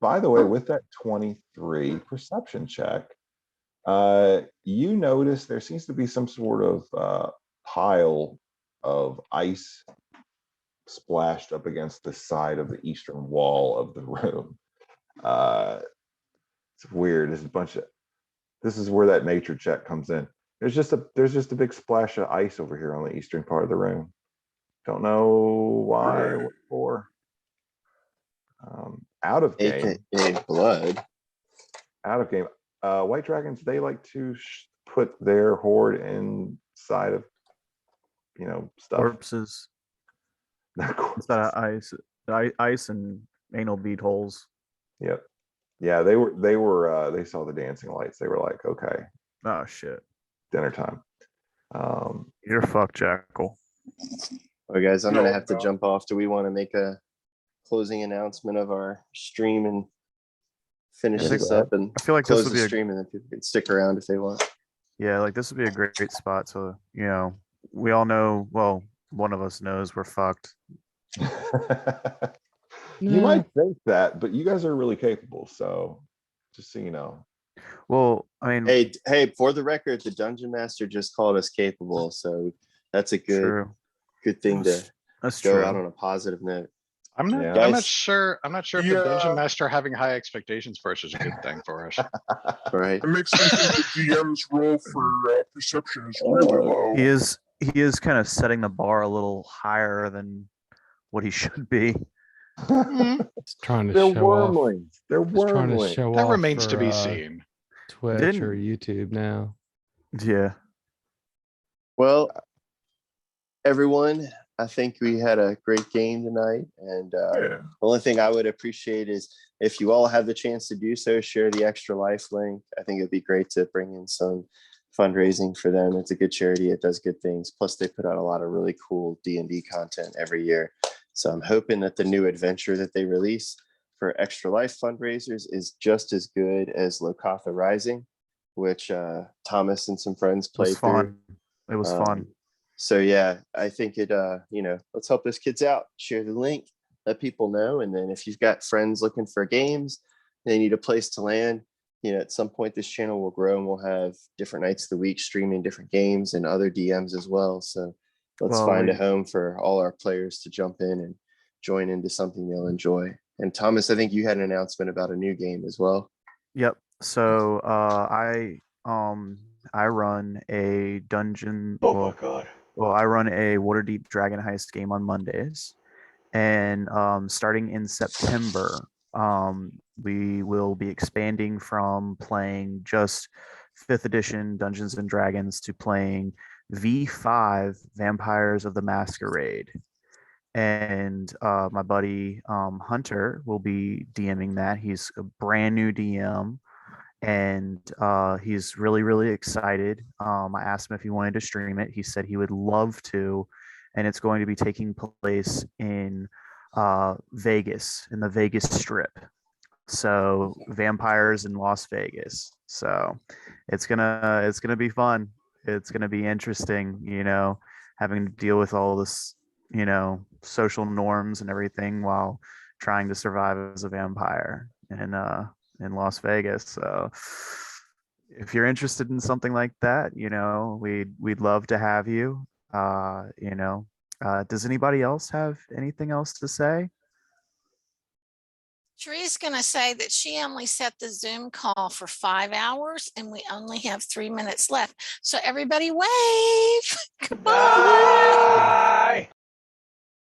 by the way, with that 23 perception check, you notice there seems to be some sort of pile of ice splashed up against the side of the eastern wall of the room. It's weird. This is where that nature check comes in. There's just a big splash of ice over here on the eastern part of the room. Don't know why or what for. Out of game. AKA blood. Out of game. White dragons, they like to put their hoard inside of, stuff. Corpses. Instead of ice and anal bead holes. Yep. Yeah, they saw the dancing lights. They were like, okay, Oh shit. dinner time. You're fucked, Jackal. All right, guys, I'm going to have to No. jump off. Do we want to make a closing announcement of our stream and finish I think this so. up and I feel like this close would the be stream and then people can stick around if they want? yeah, like this would be a great spot. So, we all know, well, one of us knows we're fucked. You might think that, but you guys are really capable. So just so you know. Well, I mean, Hey, for the record, the dungeon master just called us capable, so that's a true. good thing to That's go true. out on a positive note. I'm not. Yeah. I'm not Guys. sure. I'm not sure if Yeah. the dungeon master having high expectations for us is a good thing for us. Right? It makes me think the DM's role for perception is really low. He is kind of setting the bar a little higher than what he should be. Just trying to They're show off. wormlings. They're Just trying to wormlings. show That off remains to for, be seen. Twitch Didn't- or YouTube now. Yeah. Well, everyone, I think we had a great game tonight. And Yeah. the only thing I would appreciate is if you all have the chance to do so, share the Extra Life link. I think it'd be great to bring in some fundraising for them. It's a good charity. It does good things. Plus, they put out a lot of really cool D&D content every year. So I'm hoping that the new adventure that they release for Extra Life fundraisers is just as good as Lokatha Rising, which Thomas and some friends It was played through. fun. It was fun. So yeah, I think it let's help those kids out. Share the link, let people know. And then if you've got friends looking for games, they need a place to land. At some point this channel will grow and we'll have different nights of the week streaming different games and other DMs as well. So let's Well, find a we- home for all our players to jump in and join into something they'll enjoy. And Thomas, I think you had an announcement about a new game as well. Yep. So I run a dungeon. Oh my god. Well, I run a Waterdeep Dragon Heist game on Mondays, and starting in September, we will be expanding from playing just 5th edition Dungeons and Dragons to playing V5 Vampires of the Masquerade. And my buddy Hunter will be DMing that. He's a brand new DM, and he's really, really excited. I asked him if he wanted to stream it. He said he would love to, and it's going to be taking place in Vegas, in the Vegas Strip. So vampires in Las Vegas. So it's gonna be fun. It's gonna be interesting, having to deal with all this, social norms and everything while trying to survive as a vampire in Las Vegas. So if you're interested in something like that, we'd love to have you. Does anybody else have anything else to say? Sheree's going to say that she only set the Zoom call for 5 hours and we only have 3 minutes left. So everybody wave. Goodbye. Bye.